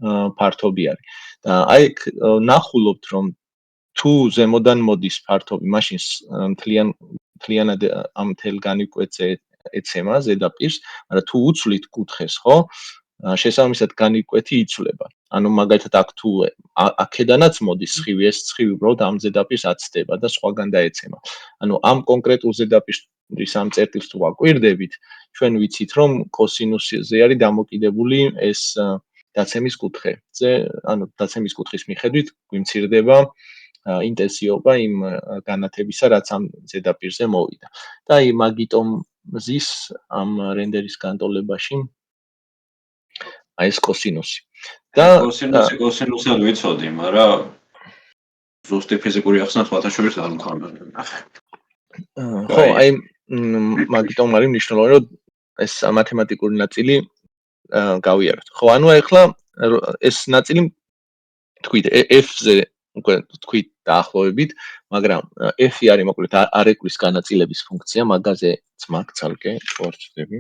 ფართობი არის. და აი ნახულობთ რომ თუ ზემოდან მოდის ფართობი, მაშინ მთლიანად ამ მთელ განივკვეთზე ეცემა ზედაპირს, მაგრამ თუ უცვლით კუთხეს, ხო? შესაბამისად განივკვეთი იცვლება. ანუ მაგალითად აქ თუ აქედანაც მოდის სხივი, ეს სხივი უბრალოდ ამ ზედაპირს აცდება და სხვაგან დაეცემა. ანუ ამ კონკრეტულ ზედაპირის ამ წერტილს თუ ვაკვირდებით, ჩვენ ვიცით რომ კოსინუსზე არის დამოკიდებული ეს დაცემის კუთხეზე, ანუ დაცემის კუთხის მიხედვით გვიმცირდება ინტენსივობა იმ განათებისა, რაც ამ ზედაპირზე მოვიდა. და აი მაგიტომ ზის ამ რენდერის განტოლებაში აი ეს კოსინუსი. და კოსინუსად ვიცოდი, მაგრამ ზუსტი ფიზიკური ახსნა სხვათაშორის არ მქონდა. ხო, აი მაგიტომ არის მნიშვნელოვანი, რომ ეს მათემატიკური ნაწილი გავიაროთ. ხო, ანუ ახლა ეს ნაწილი თქვით f-ზე უკვე თქვით დაახლოებით, მაგრამ f-ი არის მოკლედ არეკლის განაწილების ფუნქცია, მაგაზეც მაგ ცალკე ვარჩევდი.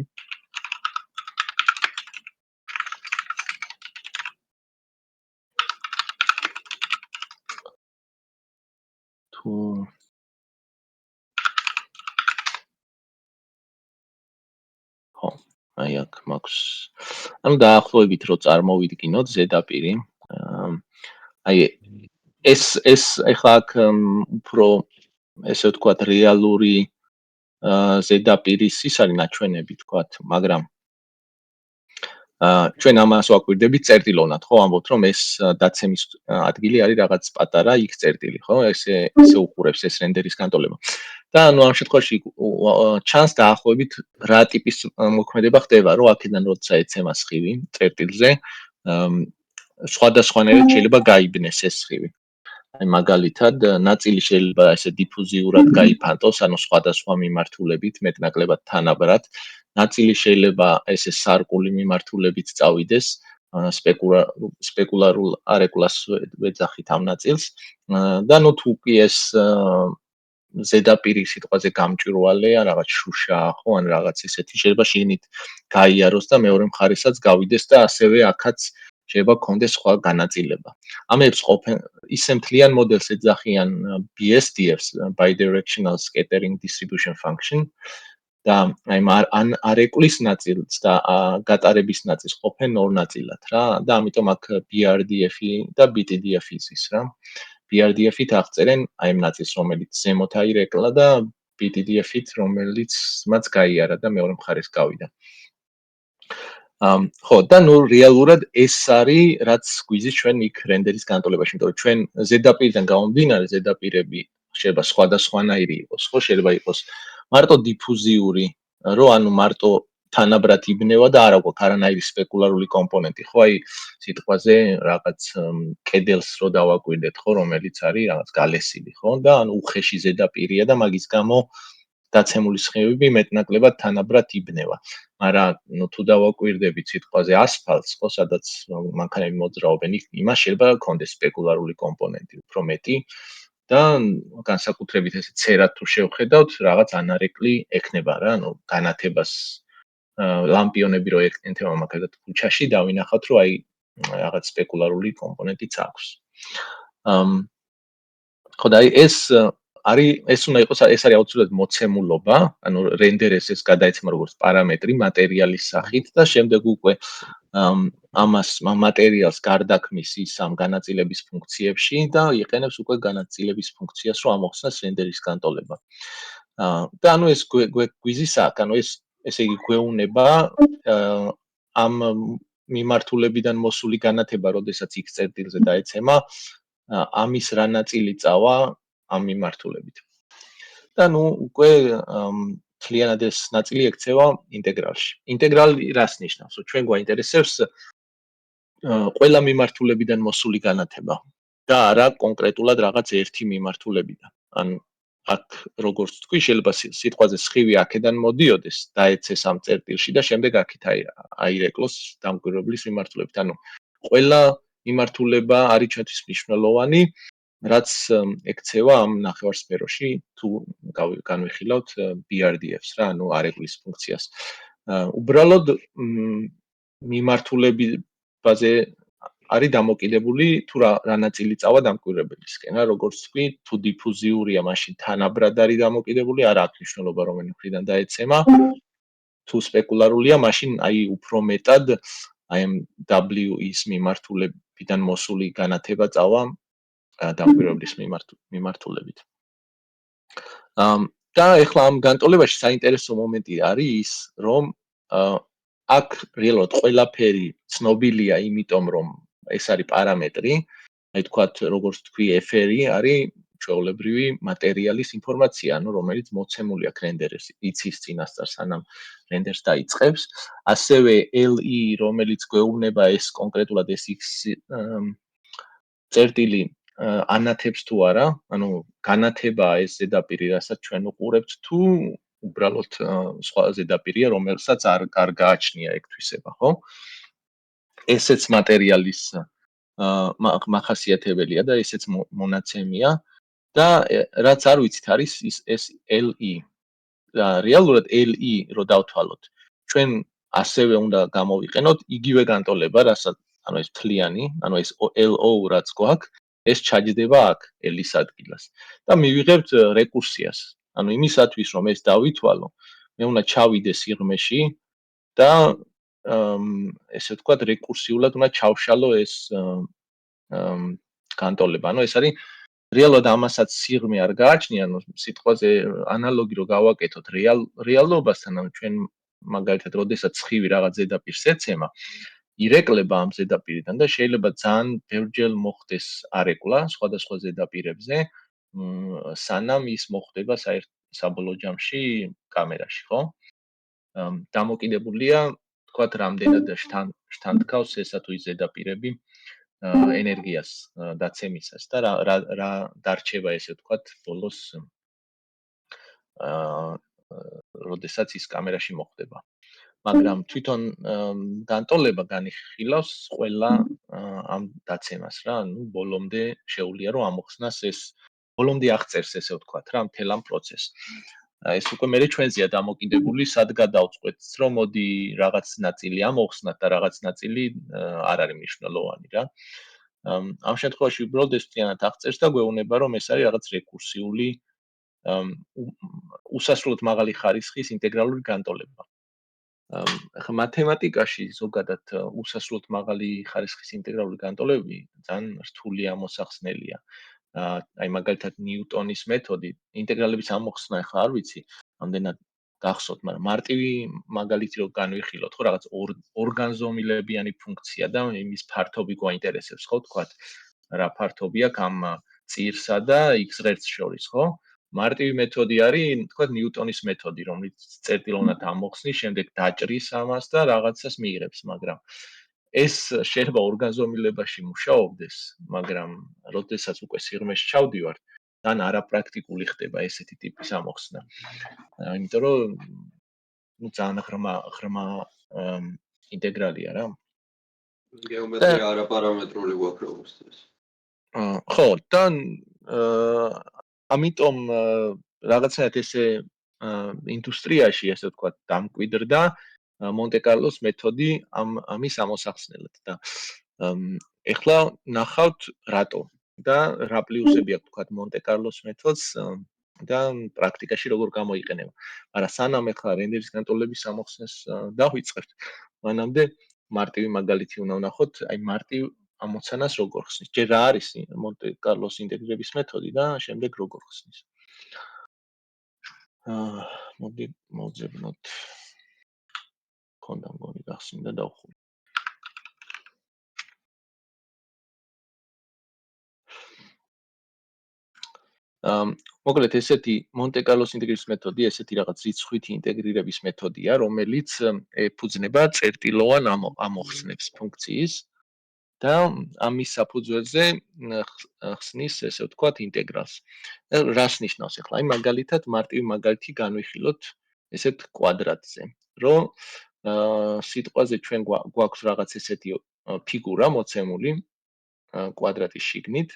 ხო, აი აქ მაქვს. ანუ დაახლოებით რო წარმოვიდგინოთ ზედაპირი. აი ეს ახლა აქ უფრო ესე ვთქვათ რეალური ზედაპირის ის არის ნაჩვენები ვთქვათ, მაგრამ ჩვენ ამას ვაკვირდებით წერტილოვნად, ხო, ამბობთ რომ ეს დაცემის ადგილი არის რაღაც პატარა x წერტილი, ხო? ესე უყურებს ეს რენდერის განტოლება. და ანუ ამ შემთხვევაში ჩანს დაახლოებით რა ტიპის მოქმედება ხდება, რომ აქედან როცა ეცემა სხივი წერტილზე, სხვადასხვანაირად შეიძლება გაიბნეს ეს სხივი. აი მაგალითად, ნაწილი შეიძლება ესე დიფუზიურად გაიფანტოს, ანუ სხვადასხვა მიმართულებით, მეტნაკლებად თანაბრად. ნაწილი შეიძლება ესე სარკული მიმართულებით წავიდეს, სპეკულარულ არეკლას ვეძახით ამ ნაწილს. და ნუ თუ კი ეს ზედაპირი სიტყვაზე გამჭვირვალეა, რაღაც შუშა, ხო, ან რაღაც ისეთი შეიძლება შიგნით გაიაროს და მეორე მხარესაც გავიდეს და ასევე აქაც შეიძლება გქონდეს სხვა განაწილება. ამებს ყოფენ ისე მთლიან მოდელს ეძახიან BSDF-ს, bidirectional scattering distribution function და აი ან არეკლის ნაწილს და გატარების ნაწილს ყოფენ ორ ნაწილად რა და ამიტომ აქ BRDF-ი და BTDF-ი ზის რა. BRDF-ით აღწერენ აი ამ ნაწილს, რომელიც ზემოთ აირეკლა და BTDF-ით, რომელიც მათ გაიარა და მეორე მხარეს გავიდა. ხო, და ნუ რეალურად ეს არის, რაც გვიზის ჩვენ იქ რენდერის განტოლებაში, იმიტომ რომ ჩვენ ზედაპირიდან გამომდინარე, ზედაპირები შეიძლება სხვადასხვანაირი იყოს, ხო, შეიძლება იყოს მარტო დიფუზიური, რომ ანუ მარტო თანაბრად იბნევა და არა გვაქვს არანაირი სპეკულარული კომპონენტი, ხო, აი სიტყვაზე რაღაც კედელს რო დავაკვირდეთ, ხო, რომელიც არის რაღაც გალესილი, ხო, და ანუ უხეში ზედაპირია და მაგის გამო დაცემული სხივები მეტნაკლებად თანაბრად იბნევა. მაგრამ ნუ თუ დავაკვირდებით სიტყვაზე ასფალტს, ხო, სადაც მანქანები მოძრაობენ, იმას შეიძლება გქონდეს სპეკულარული კომპონენტი უფრო მეტი და განსაკუთრებით ესე ცერად თუ შევხედავთ, რაღაც ანარეკლი ექნება რა, ანუ განათებას ლამპიონები რო ეკენთება მაგალითად ქუჩაში, დავინახავთ, რომ აი რაღაც სპეკულარული კომპონენტიც აქვს. ხო, და ეს უნდა იყოს, ეს არის აუცილებლად მოცემულობა, ანუ რენდერეს ეს გადაეცემა როგორც პარამეტრი მატერიალის სახით და შემდეგ უკვე ამას მატერიალს გარდაქმნის ის ამ განაწილების ფუნქციებში და იყენებს უკვე განაწილების ფუნქციას, რომ ამოხსნას რენდერის განტოლება. და ანუ ეს გვიზის აქ, ანუ ესე იგი გვეუბნება ამ მიმართულებიდან მოსული განათება, როდესაც x წერტილზე დაეცემა, ამის რა ნაწილი წავა ამ მიმართულებით. და ნუ უკვე მთლიანად ეს ნაწილი ექცევა ინტეგრალში. ინტეგრალი რას ნიშნავს? რომ ჩვენ გვაინტერესებს ყველა მიმართულებიდან მოსული განათება და არა კონკრეტულად რაღაც ერთი მიმართულებიდან. ან აქ როგორც თქვი, შეიძლება სიტყვაზე სხივი აქედან მოდიოდეს, დაეცეს ამ წერტილში და შემდეგ აქეთ აირეკლოს დამკვირვებლის მიმართულებით. ანუ ყველა მიმართულება არის ჩვენთვის მნიშვნელოვანი, რაც ექცევა ამ ნახევარსფეროში, თუ განვიხილავთ BRDF-ს რა, ანუ არეკლის ფუნქციას. უბრალოდ მიმართულებაზე არის დამოკიდებული თუ რა ნაწილი წავა დამკვირვებელისკენ, როგორც თქვი, თუ დიფუზიურია, მაშინ თანაბრად არის დამოკიდებული, არა აქვს მნიშვნელობა რომელი მხრიდან დაეცემა. თუ სპეკულარულია, მაშინ აი უფრო მეტად აი ამ WE-ის მიმართულებიდან მოსული განათება წავა დამკვირვებლის მიმართულებით. და ეხლა ამ განტოლებაში საინტერესო მომენტი არის ის, რომ აქ რეალურად ყველაფერი ცნობილია, იმიტომ რომ ეს არის პარამეტრი, აი თქვათ, როგორც თქვი, FR-ი არის ჩვეულებრივი მატერიალის ინფორმაცია, ანუ რომელიც მოცემული აქვს რენდერში, იცის წინასწარ სანამ რენდერს დაიწყებს, ასევე LE, რომელიც გვეუბნება ეს კონკრეტულად ეს X წერტილი ანათებს თუ არა, ანუ განათებაა ეს ზედაპირი, რასაც ჩვენ უყურებთ, თუ უბრალოდ სხვა ზედაპირია, რომელსაც არ გააჩნია ეგ თვისება, ხო? ესეც მატერიალის მახასიათებელია და ესეც მონაცემია და რაც არ ვიცით არის ეს LE. რეალურად LE რო დავთვალოთ, ჩვენ ასევე უნდა გამოვიყენოთ იგივე განტოლება, რასაც ანუ ეს თლიანი, ანუ ეს LO რაც გვაქვს, ეს ჩაჯდება აქ L-ის ადგილას და მივიღებთ რეკურსიას. ანუ იმისათვის რომ ეს დავითვალო, მე უნდა ჩავიდე სიღრმეში და ესე ვთქვათ რეკურსიულად უნდა ჩავშალო ეს განტოლება. ანუ ეს არის რეალურად ამასაც სიღრმე არ გააჩნია, ანუ სიტყვაზე ანალოგი რო გავაკეთოთ რეალობასთან, ანუ ჩვენ მაგალითად, როდესაც ცხივი რაღაც ზედაპირს ეცემა, ირეკლება ამ ზედაპირიდან და შეიძლება ძალიან ბევრჯერ მოხდეს არეკლა სხვადასხვა ზედაპირებზე, სანამ ის მოხდება საბოლოო ჯამში კამერაში, ხო? დამოკიდებულია, თქვათ, რამდენად შთანთქავს ესა თუ ის ზედაპირები ენერგიას დაცემისას და რა დარჩება ესე ვთქვათ ბოლოს როდესაც ის კამერაში მოხდება. მაგრამ თვითონ განტოლება განიხილავს ყველა ამ დაცემას რა, ანუ ბოლომდე შეუძლია რომ ამოხსნას ეს ბოლომდე აღწერს ესე ვთქვათ რა მთელ ამ პროცესს. ეს უკვე მე ჩვენზეა დამოკიდებული, სად გადავწყვეტ, რომ მოდი რაღაც ნაწილი ამოხსნათ და რაღაც ნაწილი არ არის მნიშვნელოვანი რა. ამ შემთხვევაში უბრალოდ ეს მთლიანად აღწერს და გვეუბნება რომ ეს არის რაღაც რეკურსიული უსასრულოდ მაღალი ხარისხის ინტეგრალური განტოლება. ახლა მათემატიკაში ზოგადად უსასრულოდ მაღალი ხარისხის ინტეგრალური განტოლებები ძალიან რთული ამოსახსნელია. აი მაგალითად ნიუტონის მეთოდი ინტეგრალების ამოხსნა ახლა არ ვიცი, ამდენად გახსოვთ, მაგრამ მარტივი მაგალითი რო განვიხილოთ, ხო, რაღაც ორგანზომილებიანი ფუნქცია და იმის ფართობი გვაინტერესებს, ხო, თქვათ, რა ფართობი აქვს ამ წირსა და x ღერს შორის, ხო? მარტივი მეთოდი არის, თქვათ, ნიუტონის მეთოდი, რომელიც წერტილოვნად ამოხსნის, შემდეგ დაჭრის ამას და რაღაცას მიიღებს, მაგრამ ეს შეიძლება ორგანზომილებაში მუშაობდეს, მაგრამ როდესაც უკვე სიღრმეში ჩავდივართ, თან არაპრაქტიკული ხდება ესეთი ტიპის ამოხსნა. იმიტომ რომ ну ძალიან ღრმა ინტეგრალია რა. გეომეტრია არაპარამეტრული გვაქვს როგორც ეს. ხო, და ამიტომ რაღაცნაირად ესე ინდუსტრიაში ესე ვთქვათ დამკვიდრდა მონტე-კარლოს მეთოდი ამის ამოსახსნელად და ეხლა ნახავთ რატო და რა პლუსები აქვს ვთქვათ მონტე-კარლოს მეთოდს და პრაქტიკაში როგორ გამოიყენება. მაგრამ სანამ ეხლა რენდერის განტოლების ამოხსნას დავიწყებთ, მანამდე მარტივი მაგალითი უნდა ვნახოთ, აი მარტივ ამოცანას როგორ ხსნის. ჯერ რა არის მონტე-კარლოს ინტეგრირების მეთოდი და შემდეგ როგორ ხსნის. მოდი მოვძებნოთ. კონდა მგონი გახსნი და დავხურე. მოკლედ ესეთი მონტე-კარლოს ინტეგრირების მეთოდი, ესეთი რაღაც რიცხვითი ინტეგრირების მეთოდია, რომელიც ეფუძნება წერტილოვან ამოხსნებს ფუნქციის და ამის საფუძველზე ხსნის, ესე ვთქვათ, ინტეგრალს. რას ნიშნავს ახლა? აი მაგალითად, მარტივი მაგალითი განვიხილოთ ესეთ კვადრატზე, რომ სიტყვაზე ჩვენ გვაქვს რაღაც ესეთი ფიგურა მოცემული კვადრატის შიგნით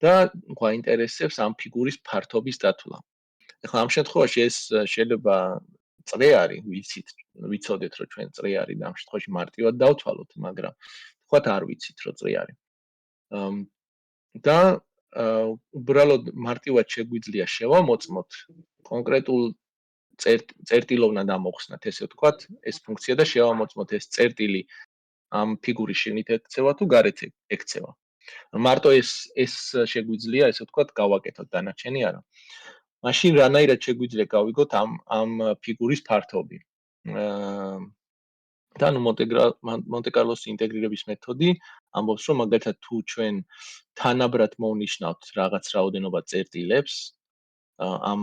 და გვაინტერესებს ამ ფიგურის ფართობის დათვლა. ახლა ამ შემთხვევაში ეს შეიძლება წრე არის, ვიცოდეთ რომ ჩვენ წრე არის და ამ შემთხვევაში მარტივად დავთვალოთ, მაგრამ თქვათ არ ვიცით რო წრი არის. და უბრალოდ მარტივად შეგვიძლია შევამოწმოთ კონკრეტულ წერტილოვნად ამოხსნათ, ესე ვთქვათ, ეს ფუნქცია და შევამოწმოთ ეს წერტილი ამ ფიგურის შიგნით ექცევა თუ გარეთ ექცევა. მარტო ეს შეგვიძლია, ესე ვთქვათ, გავაკეთოთ, დანარჩენი არა. მაშინ რანაირად შეგვიძლია გავიგოთ ამ ფიგურის ფართობი. და ნუ მონტე-კარლოს ინტეგრირების მეთოდი ამბობს, რომ მაგალითად თუ ჩვენ თანაბრად მოვნიშნავთ რაღაც რაოდენობა წერტილებს ამ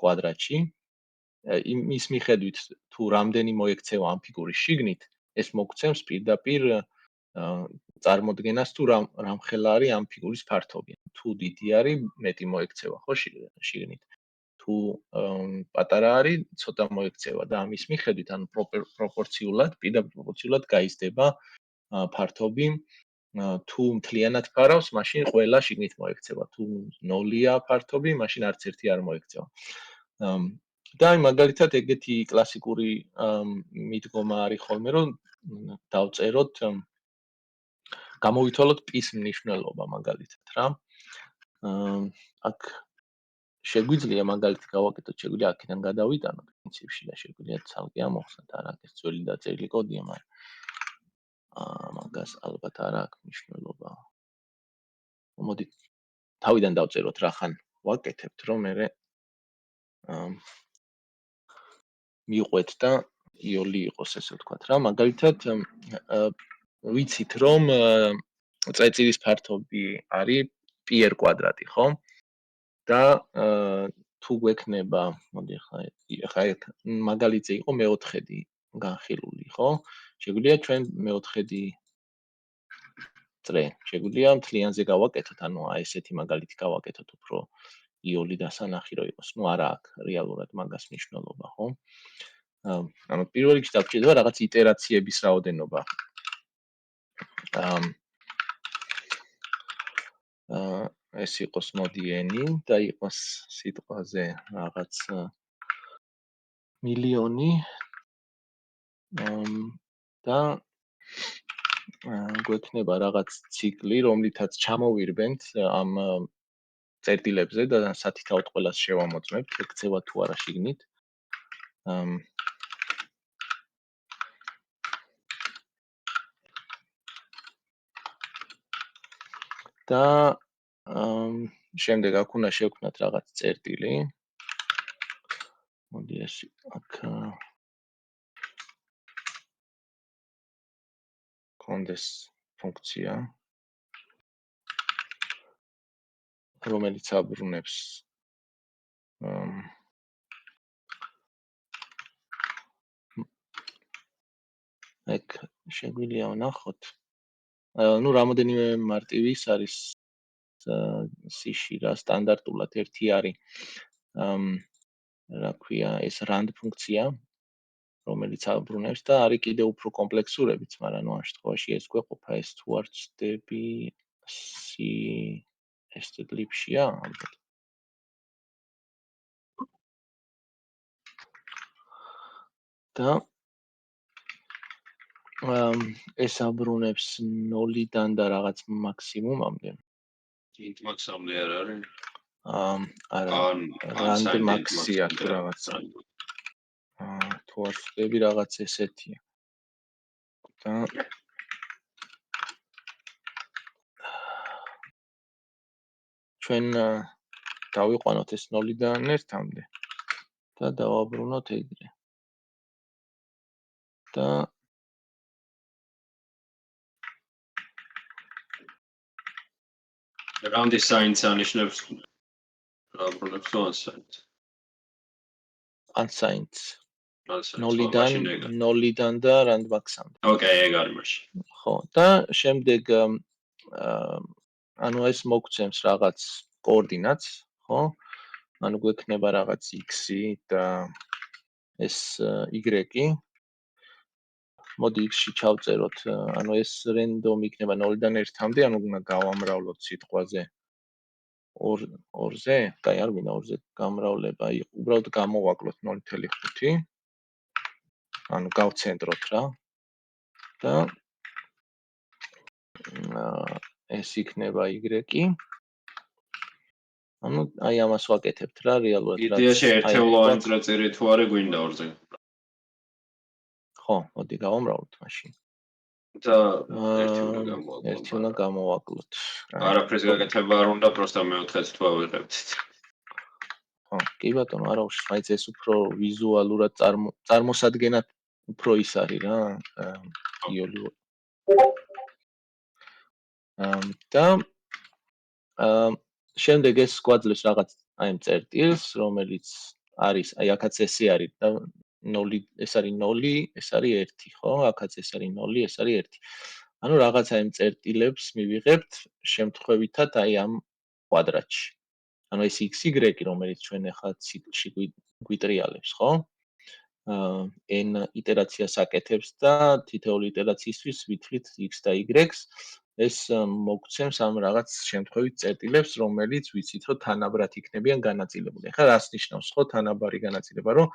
კვადრატში, იმის მიხედვით თუ რამდენი მოექცევა ამ ფიგურის შიგნით, ეს მოგცემს პირდაპირ წარმოდგენას თუ რამხელა არის ამ ფიგურის ფართობი. თუ დიდი არის, მეტი მოექცევა ხო შიგნით. თუ პატარა არის, ცოტა მოექცევა და ამის მიხედვით ან პროპორციულად, პირდაპირ პროპორციულად გაიზრდება ფართობი. თუ მთლიანად ფარავს, მაშინ ყველა შიგნით მოექცევა. თუ ნოლია ფართობი, მაშინ არც ერთი არ მოექცევა. და მაგალითად ეგეთი კლასიკური მიდგომა არის ხოლმე, რომ დავწეროთ გამოვითვალოთ პის მნიშვნელობა მაგალითად რა. აქ შეგვიძლია მაგალითად გავაკეთოთ, შეგვიძლია აქედან გადავიტანოთ პრინციპში და შეგვიძლია ცალკე ამოვხსნათ, არა, ეს ძველი დაწერილი კოდია, მაგრამ მაგას ალბათ არ აქვს მნიშვნელობა. მოდით თავიდან დავწეროთ რა ხან ვაკეთებთ, რომ მე მიყვეთ და იოლი იყოს, ესე ვთქვათ რა. მაგალითად ვიცით რომ წერტილის ფართობი არის πr კვადრატი, ხო? და თუ გვექნება, მოდი ახლა მაგალითზე იყო მეოთხედი განხილული, ხო? შეგვიძლია ჩვენ მეოთხედი წრე, შეგვიძლია მთლიანზე გავაკეთოთ, ანუ ესეთი მაგალითი გავაკეთოთ უფრო იოლი დასანახი რო იყოს. ნუ არა აქვს რეალურად მაგას მნიშვნელობა, ხო? ანუ პირველ რიგში დაგჭირდება რაღაც იტერაციების რაოდენობა. ეს იყოს მოდი n და იყოს სიტყვაზე რაღაც მილიონი და გვექნება რაღაც ციკლი, რომლითაც ჩამოვირბენთ ამ წერტილებზე და სათითაოდ ყველას შევამოწმებთ, ექცევა თუ არა შიგნით. და შემდეგ აქ უნდა შევქმნათ რაღაც წერტილი. მოდი ეს აქ კონდეს ფუნქცია, რომელიც აბრუნებს ეგ შეგვიძლია ვნახოთ. ნუ რამოდენიმე მარტივი ის არის C-ში რა სტანდარტულად ერთი არის რა ქვია ეს rand ფუნქცია, რომელიც აბრუნებს და არის კიდე უფრო კომპლექსურებიც, მაგრამ ნუ ამ შემთხვევაში ეს გვეყოფა, ეს თუ არ ვცდები C std-libშია ალბათ. და ეს აბრუნებს 0-დან და რაღაც მაქსიმუმამდე. int max-ამდე არ არის? არა, rand max-ია თუ რაღაცა. თუ არ ვცდები რაღაც ესეთია. და ჩვენ დავიყვანოთ ეს 0-დან 1-მდე და დავაბრუნოთ ეგრე. და Round signs ანიშნებს აბრუნებს თუ unsigned. unsigned. 0-დან და rand max-მდე. ოკეი, ეგ არის მაშინ. ხო, და შემდეგ ანუ ეს მოგცემს რაღაც კოორდინატს, ხო? ანუ გვექნება რაღაც x-ი და ეს y-ი. მოდი x-ში ჩავწეროთ, ანუ ეს random იქნება 0-დან 1-მდე, ანუ უნდა გავამრავლოთ სიტყვაზე 2-ზე, კაი, არ გვინდა 2-ზე გამრავლება, უბრალოდ გამოვაკლოთ 0.5. ანუ გავცენტროთ რა. და ეს იქნება y. ანუ აი ამას ვაკეთებთ რა რეალურად რაც იდეაში ერთეულოვანი წრეწირი თუ არის გვინდა ორზე. ხო, მოდი გავამრავლოთ მაშინ. და ერთი უნდა გამოვაკლოთ. ერთი უნდა გამოვაკლოთ. არაფრის გაკეთება არ უნდა, პროსტა მეოთხეც თუ ავიღებთ. ხო, კი ბატონო, არა უშ, მაინც ეს უფრო ვიზუალურად წარმოსადგენად უფრო ის არის რა, იოლი. და შემდეგ ეს გვაძლევს რაღაც აი ამ წერტილს, რომელიც არის, აი აქაც ესე არის და 0, ეს არის 0, ეს არის 1, ხო? აქაც ეს არის 0, ეს არის 1. ანუ რაღაც აი ამ წერტილებს მივიღებთ შემთხვევითად აი ამ კვადრატში. ანუ ეს XY, რომელიც ჩვენ ახლა ციკლში გვიტრიალებს, ხო? n iterაციას აკეთებს და თითოეული iterაციისთვის ვითვლით x და y-ს. ეს მოგცემს ამ რაღაც შემთხვევით წერტილებს, რომელიც ვიცით, რომ თანაბრად იქნებიან განაწილებული. ახლა რას ნიშნავს, ხო, თანაბარი განაწილება, რომ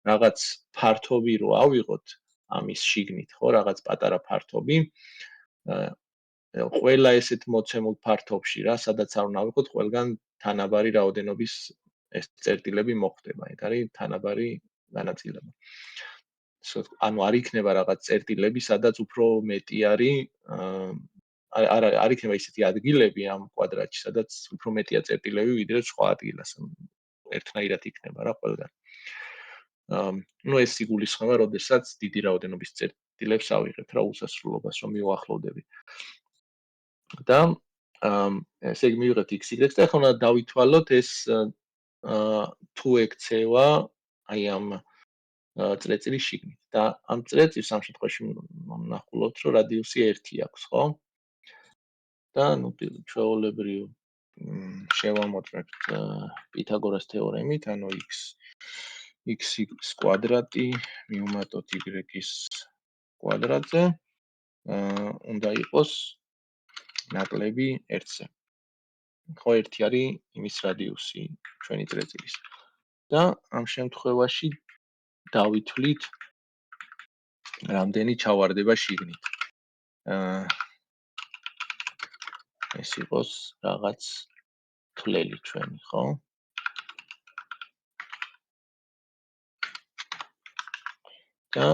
რაღაც ფართობი რო ავიღოთ ამის შიგნით, ხო, რაღაც პატარა ფართობი. ყველა ესეთ მოცემულ ფართობში რა, სადაც არ უნდა ავიღოთ, ყველგან თანაბარი რაოდენობის ეს წერტილები მოხდება. ეგ არის თანაბარი განაწილება. ანუ არ იქნება რაღაც წერტილები, სადაც უფრო მეტი არის, არ იქნება ისეთი ადგილები ამ კვადრატში, სადაც უფრო მეტია წერტილები ვიდრე სხვა ადგილას. ერთნაირად იქნება რა ყველგან. ну ეს იგულისხმება, როდესაც დიდი რაოდენობის წერტილებს ავიღებთ რა უსასრულობას რომ მივახლოვდები. და ესე იგი მივიღებთ x, y და ახლა უნდა დავითვალოთ ეს თუ ექცევა აი ამ წრეწირის შიგნით და ამ წრეწირს ამ შემთხვევაში ვნახულობთ, რომ რადიუსი 1 აქვს, ხო? და ნუ ჩვეულებრივ შევამოწმებთ პითაგორას თეორემით, ანუ x კვადრატი მივუმატოთ y-ის კვადრატზე უნდა იყოს ნაკლები 1-ზე. ხო, 1 არის იმის რადიუსი ჩვენი წრეწირის. და ამ შემთხვევაში დავითვლით რამდენი ჩავარდება შიგნით. ეს იყოს რაღაც თვლელი ჩვენი, ხო? და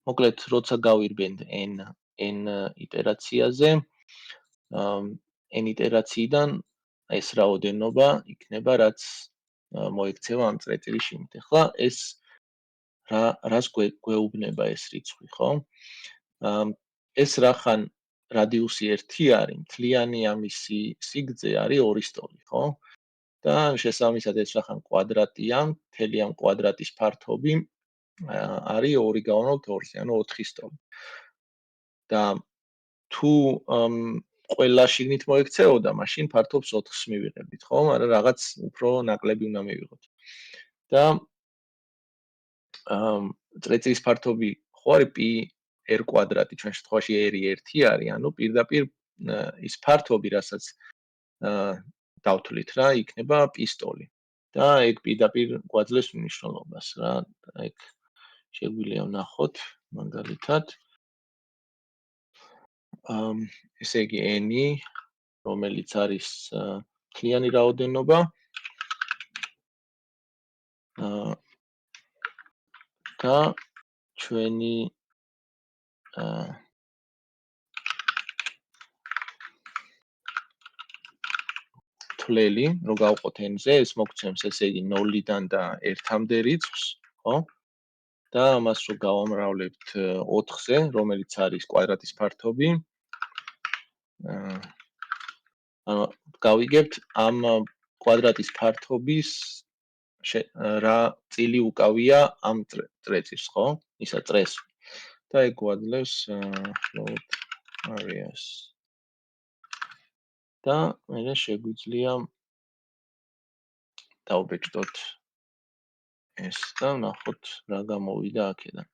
მოკლედ, როცა გავირბენთ n iterაციაზე, n iterაციიდან ეს რაოდენობა იქნება, რაც მოექცევა ამ წრეწირის შიგნით. ახლა ეს რას გვეუბნება ეს რიცხვი, ხო? ეს რახან რადიუსი 1 არის, მთლიანი ამისი სიგრძე არის 2 სტოლი, ხო? და შესაბამისად ეს რახან კვადრატია, მთელი ამ კვადრატის ფართობი არის 2 გავამრავლოთ 2-ზე, ანუ 4 სტოლი. და თუ ყველა შიგნით მოექცეოდა, მაშინ ფართობს 4-ს მივიღებთ, ხო? მაგრამ რაღაც უფრო ნაკლები უნდა მივიღოთ. და წრეწირის ფართობი ხო არის π r კვადრატი, ჩვენ შემთხვევაში r 1 არის, ანუ პირდაპირ ის ფართობი, რასაც დავთვლით რა, იქნება π სტოლი. და ეგ პირდაპირ გვაძლევს მნიშვნელობას რა. ეგ შეგვიძლია ვნახოთ მაგალითად. ესე იგი n, რომელიც არის მთლიანი რაოდენობა, და ჩვენი თვლელი, რო გავყოთ n-ზე, ეს მოგცემს ესე იგი 0-დან და 1-მდე რიცხვს, ხო? და ამას რო გავამრავლებთ 4-ზე, რომელიც არის კვადრატის ფართობი, ანუ გავიგებთ ამ კვადრატის ფართობის რა წილი უკავია ამ წრეწირს, ხო? ისა წრეს. და ეგ გვაძლევს areas. და მე შეგვიძლია დავბეჭდოთ ეს და ვნახოთ რა გამოვიდა აქედან.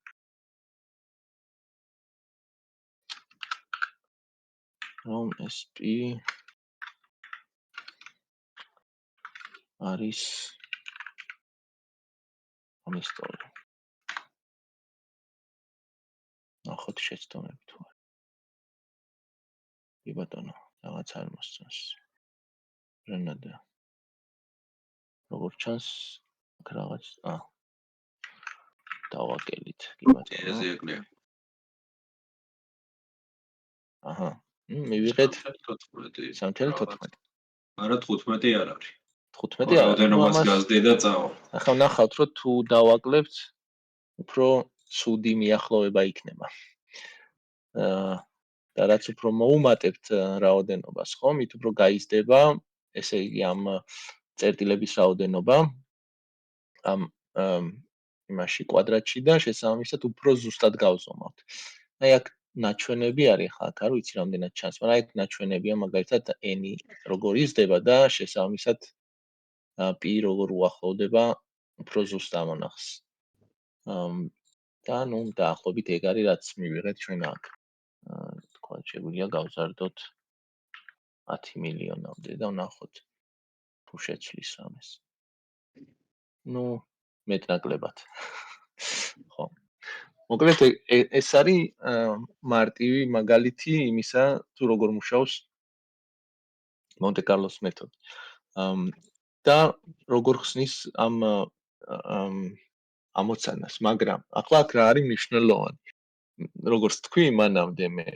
რომ ეს p არის ამის სწორი. ნახოთ შეცდომები თუ არა. კი ბატონო, რაღაც არ მოსწონს. რანადა. როგორც ჩანს, აქ რაღაც დავაკელით, კი ბატონო. ეს ეკლია. აჰა. მივიღეთ 14. 3.14. არა 15 არ არის. 15 არ არის. რაოდენობას გაზდე და წავა. ახლა ნახავთ, რომ თუ დავაკლებთ, უფრო ცუდი მიახლოვება იქნება. და რაც უფრო მოუმატებთ რაოდენობას, ხო, მით უფრო გაიზრდება, ესე იგი ამ წერტილების რაოდენობა ამ იმაში კვადრატში და შესაბამისად უფრო ზუსტად გავზომავთ. აი აქ ნაჩვენები არის, ხა აქ არ ვიცი რამდენად ჩანს, მაგრამ აი ნაჩვენებია მაგალითად n როგორ იზრდება და შესაბამისად p როგორ უახლოვდება უფრო ზუსტ ამონახს. და ნუ დაახლოებით ეგ არის რაც მივიღეთ ჩვენ აქ. თქვა შეგვიძლია გავზარდოთ 10 მილიონამდე და ვნახოთ თუ შეცვლის ამას. ნუ მეტნაკლებად. ხო. მოკლედ ეს არის მარტივი მაგალითი იმისა, თუ როგორ მუშაობს მონტე-კარლოს მეთოდი. და როგორ ხსნის ამ ამოცანას, მაგრამ ახლა აქ რა არის მნიშვნელოვანი? როგორც თქვი, მანამდე მე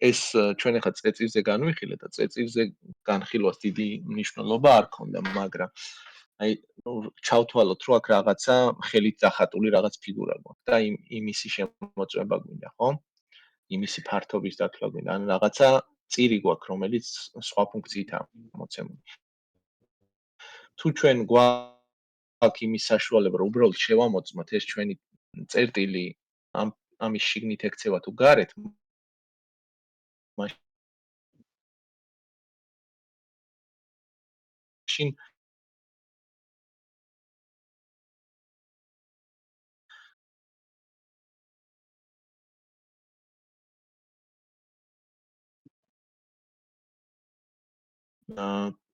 ეს ჩვენ ახლა წეწირზე განვიხილეთ და წეწირზე განხილვას დიდი მნიშვნელობა არ ქონდა, მაგრამ აი ჩავთვალოთ, რომ აქ რაღაცა ხელით დახატული რაღაც ფიგურა გვაქვს და იმისი შემოწმება გვინდა, ხო? იმისი ფართობის დათვლა გვინდა, ან რაღაცა წირი გვაქვს, რომელიც სხვა ფუნქციითაა მოცემული. თუ ჩვენ გვაქვს იმის საშუალება, რომ უბრალოდ შევამოწმოთ ეს ჩვენი წერტილი ამის შიგნით ექცევა თუ გარეთ, მაშინ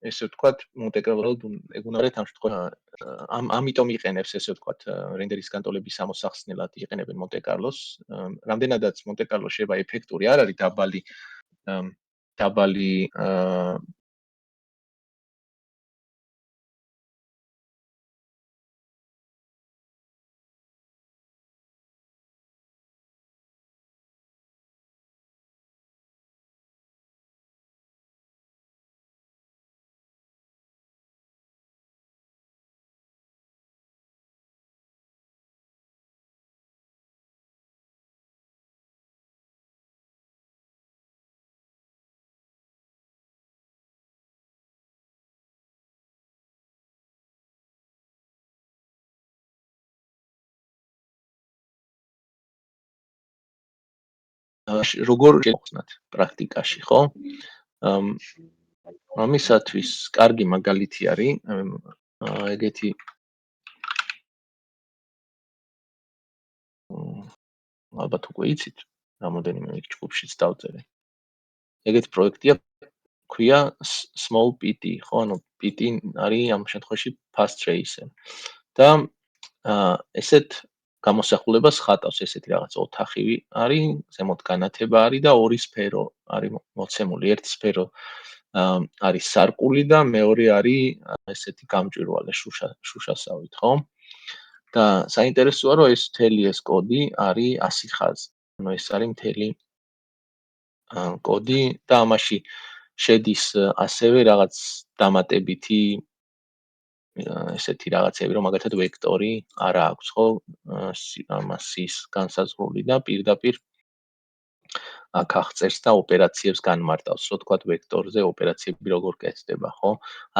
ესე ვთქვათ, მონტე-კარლოდ ეგ უნდა არის ამ შემთხვევაში ამიტომ იყენებს ესე ვთქვათ, რენდერის განტოლების ამოსახსნელად იყენებენ მონტე-კარლოს. რამდენადაც მონტე-კარლო შეიძლება ეფექტური არ არის დაბალი როგორ შევხსნათ პრაქტიკაში, ხო? ამისათვის კარგი მაგალითი არის ეგეთი ალბათ უკვე იცით, რამოდენიმე ჯგუფშიც დავწერე. ეგეთი პროექტია ქვია small pt, ხო? ანუ pt არის ამ შემთხვევაში fast tracer. და ესეთ გამოსახულებას ხატავს ესეთი რაღაც ოთახი არის, ზემოთ განათება არის და ორი სფერო არის მოცემული. ერთი სფერო არის სარკული და მეორე არის ესეთი გამჭვირვალე შუშასავით, ხო? და საინტერესოა, რომ ეს მთელი ეს კოდი არის 100 ხაზი. ანუ ეს არის მთელი კოდი და ამაში შედის ასევე რაღაც დამატებითი ესეთი რაღაცები, რომ მაგალითად ვექტორი არა აქვს, ხო? ამასის განსაზღვრული და პირდაპირ აქ აღწერს და ოპერაციებს განმარტავს, რო თქვა ვექტორზე ოპერაციები როგორ კეთდება, ხო?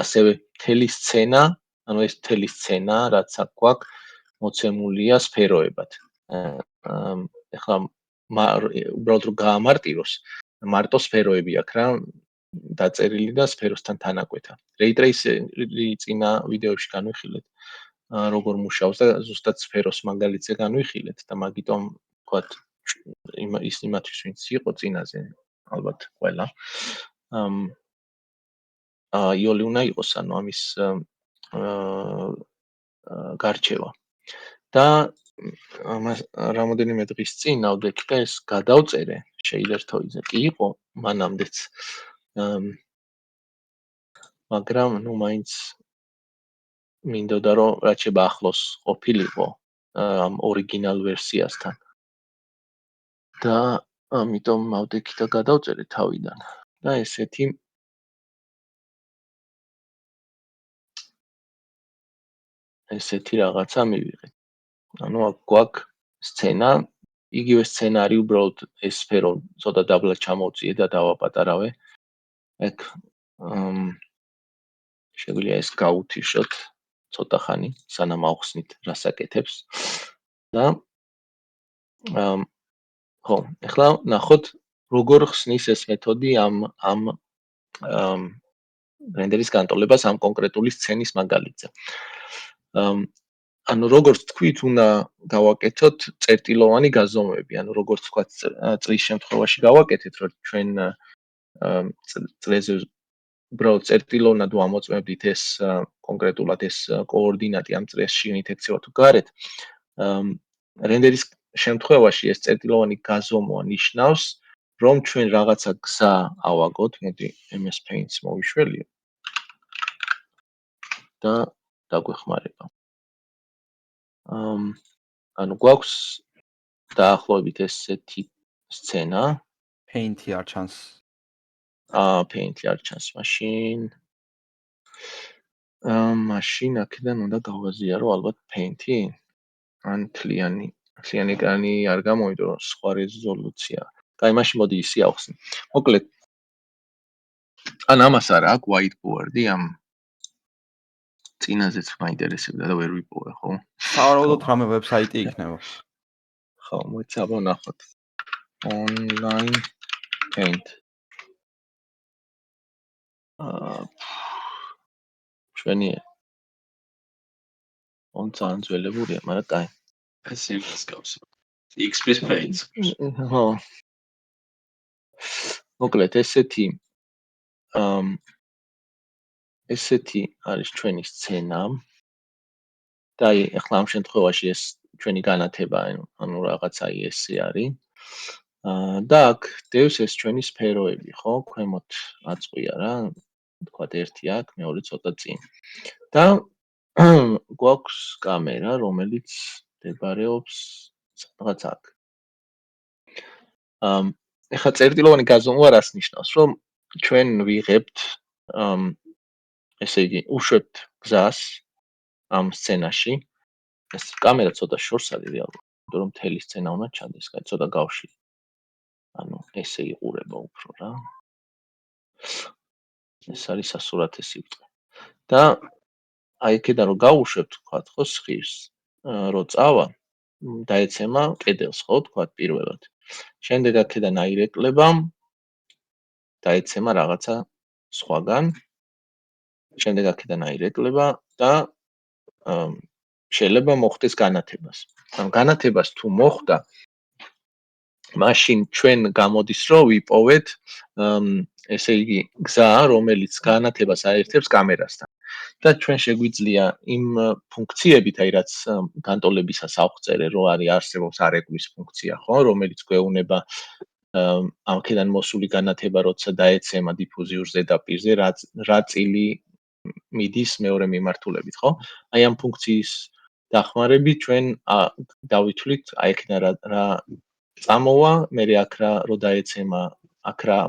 ასევე მთელი სცენა, ანუ ეს მთელი სცენა, რაც აქ გვაქვს, მოცემულია სფეროებად. ეხლა უბრალოდ რომ გაამარტივოს, მარტო სფეროები აქვს რა დაწერილი და სფეროსთან თანაკვეთა. Ray Tracer-ი წინა ვიდეოში განვიხილეთ, როგორ მუშაობს და ზუსტად სფეროს მაგალითზე განვიხილეთ და მაგიტომ ვთქვათ იმათვის ვინც იყო წინაზე, ალბათ ყველა. იოლი უნდა იყოს, ანუ ამის გარჩევა. და ამას რამოდენიმე დღის წინ აუდექდა ეს გადავწერე შეილერთოიზე კი იყო მანამდეც. მაგრამ ნუ მაინც მინდოდა რომ რაც შეიძლება ახლოს ყოფილიყო ამ ორიგინალ ვერსიასთან. და ამიტომ მოვდექი და გადავწერე თავიდან. და ესეთი რაღაცა მივიღეთ. ანუ აქ გვაქვს სცენა, იგივე სცენარი უბრალოდ ეს სფერო ცოტა დაბლა ჩამოვწიე და დავაპატარავე. ეგ შეგვიძლია ეს გაუთიშოთ ცოტა ხანი, სანამ ავხსნით რას აკეთებს. და ხო, ეხლა ნახოთ როგორ ხსნის ეს მეთოდი ამ რენდერის განტოლებას ამ კონკრეტული სცენის მაგალითზე. ანუ როგორც თქვით, უნდა გავაკეთოთ წერტილოვანი გაზომვები, ანუ როგორც თქვა წრის შემთხვევაში გავაკეთეთ, რომ ჩვენ წრეზე უბრალოდ წერტილოვნად ვამოწმებდით ეს კონკრეტულად ეს კოორდინატი ამ წრეს შიგნით ექცევა თუ გარეთ. რენდერის შემთხვევაში ეს წერტილოვანი გაზომვა ნიშნავს, რომ ჩვენ რაღაცა გზა ავაგოთ, მოდი MS Paint-ს მოვიშველიო და დაგვეხმარება. ანუ გვაქვს დაახლოებით ესეთი სცენა. Paint-ი არ ჩანს. Paint-ი არ ჩანს მაშინ. მაშინ აქედან უნდა გავაზიარო ალბათ Paint-ი. ან თლიანი ეკრანი არ გამოვიდა, რომ სხვა რეზოლუცია. კაი, მაშინ მოდი ისი ავხსნი. მოკლედ ან ამას არა აქვს whiteboard-ი ამ წინაზეც მაინტერესებდა და ვერ ვიპოვე, ხო? სავარაუდოდ რამე ვებსაიტი იქნება. ხო, მოიცა ვნახოთ. Online Paint. ჩვენი ძალიან ძველებურია, მაგრამ კაი. ეს იმას გავს. XP Paint. ხო. მოკლედ ესეთი არის ჩვენი სცენა. და ეხლა ამ შემთხვევაში ეს ჩვენი განათება, ანუ რაღაცა ესე არის. და აქ დევს ეს ჩვენი სფეროები, ხო? ქვემოთ აწყვია რა. თქვათ ერთი აქ, მეორე ცოტა წინ. და გვაქვს კამერა, რომელიც მდებარეობს სადღაც აქ. ეხლა წერტილოვანი გაზომვა რას ნიშნავს? რომ ჩვენ ვიღებთ ესე იგი, უშვებთ გზას ამ სცენაში. ეს კამერა ცოტა შორს არის რეალურად, იმიტომ რომ მთელი სცენა უნდა ჩანდეს, კაი, ცოტა გავში. ანუ ესე იყურება უფრო რა. ეს არის სასურათე სიბრტყე. და აი აქედან რომ გავუშვებთ, თქვათ, ხო, სხირს, რომ წავა, დაეცემა კედელს, ხო, თქვათ, პირველად. შემდეგ აქედან აირეკლება, დაეცემა რაღაცა სხვაგან. შემდეგ აქედან აირეკლება და შეიძლება მოხდეს განათებას. ანუ განათებას თუ მოხდა, მაშინ ჩვენ გამოდის, რომ ვიპოვეთ ესე იგი გზა, რომელიც განათებას აერთებს კამერასთან. და ჩვენ შეგვიძლია იმ ფუნქციებით, აი რაც განტოლებისას ავხწერე, რომ არსებობს არეგვის ფუნქცია, ხო, რომელიც გვეუბნება ამქედან მოსული განათება, როცა დაეცემა დიფუზიურ ზედაპირზე, რა წილი მიდის მეორე მიმართულებით, ხო? აი ამ ფუნქციის დახმარებით ჩვენ დავითვლით, აი აქედან რა წამოვა, მე აქ რა დაეცემა, აქ რა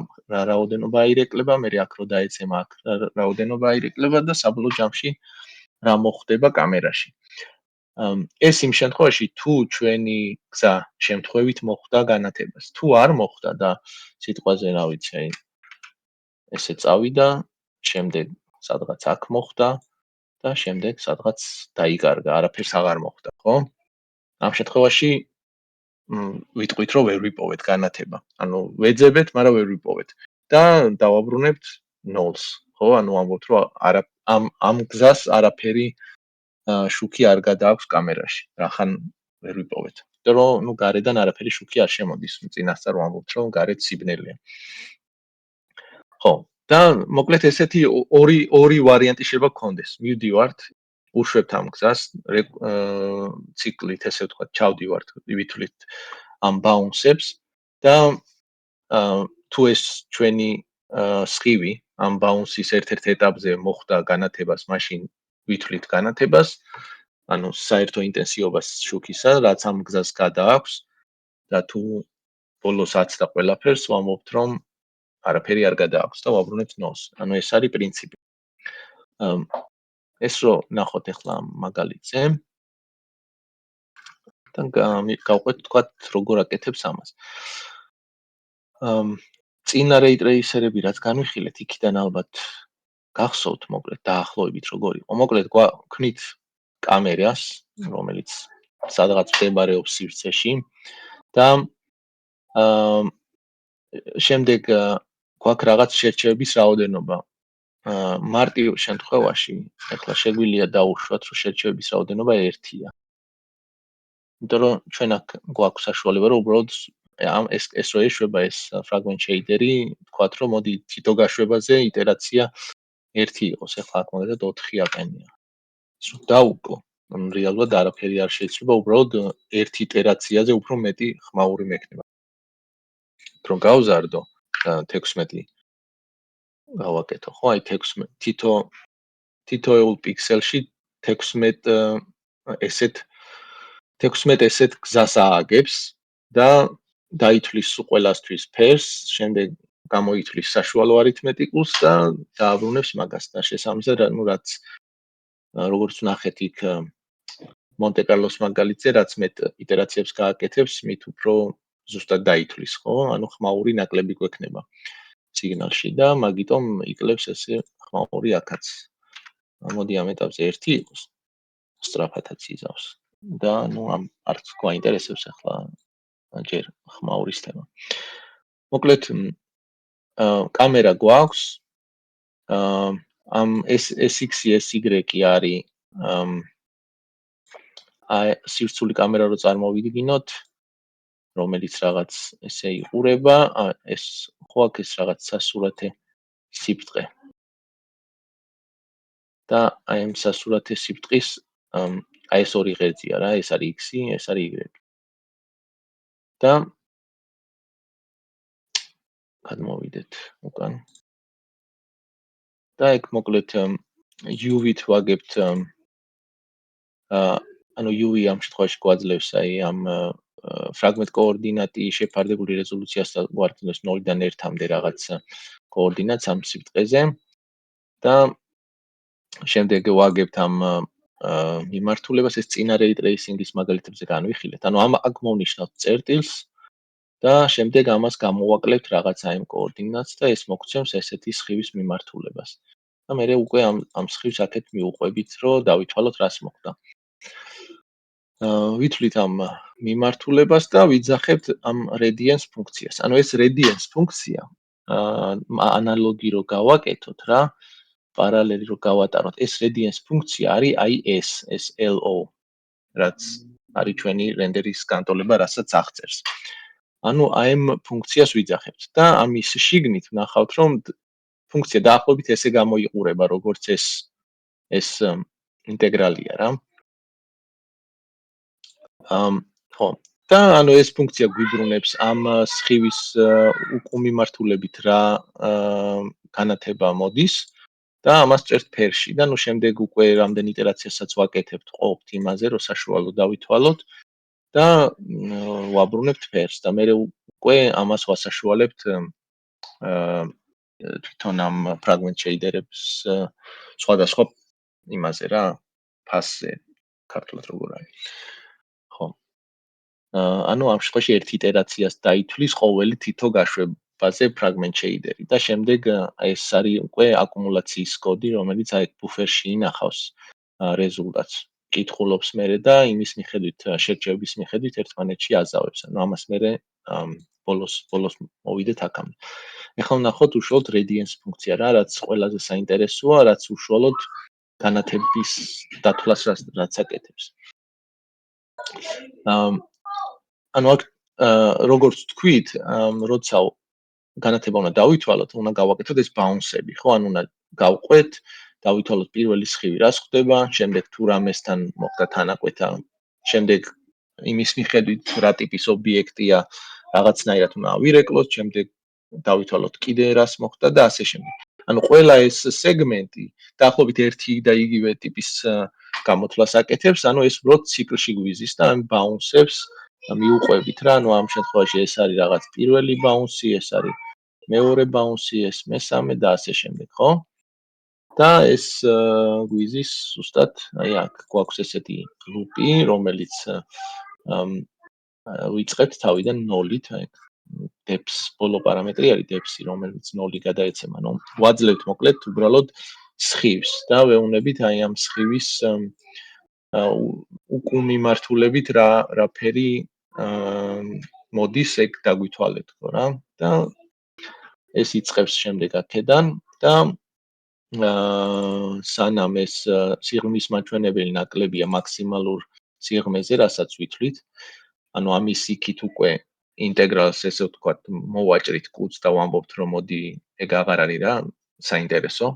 რაოდენობა აირეკლება, მე აქ რო დაეცემა, აქ რაოდენობა აირეკლება და საბოლოო ჯამში რა მოხდება კამერაში. ეს იმ შემთხვევაში, თუ ჩვენი გზა შემთხვევით მოხდა განათებას. თუ არ მოხდა და სიტყვაზე რა ვიცი, აი ესე წავიდა, შემდეგ სადღაც აქ მოხდა და შემდეგ სადღაც დაიკარგა, არაფერს აღარ მოხდა, ხო? ამ შემთხვევაში ვიტყვით, რომ ვერ ვიპოვეთ განათება. ანუ ვეძებეთ, მაგრამ ვერ ვიპოვეთ. და დავაბრუნებთ 0-ს, ხო? ანუ ამბობთ, რომ ამ გზას არაფერი შუქი არ გადააქვს კამერაში. რახან ვერ ვიპოვეთ. იმიტომ რომ, ნუ გარედან არაფერი შუქი არ შემოდის. წინასწარ ვამბობთ, რომ გარეთ სიბნელეა. ხო. და მოკლედ ესეთი ორი ვარიანტი შეიძლება გქონდეს. მივდივართ, უშვებთ ამ გზას, ციკლით, ესე ვთქვათ, ჩავდივართ, ვითვლით ამ ბაუნსებს და თუ ეს ჩვენი სხივი ამ bounce-ის ერთ-ერთ ეტაპზე მოხდა განათებას, მაშინ ვითვლით განათებას, ანუ საერთო ინტენსივობას შუქისა, რაც ამ გზას გადააქვს და თუ ბოლოს აცდა ყველაფერს, ვამბობთ, რომ არაფერი არ გადააქვს და ვაბრუნებთ ნოლს. ანუ ეს არის პრინციპი. ეს რო ნახოთ ახლა ამ მაგალითზე და გავყვეთ თქვათ როგორ აკეთებს ამას. წინა ray tracer-ები რაც განვიხილეთ, იქიდან ალბათ გახსოვთ მოკლედ დაახლოებით როგორ იყო. მოკლედ გვაქვთ კამერას, რომელიც სადღაც მდებარეობს სივრცეში და შემდეგ გვაქვს რაღაც შერჩევების რაოდენობა. მარტივ შემთხვევაში, ახლა შეგვიძლია დავუშვათ, რომ შერჩევების რაოდენობა 1-ია. იმიტომ რომ ჩვენ აქ გვაქვს საშუალება, რომ უბრალოდ ეს რო ეშვება ეს fragment shader-ი, თქვათ, რომ მოდი თითო გაშვებაზე iterაცია 1 იყოს, ახლა აქ მაგალითად 4 აყენია. სულ დაუკლო. რეალურად არაფერი არ შეიძლება, უბრალოდ 1 iterაციაზე უფრო მეტი ხმაური მექნება. რომ გავზარდო 16 გავაკეთო, ხო, აი 16 თითოეულ პიქსელში 16 ესეთ გზას ააგებს და დაითვლის ყველასთვის ფერს, შემდეგ გამოითვლის საშუალო არითმეტიკულს და დააბრუნებს მაგას და შესაბამისად რაც როგორც ნახეთ იქ მონტე-კარლოს მაგალითზე, რაც მეტ iterაციებს გააკეთებს, მით უფრო ზუსტად დაითვლის, ხო? ანუ ხმაური ნაკლები გვექნება სიგნალში და მაგიტომ იკლებს ესე ხმაური აქაც. მოდი ამ ეტაპზე 1 იყოს, სწრაფადაც იზავს და ნუ ამ არც გვაინტერესებს ახლა ჯერ ხმაურის თემა. მოკლედ კამერა გვაქვს. ამ SX-ი SY-ი არის სივრცული კამერა რო წარმოვიდგინოთ, რომელიც რაღაც ესე იყურება, ეს ხო აქ ეს რაღაც სასურათე სიბრტყე. და აი ამ სასურათე სიბრტყის აი ეს ორი ღერძია რა, ეს არის X-ი, ეს არის Y. და გადმოვიდეთ უკან. და ეგ მოკლედ UV-ით ვაგებთ ანუ UV ამ შემთხვევაში გვაძლევს აი ამ fragment კოორდინატი შეფარდებული რეზოლუციას გვარდნოს 0-დან 1-მდე რაღაც კოორდინატს ამ სიბრტყეზე და შემდეგ ვაგებთ ამ მიმართულებას ეს წინა ray tracing-ის მაგალითებზე განვიხილეთ. ანუ აქ მოვნიშნავთ წერტილს და შემდეგ ამას გამოვაკლებთ რაღაც აი ამ კოორდინატს და ეს მოგცემს ესეთი სხივის მიმართულებას. და მე უკვე ამ სხივს აქეთ მიუყვებით, რომ დავითვალოთ რას მოხდა. ვითვლით ამ მიმართულებას და ვიძახებთ ამ radiance ფუნქციას. ანუ ეს radiance ფუნქცია ანალოგი რო გავაკეთოთ რა, პარალელი რო გავატაროთ, ეს radiance ფუნქცია არის აი ეს LO, რაც არის ჩვენი რენდერის განტოლება, რასაც აღწერს. ანუ აი ამ ფუნქციას ვიძახებთ და ამის შიგნით ნახავთ, რომ ფუნქცია დაახლოებით ესე გამოიყურება, როგორც ეს ინტეგრალია რა. ხო. და ანუ ეს ფუნქცია გვიბრუნებს ამ სხივის უკუმიმართულებით რა განათება მოდის და ამას წერთ ფერში და ნუ შემდეგ უკვე რამდენი iterაციასაც ვაკეთებთ, ყოფთ იმაზე, რომ საშუალო დავითვალოთ და ვაბრუნებთ ფერს და მე უკვე ამას ვასაშუალებთ თვითონ ამ fragment shader-ებს სხვადასხვა იმაზე რა, ფასზე, ქართულად როგორ არის. ხო. ანუ ამ შემთხვევაში ერთ iterაციას დაითვლის ყოველი თითო გაშვებაზე fragment shader-ი და შემდეგ ეს არის უკვე აკუმულაციის კოდი, რომელიც აი ბუფერში ინახავს რეზულტატს. კითხულობს მერე და იმის მიხედვით, შერჩევების მიხედვით ერთმანეთში აზავებს. ანუ ამას მერე ბოლოს მოვიდეთ აქამდე. ეხლა ვნახოთ უშუალოდ radiance ფუნქცია რა, რაც ყველაზე საინტერესოა, რაც უშუალოდ განათების დათვლას რაც აკეთებს. ანუ აქ როგორც თქვით, როცა განათება უნდა დავითვალოთ, უნდა გავაკეთოთ ეს bounce-ები, ხო? ანუ უნდა გავყვეთ, დავითვალოთ პირველი სხივი რას ხდება, შემდეგ თუ რამესთან მოხდა თანაკვეთა, შემდეგ იმის მიხედვით რა ტიპის ობიექტია, რაღაცნაირად უნდა ავირეკლოთ, შემდეგ დავითვალოთ კიდე რას მოხდა და ასე შემდეგ. ანუ ყველა ეს სეგმენტი დაახლოებით ერთი და იგივე ტიპის გამოთვლას აკეთებს, ანუ ეს უბრალოდ ციკლში გვიზის და ამ ბაუნსებს მიუყვებით რა, ანუ ამ შემთხვევაში ეს არის რაღაც პირველი ბაუნსი, ეს არის მეორე ბაუნსი, ეს მესამე და ასე შემდეგ, ხო? და ეს გვიზის ზუსტად, აი აქ გვაქვს ესეთი ლუპი, რომელიც ვიწყებთ თავიდან 0-ით, აი depth ბოლო პარამეტრი არის depth-ი, რომელიც 0 გადაეცემა, ანუ ვაძლევთ მოკლედ უბრალოდ სხივს და ვეუბნებით აი ამ სხივის უკუმიმართულებით რა ფერი მოდის ეგ დაგვითვალეთ ხო რა და ეს იწყებს შემდეგ აქედან და სანამ ეს სიღრმის მაჩვენებელი ნაკლებია მაქსიმალურ სიღრმეზე, რასაც ვითვლით, ანუ ამის იქით უკვე ინტეგრალს ესე ვთქვათ მოვაჭრით კუდს და ვამბობთ რომ მოდი ეგ აღარ არის რა საინტერესო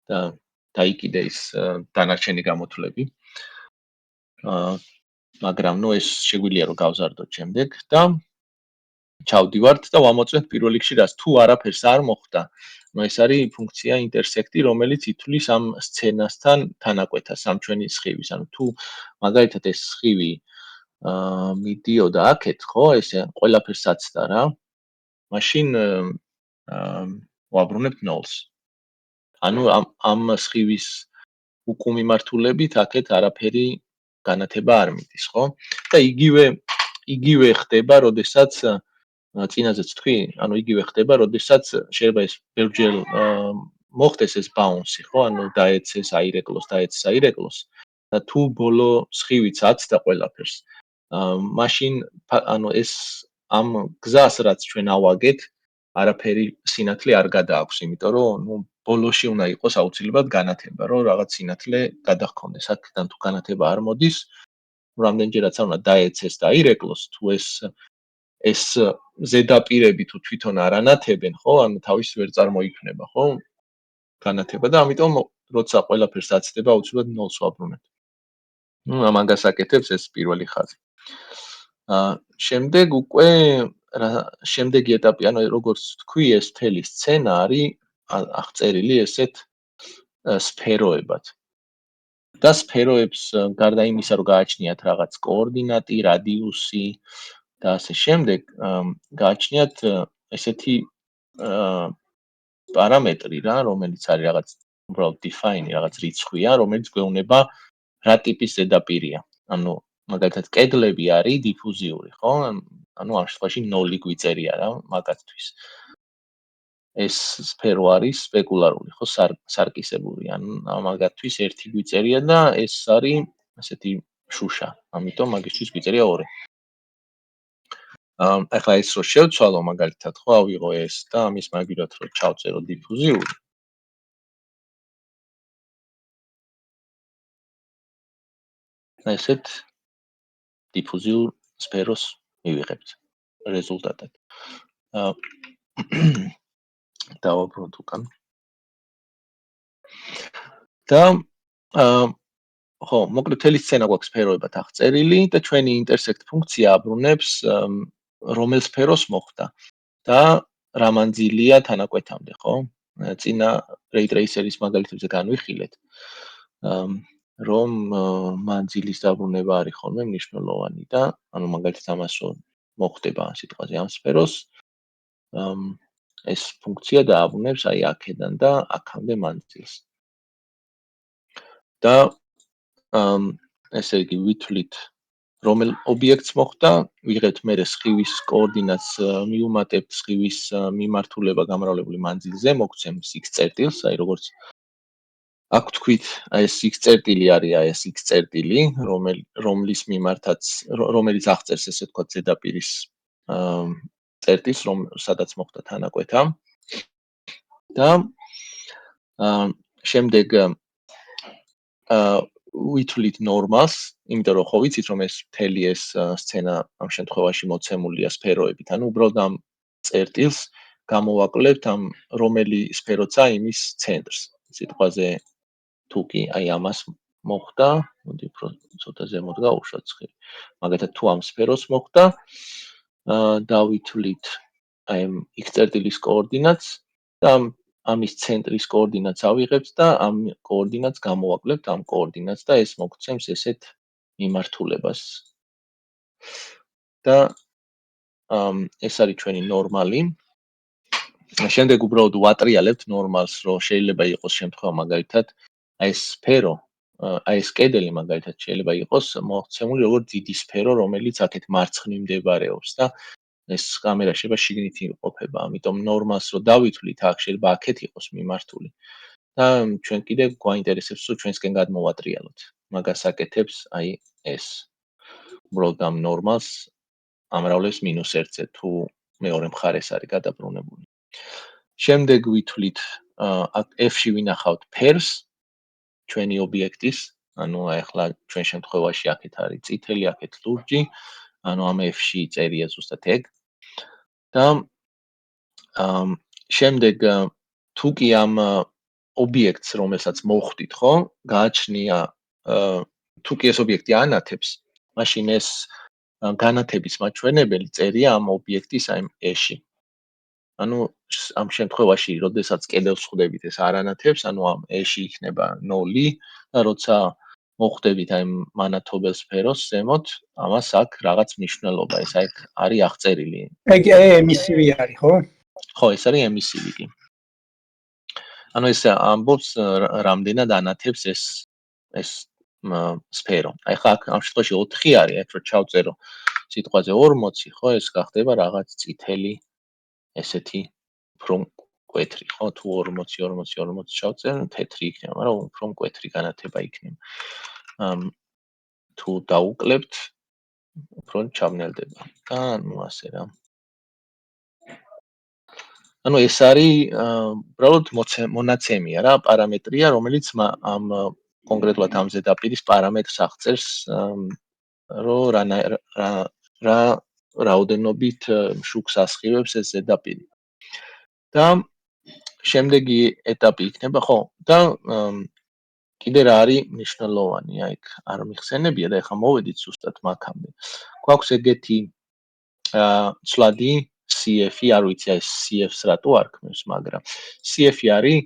და დაიკიდე ის დანარჩენი გამოთვლები. მაგრამ ნუ ეს შეგვიძლია რომ გავზარდოთ შემდეგ და ჩავდივართ და ვამოწმეთ პირველ რიგში რას თუ არაფერს არ მოხდა. ნუ ეს არის ფუნქცია ინტერსექტი, რომელიც ითვლის ამ სცენასთან თანაკვეთას, ამ ჩვენი სხივის. ანუ თუ მაგალითად ეს სხივი მიდიოდა აქეთ, ხო, ესე ყველაფერს აცდა რა. მაშინ ვაბრუნებთ 0-ს. ანუ ამ სხივის უკუმიმართულებით აქეთ არაფერი განათება არ მიდის, ხო? და იგივე ხდება, როდესაც წინაზეც თქვი, ანუ იგივე ხდება, როდესაც შეიძლება ეს ბევრჯერ მოხდეს ეს ბაუნსი, ხო? ანუ დაეცეს, აირეკლოს და თუ ბოლო სხივიც აცდა ყველაფერს. მაშინ ანუ ეს ამ გზას რაც ჩვენ ავაგეთ, არაფერი სინათლე არ გადააქვს, იმიტომ რომ ნუ ბოლოში უნდა იყოს აუცილებლად განათება, რომ რაღაც სინათლე გადახონდეს. აქედან თუ განათება არ მოდის, რამდენჯერაც არ უნდა დაეცეს და აირეკლოს, თუ ეს ზედაპირები თუ თვითონ არ ანათებენ, ხო? ანუ თავის ვერ წარმოიქმნება, ხო? განათება და ამიტომ როცა ყველაფერს აცდება, აუცილებლად 0-ს ვაბრუნებთ. ნუ ამაგას აკეთებს ეს პირველი ხაზი. შემდეგ უკვე შემდეგი ეტაპი, ანუ როგორც თქვი, ეს მთელი სცენა არის აღწერილი ესეთ სფეროებად. და სფეროებს გარდა იმისა, რომ გააჩნიათ რაღაც კოორდინატი, რადიუსი და ასე შემდეგ, გააჩნიათ ესეთი პარამეტრი რა, რომელიც არის რაღაც უბრალოდ define, რაღაც რიცხვია, რომელიც გვეუბნება რა ტიპის ზედაპირია. ანუ მაგალითად კედლები არის დიფუზიური, ხო? ანუ ამ შემთხვევაში 0 გვიწერია რა, მაგათთვის. ეს სფერო არის სპეკულარული, ხო, სარკისებური, ანუ მაგათთვის 1 გვიწერია და ეს არის ესეთი შუშა, ამიტომ მაგისთვის გვიწერია 2. ახლა ეს რო შევცვალო მაგალითად, ხო, ავიღო ეს და ამის მაგივრად რო ჩავწერო დიფუზიური. ესეთ დიფუზიურ სფეროს მივიღებთ რეზულტატად. დავაბრუნოთ უკან. და ხო, მოკლედ მთელი სცენა გვაქვს სფეროებად აღწერილი და ჩვენი ინტერსექტ ფუნქცია აბრუნებს რომელ სფეროს მოხდა და რა მანძილია თანაკვეთამდე, ხო? წინა ray tracer-ის მაგალითებზე განვიხილეთ, რომ მანძილის დაბრუნება არის ხოლმე მნიშვნელოვანი და ანუ მაგალითად ამას რომ მოხდება სიტყვაზე ამ სფეროს, ეს ფუნქცია დააბრუნებს აი აქედან და აქამდე მანძილს. და ესე იგი ვითვლით რომელ ობიექტს მოხდა, ვიღებთ მერე სხივის კოორდინატს, მიუმატებთ სხივის მიმართულება გამრავლებული მანძილზე, მოგცემს x წერტილს, აი როგორც აქ თქვით, აი ეს x წერტილი არის აი ეს x წერტილი, რომლის მიმართაც რომელიც აღწერს ესე ვთქვათ ზედაპირის წერტილს, სადაც მოხდა თანაკვეთა. და შემდეგ ვითვლით ნორმალს, იმიტომ რომ ხო ვიცით რომ ეს მთელი ეს სცენა ამ შემთხვევაში მოცემულია სფეროებით, ანუ უბრალოდ ამ წერტილს გამოვაკლებთ ამ რომელი სფეროცა იმის ცენტრს. სიტყვაზე თუ კი აი ამას მოხდა, მოდი უფრო ცოტა ზემოთ გავუშვათ სხივი. მაგალითად თუ ამ სფეროს მოხდა, დავითვლით აი იქ წერტილის კოორდინატს და ამის ცენტრის კოორდინატს ავიღებთ და ამ კოორდინატს გამოვაკლებთ ამ კოორდინატს და ეს მოგცემს ესეთ მიმართულებას. და ეს არის ჩვენი ნორმალი. შემდეგ უბრალოდ ვატრიალებთ ნორმალს, რომ შეიძლება იყოს შემთხვევა მაგალითად აი ეს სფერო, აი ეს კედელი მაგალითად შეიძლება იყოს მოხსნილი როგორც დიდი სფერო, რომელიც აქეთ მარცხნივ მდებარეობს და ეს კამერა შეიძლება შიგნით იმყოფება. ამიტომ ნორმალს რო დავითვლით, აქ შეიძლება აქეთ იყოს მიმართული. და ჩვენ კიდე გვაინტერესებს, რომ ჩვენსკენ გადმოვატრიალოთ. მაგას აკეთებს აი ეს. უბრალოდ ამ ნორმალს ამრავლებს -1-ზე თუ მეორე მხარეს არის გადაბრუნებული. შემდეგ ვითვლით აქ F-ში ვინახავთ ფერს ჩვენი ობიექტის, ანუ ახლა ჩვენ შემთხვევაში აქეთ არის წითელი, აქეთ ლურჯი, ანუ ამ F-ში წერია ზუსტად ეგ. და შემდეგ თუ კი ამ ობიექტს, რომელსაც მოხვდით, ხო, გააჩნია თუ კი ეს ობიექტი ანათებს, მაშინ ეს განათების მაჩვენებელი წერია ამ ობიექტის აი E-ში. ანუ ამ შემთხვევაში, როდესაც კედელს ხვდებით, ეს არ ანათებს, ანუ ამ E-ში იქნება 0 და როცა მოხვდებით აი მანათობელ სფეროს ზემოთ, ამას აქვს რაღაც მნიშვნელობა, ეს აქ არის აღწერილი. ეგ ემისივი არის, ხო? ხო, ეს არის ემისივი კი. ანუ ეს ამბობს რამდენად ანათებს ეს სფერო. აი ხა ამ შემთხვევაში 4 არის, აქ რო ჩავწერო სიტყვაზე 40, ხო, ეს გახდება რაღაც წითელი ესეთი უფრო მკვეთრი, ხო, თუ 40 ჩავწერო, თეთრი იქნება, მაგრამ უფრო მკვეთრი განათება იქნება. თუ დაუკლებთ, უფრო ჩაბნელდება. და ნუ ასე რა. ანუ ეს არის უბრალოდ მონაცემია რა, პარამეტრია, რომელიც ამ კონკრეტულად ამ ზედაპირის პარამეტრს აღწერს, რომ რა რაოდენობით შუქს ასხივებს ეს ზედაპირი. და შემდეგი ეტაპი იქნება, ხო, და კიდე რა არის მნიშვნელოვანი, აი იქ არ მიხსენებია და ეხლა მოვედით ზუსტად მაგამდე. გვაქვს ეგეთი ცვლადი CF-ი, არ ვიცი აი CF-ს რატო არქმევს, მაგრამ CF-ი არის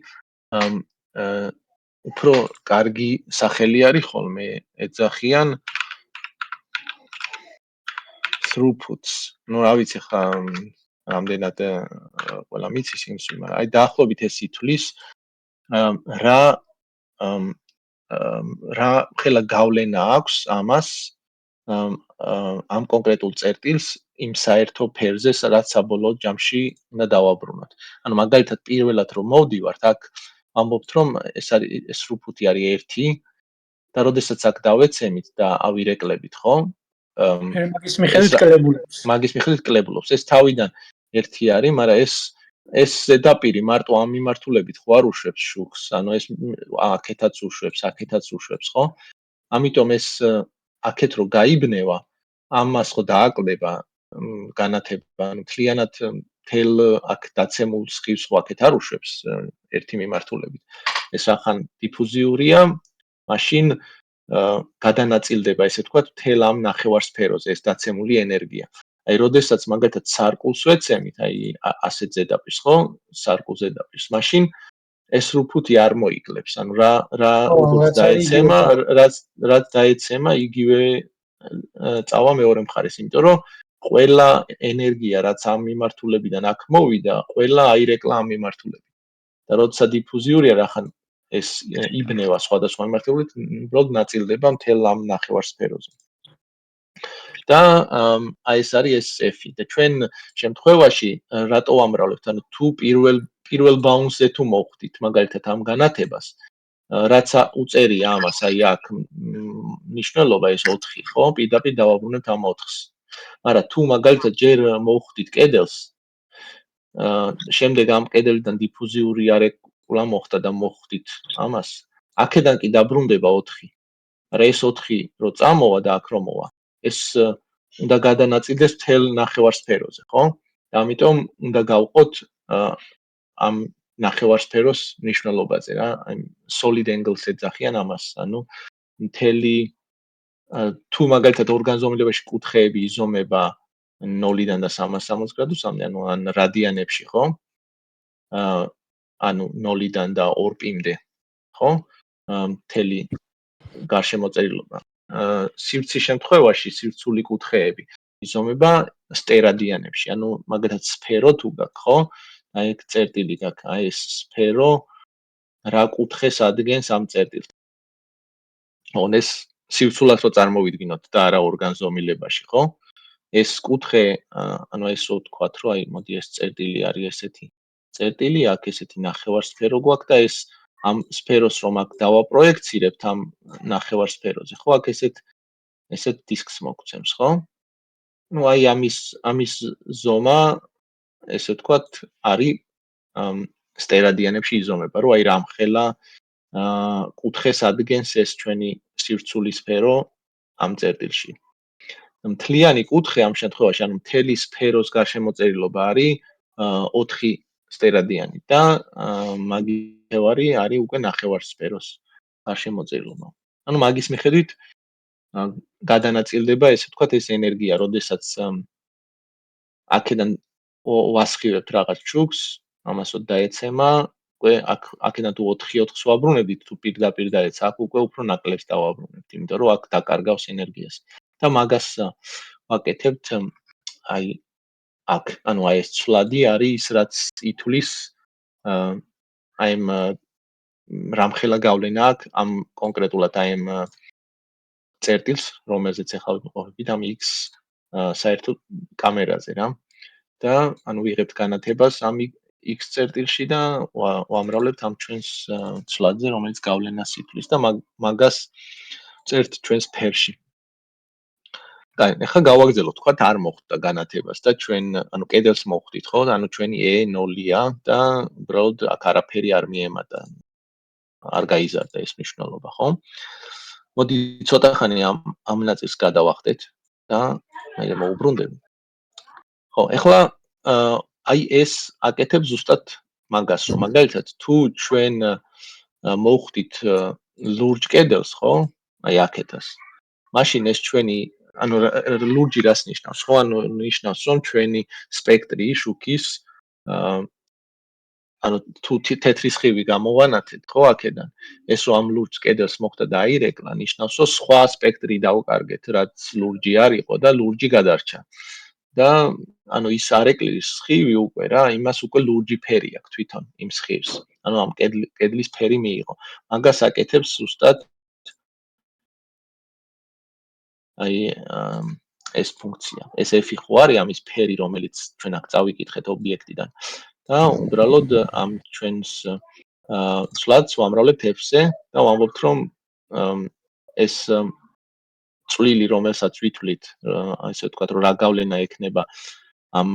უფრო კარგი სახელი არის ხოლმე ეძახიან throughputs. ნუ რა ვიცი ხა რამდენად ყველა მიცის იმის, მაგრამ აი დაახლოებით ეს ითვლის რა ხელა გავლენა აქვს ამას ამ კონკრეტულ წერტილს იმ საერთო ფერზე, სადაც საბოლოო ჯამში უნდა დავაბრუნოთ. ანუ მაგალითად პირველად რომ მოვდივართ, აქ ამბობთ რომ ეს throughput-ი არის 1 და როდესაც აქ დავეცემით და ავირეკლებით, ხო? მაგის მიხედვით კლებულობს. მაგის მიხედვით კლებულობს. ეს თავიდან 1 არის, მაგრამ ეს ზედაპირი მარტო ამ მიმართულებით ხო არ უშვებს შუქს, ანუ ეს აქეთაც უშვებს, აქეთაც უშვებს, ხო? ამიტომ ეს აქეთ რო გაიბნევა, ამას ხო დააკლდება განათება, ანუ მთლიანად თელ აქ დაცემულ სხივს ხო აქეთ არ უშვებს ერთი მიმართულებით. ეს რახან დიფუზიურია, მაშინ გადანაწილდება, ესე ვთქვათ, თელ ამ ნახევარსფეროზე ეს დაცემული ენერგია. აი, როდესაც მაგალითად სარკულს ვეცემით, აი ასეთ ზედაპირს, ხო, სარკულ ზედაპირს, მაშინ ეს throughput-ი არ მოიკლებს. ანუ რა როგორც დაეცემა, რაც დაეცემა, იგივე წავა მეორე მხარეს, იმიტომ რომ ყველა ენერგია, რაც ამ მიმართულებიდან აქ მოვიდა, ყველა აირეკლა ამ მიმართულებით. და როცა დიფუზიურია, რახან ეს იბნევა სხვადასხვა მიმართულებით, უბრალოდ ნაწილდება მთელ ამ ნახევარსფეროზე. და აი ეს არის ეს F-ი და ჩვენ შემთხვევაში რატო ამრავლებთ? ანუ თუ პირველ ბაუნსზე თუ მოხვდით, მაგალითად ამ განათებას, რაც უწერია ამას, აი აქ მნიშვნელობა ეს 4, ხო? პირდაპირ დავაბრუნებთ ამ 4-ს. მაგრამ თუ მაგალითად ჯერ მოხვდით კედელს, შემდეგ ამ კედელიდან დიფუზიური არეკულა მოხდა და მოხვდით ამას, აქედან კი დაბრუნდება 4. მაგრამ ეს 4 რო წამოვა და აქ რო მოვა, ეს უნდა გადანაწილდეს მთელ ნახევარსფეროზე, ხო? და ამიტომ უნდა გავყოთ ამ ნახევარსფეროს მნიშვნელობაზე რა, აი solid angles ეძახიან ამას, ანუ მთელი თუ მაგალითად ორგანზომილებაში კუთხეები იზომება 0-დან და 360 გრადუსამდე, ანუ ან რადიანებში, ხო? ანუ 0-დან და 2 პიმდე, ხო? მთელი გარშემოწერილობა. სივრცის შემთხვევაში სივრცული კუთხეები იზომება სტერადიანებში, ანუ მაგალითად სფერო თუ გაქვს, ხო? აი ეგ წერტილი გაქვს, აი ეს სფერო რა კუთხეს ადგენს ამ წერტილს. ეს სივრცულად რო წარმოვიდგინოთ და არა ორგანზომილებაში, ხო? ეს კუთხე, ანუ ესო ვთქვათ, რომ აი მოდი ეს წერტილი არის ესეთი. წერტილი აქ ესეთი ნახევარსფერო გვაქვს და ეს ამ სფეროს რომ აქ დავაპროექცირებთ ამ ნახევარსფეროზე, ხო? აქ ესეთ დისკს მოგცემს, ხო? ну აი ამის ზომა ესე ვთქვათ არის სტერადიანებში იზომება, რომ აი რამხელა კუთხეს ადგენს ეს ჩვენი სივრცული სფერო ამ წერტილში. მთლიანი კუთხე ამ შემთხვევაში, ანუ მთელი სფეროს გარშემოწერილობა არის 4 სტერადიანი და მაგითევარი არის უკვე ნახევარსფეროს გარშემოწერილობა. ანუ მაგის მიხედვით გადანაწილდება ესე ვთქვათ ეს ენერგია, როდესაც აქედან ვასხივებთ რაღაც ჩუქს, ამასო დაეცემა, უკვე აქედან თუ 4-4-ს ვაბრუნებდით, თუ პირდაპირ დაეცა, აქ უკვე უფრო ნაკლებს დავაბრუნებთ, იმიტომ რომ აქ დაკარგავს ენერგიას. და მაგას ვაკეთებთ აი აქ, ანუ აი ეს ცვლადი არის ის, რაც ითვლის აი ამ რამხელა გავლენა აქვს ამ კონკრეტულად აი ამ წერტილს, რომელზეც ახლა ვიმყოფებით ამ X საერთოდ კამერაზე რა. და ანუ ვიღებთ განათებას ამ X წერტილში და ვამრავლებთ ამ ჩვენს ცვლადზე, რომელიც გავლენას ითვლის და მაგას წერთ ჩვენს ფერში. და ახლა გავაგრძელოთ, თქვათ არ მოხდა განათებას და ჩვენ ანუ კედელს მოხდით, ხო? ანუ ჩვენი E 0-ია და უბრალოდ აქ არაფერი არ მიემატა. არ გაიზარდა ეს მნიშვნელობა, ხო? მოდი ცოტა ხანი ამ ნაწილს გადავახდეთ და მე მოვუბრუნდები. ხო, ახლა აი ეს აკეთებს ზუსტად მაგას, რომ მაგალითად თუ ჩვენ მოვხდით ლურჯ კედელს, ხო? აი აქეთას. მაშინ ეს ჩვენი ანუ ლურჯი რას ნიშნავს, ხო? ანუ ნიშნავს, რომ ჩვენი სპექტრი შუქის ანუ თუ თეთრი სხივი გამოვანათეთ, ხო, აქედან, ეს რომ ამ ლურჯ კედელს მოხდა და აირეკლა, ნიშნავს, რომ სხვა სპექტრი დავკარგეთ, რაც ლურჯი არისო და ლურჯი გადარჩა. და ანუ ის არეკლის სხივი უკვე რა, იმას უკვე ლურჯი ფერი აქვს თვითონ იმ სხივს. ანუ ამ კედლის ფერი მიიღო. მაგას აკეთებს ზუსტად აი ეს ფუნქცია. ეს f ხო არის ამის ფერი, რომელიც ჩვენ აქ წავიკითხეთ ობიექტიდან. და უბრალოდ ამ ჩვენს ცვლადს ვამრავლებთ f-ზე და ვამბობთ, რომ ეს წვლილი, რომელსაც ვითვლით, ასე ვთქვათ, რომ რა გავლენა ექნება ამ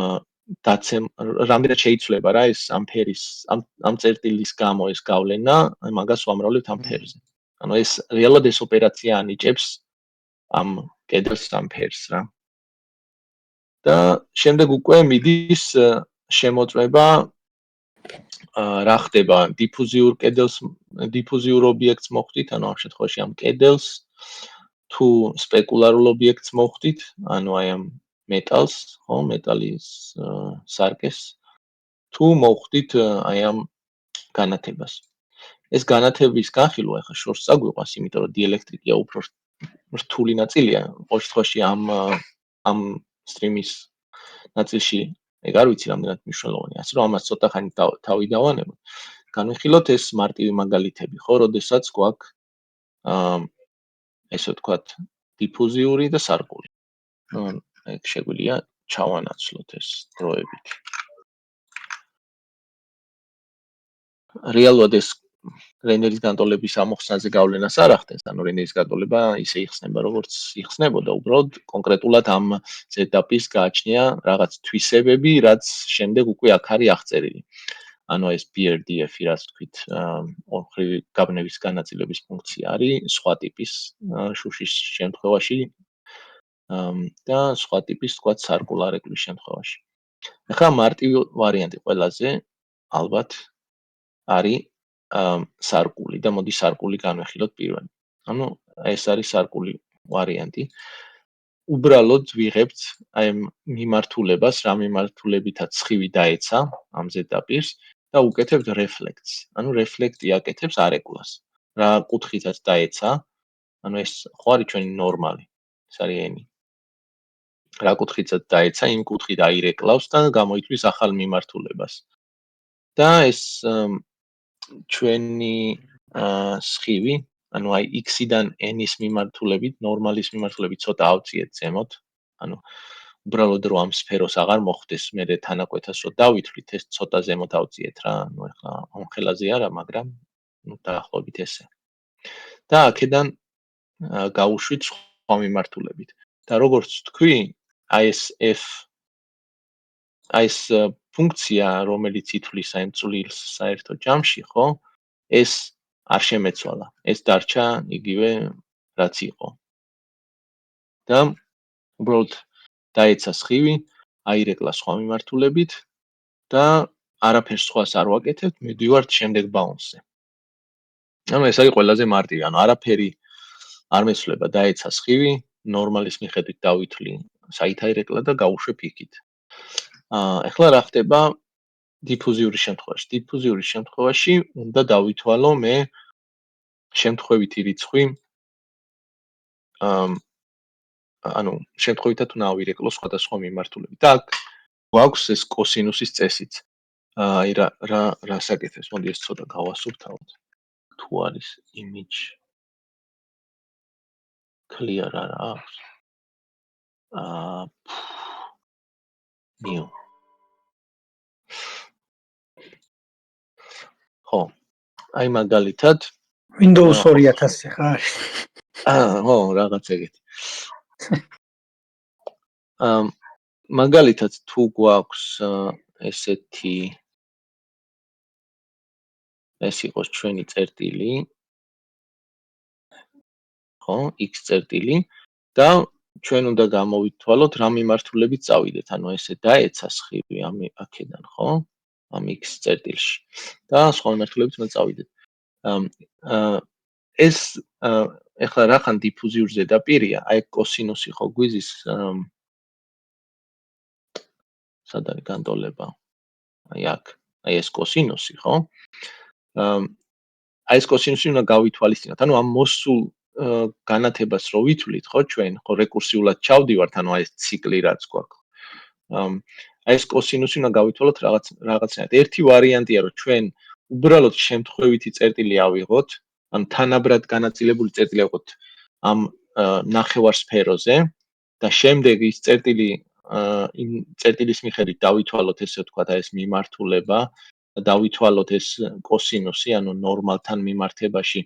დაცემ, რამდენად შეიცვლება რა ეს ამ ფერის, ამ წერტილის გამო ეს გავლენა, მაგას ვამრავლებთ ამ ფერზე. ანუ ეს რეალურად ეს ოპერაცია ანიჭებს ამ კედელს ამ ფერს რა. და შემდეგ უკვე მიდის შემოწმება რა ხდება დიფუზიურ კედელს, დიფუზიურ ობიექტს მოხდით, ანუ ამ შემთხვევაში ამ კედელს თუ სპეკულარულ ობიექტს მოხდით, ანუ აი ამ მეტალს, ხო, მეტალის სარკეს, თუ მოხდით აი ამ განათებას. ეს განათების განხილვა ახლა შორს წაგვიყვანს, იმიტომ რომ დიელექტრიკა უფრო რთული ნაწილია, ყოველ შემთხვევაში ამ სტრიმის ნაწილში ეგ არ ვიცი რამდენად მნიშვნელოვანია, ასე რომ ამას ცოტა ხანი თავი დავანებოთ. განვიხილოთ ეს მარტივი მაგალითები, ხო, როდესაც გვაქვს ესე ვთქვათ, დიფუზიური და სარკული. ეგ შეგვიძლია ჩავანაცვლოთ ეს დროებით. რეალურად ეს რენდერის განტოლების ამოხსნაზე გავლენას არ ახდენს, ანუ რენდერის განტოლება ისე იხსნება, როგორც იხსნებოდა, უბრალოდ კონკრეტულად ამ ზედაპირს გააჩნია რაღაც თვისებები, რაც შემდეგ უკვე აქ არის აღწერილი. ანუ ეს BRDF-ი, რაც თქვით, ორმხრივი გაბნევის განაწილების ფუნქცია არის, სხვა ტიპის შუშის შემთხვევაში და სხვა ტიპის, თქვათ, სარკულარ ეკლის შემთხვევაში. ახლა მარტივი ვარიანტი ყველაზე ალბათ არის სარკული და მოდი სარკული განვიხილოთ პირველი. ანუ ეს არის სარკული ვარიანტი. უბრალოდ ვიღებთ აი ამ მიმართულებას, რა მიმართულებითაც სხივი დაეცა ამ ზედაპირს და უკეთებთ რეფლექტს. ანუ რეფლექტი აკეთებს არეკლას. რა კუთხითაც დაეცა, ანუ ეს ხო არის ჩვენი ნორმალი, ეს არის n. რა კუთხითაც დაეცა, იმ კუთხით აირეკლავს და გამოიწვის ახალ მიმართულებას. და ეს ჩვენი სხივი, ანუ აი x-დან n-ის მიმართულებით, ნორმალის მიმართულებით ცოტა ავწიეთ ზემოთ. ანუ უბრალოდ რომ ამ სფეროს აღარ მოხვდეს, მე თანაკვეთას რო დავითვლით, ეს ცოტა ზემოთ ავწიეთ რა. ანუ ახლა ამ ხელაზე არა, მაგრამ დაახლოებით ესე. და აქედან გავუშვით სხვა მიმართულებით. და როგორც თქვი, აი ეს f აი ეს ფუნქცია, რომელიც ითვლის აი წვლილს საერთო ჯამში, ხო? ეს არ შემეცვალა. ეს დარჩა იგივე რაც იყო. და უბრალოდ დაეცა სხივი, აირეკლა სხვა მიმართულებით და არაფერს სხვას არ ვაკეთებთ, მივდივართ შემდეგ ბაუნსზე. ანუ ეს არის ყველაზე მარტივი, ანუ არაფერი არ მეცვლება, დაეცა სხივი, ნორმალის მიხედვით დავითვლი საით აირეკლა და გავუშვებ იქით. ახლა რა ხდება დიფუზიური შემთხვევაში? დიფუზიური შემთხვევაში უნდა დავითვალო მე შემთხვევითი რიცხვი ანუ შემთხვევითად უნდა ავირეკლო სხვადასხვა მიმართულებით. და აქ გვაქვს ეს კოსინუსის წესიც. აი რა საკეთებს? მოდი ეს ცოტა გავასუფთავოთ. თუ არის image clear არა აქვს. new. ხო. აი მაგალითად Windows 2000 ხარ? ხო, რაღაც ეგეთი. მაგალითად თუ გვაქვს ესეთი ეს იყოს ჩვენი წერტილი ხო x წერტილი და ჩვენ უნდა გამოვითვალოთ რა მიმართულებით წავიდეთ ანუ ესე დაეცა სხივი ამ აქედან ხო ამ x წერტილში და სხვა მიმართულებით უნდა წავიდეთ ეს ეხლა რახან დიფუზიურ ზედაპირია აი კოსინუსი ხო გვიზის სად არის განტოლება აი აქ აი ეს კოსინუსი ხო აი ეს კოსინუსი უნდა გავითვალისწინოთ ანუ ამ მოსულ განათებას რო ვითვლით ხო ჩვენ ხო რეკურსიულად ჩავდივართ ანუ აი ეს ციკლი რაც გვაქვს აი ეს კოსინუსი უნდა გავითვალოთ რაღაცნაირად ერთი ვარიანტია რომ ჩვენ უბრალოდ შემთხვევითი წერტილი ავიღოთ ან თანაბრად განაწილებული წერტილი ავიღოთ ამ ნახევარ სფეროზე და შემდეგ ის წერტილი იმ წერტილის მიხედვით დავითვალოთ ესე ვთქვათ აი ეს მიმართულება და დავითვალოთ ეს კოსინუსი ანუ ნორმალთან მიმართებაში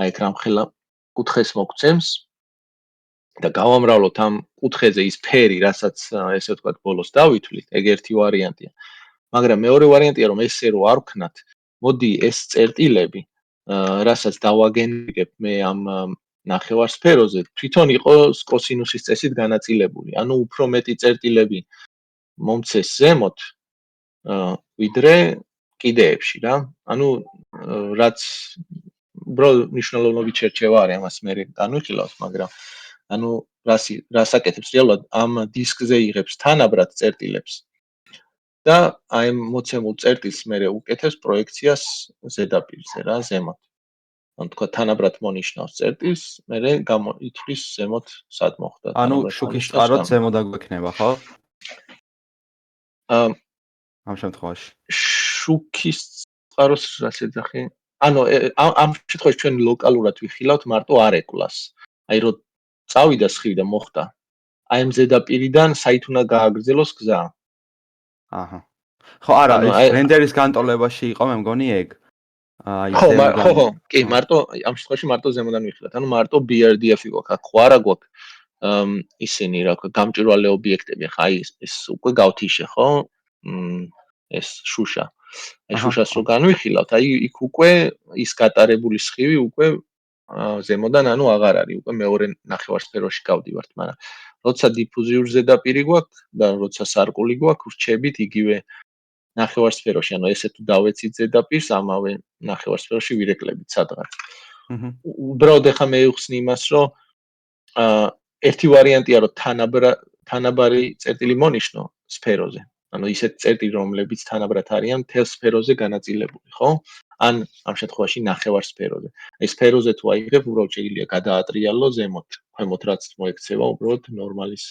აი ეგ რამხელა კუთხეს მოგცემს და გავამრავლოთ ამ კუთხეზე ის ფერი რასაც ესე ვთქვათ ბოლოს დავითვლით ეგ ერთი ვარიანტია მაგრამ მეორე ვარიანტია რომ ესე რო არ ვქნათ მოდი ეს წერტილები რასაც დავაგენერებ მე ამ ნახევარ სფეროზე თვითონ იყოს კოსინუსის წესით განაწილებული. ანუ უფრო მეტი წერტილები მომცეს ზემოთ ვიდრე კიდეებში რა. ანუ რაც უბრალოდ მნიშვნელოვნობით შერჩევა არის ამას მე განვიხილავთ, მაგრამ ანუ რას აკეთებს რეალურად ამ დისკზე იღებს თანაბრად წერტილებს და აი მოცემულ წერტილს მე უკეთებს პროექციას ზედაპირზე რა ზემოთ. ან თქვა თანაბრად მონიშნავს წერტილს, მე გამოითვლის ზემოთ სად მოხდა. ანუ შუქის წყაროც ზემოთ დაგვექნება, ხო? ამ შემთხვევაში. შუქის წყაროს რაც ეძახი? ანუ ამ შემთხვევაში ჩვენ ლოკალურად ვიხილავთ მარტო არეკლას. აი რომ წავიდა სხივი და მოხდა. აი ამ ზედაპირიდან საით უნდა გააგრძელოს გზა. აჰა. ხო, არა, ეს რენდერის განტოლებაში იყო, მე მგონი ეგ. ხო, კი, მარტო ამ შემთხვევაში მარტო ზემოდან ვიხილავთ. ანუ მარტო BRDF-ი გვაქვს, აქ ხო არა გვაქვს ისინი რა ქვია, გამჭვირვალე ობიექტები, ხა აი ეს უკვე გავთიშე, ხო? ეს შუშა. აი შუშას რო განვიხილავთ, აი იქ უკვე ის გატარებული სხივი უკვე ზემოდან ანუ აღარ არის, უკვე მეორე ნახევარსფეროში გავდივართ, მაგრამ როცა დიფუზიურ ზედაპირი გვაქვს და როცა სარკული გვაქვს, ვრჩებით იგივე ნახევარსფეროში, ანუ ესე თუ დავეცით ზედაპირს, ამავე ნახევარსფეროში ვირეკლებით სადღაც. უბრალოდ ახლა მე ვხსნი იმას, რომ ერთი ვარიანტია რომ თანაბარი წერტილი მონიშნო სფეროზე. ანუ ისეთ წერტილი რომლებიც თანაბრად არიან მთელ სფეროზე განაწილებული, ხო? ან ამ შემთხვევაში ნახევარ სფეროზე. აი სფეროზე თუ აიღებ, უბრალოდ შეიძლება გადაატრიალო ზემოთ, ქვემოთ რაც მოექცევა, უბრალოდ ნორმალის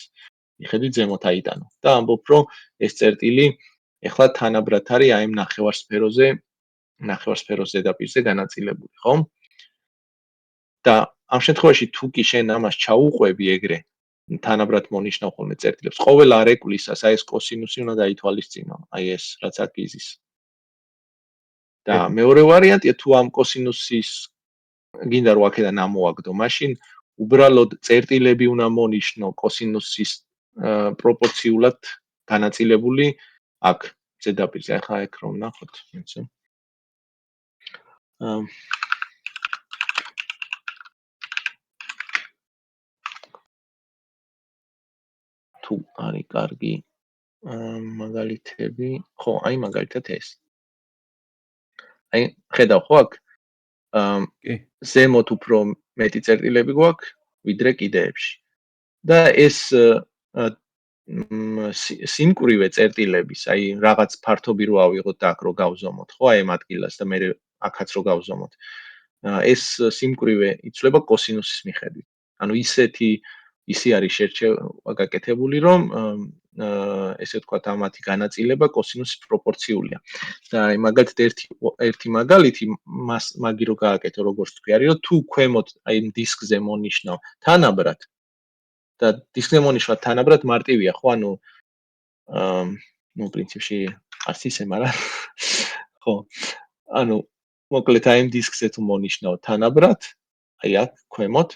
მიხედვით ზემოთ აიტანო. და ამბობ, რომ ეს წერტილი ეხლა თანაბრად არის აი ამ ნახევარ სფეროს ზედაპირზე განაწილებული, ხო? და ამ შემთხვევაში თუ კი შენ ამას ჩაუყვები ეგრე თანაბრად მონიშნავ ხოლმე წერტილებს. ყოველ არეკლისას აი ეს კოსინუსი უნდა დაითვალისწინო, აი ეს რაც აქ იზის. და მეორე ვარიანტია თუ ამ კოსინუსის გინდა რომ აქედან ამოაგდო, მაშინ უბრალოდ წერტილები უნდა მონიშნო კოსინუსის პროპორციულად განაწილებული აქ ზედაპირზე. ახლა ეგ რომ ნახოთ, ვიცი. თუ არის კარგი მაგალითები, ხო, აი მაგალითად ეს. აი ხედავ ხო აქ ზემოთ უფრო მეტი წერტილები გვაქვს ვიდრე კიდეებში. და ეს სიმკვრივე წერტილების, აი რაღაც ფართობი რო ავიღოთ და აქ რო გავზომოთ, ხო, აი ამ ადგილას და მე აქაც რო გავზომოთ. ეს სიმკვრივე იცვლება კოსინუსის მიხედვით. ანუ ისი არის შერჩევა გაკეთებული, რომ ესე ვთქვათ, ამათი განაწილება კოსინუსის პროპორციულია. და აი მაგალითად ერთი მაგალითი მაგი რო გააკეთო, როგორც თქვი, არის რომ თუ ქვემოთ აი დისკზე მონიშნავ თანაბრად და დისკზე მონიშნავ თანაბრად მარტივია, ხო, ანუ პრინციპში არც ისე, მაგრამ ხო. ანუ მოკლედ აი ამ დისკზე თუ მონიშნავ თანაბრად, აი აქ ქვემოთ,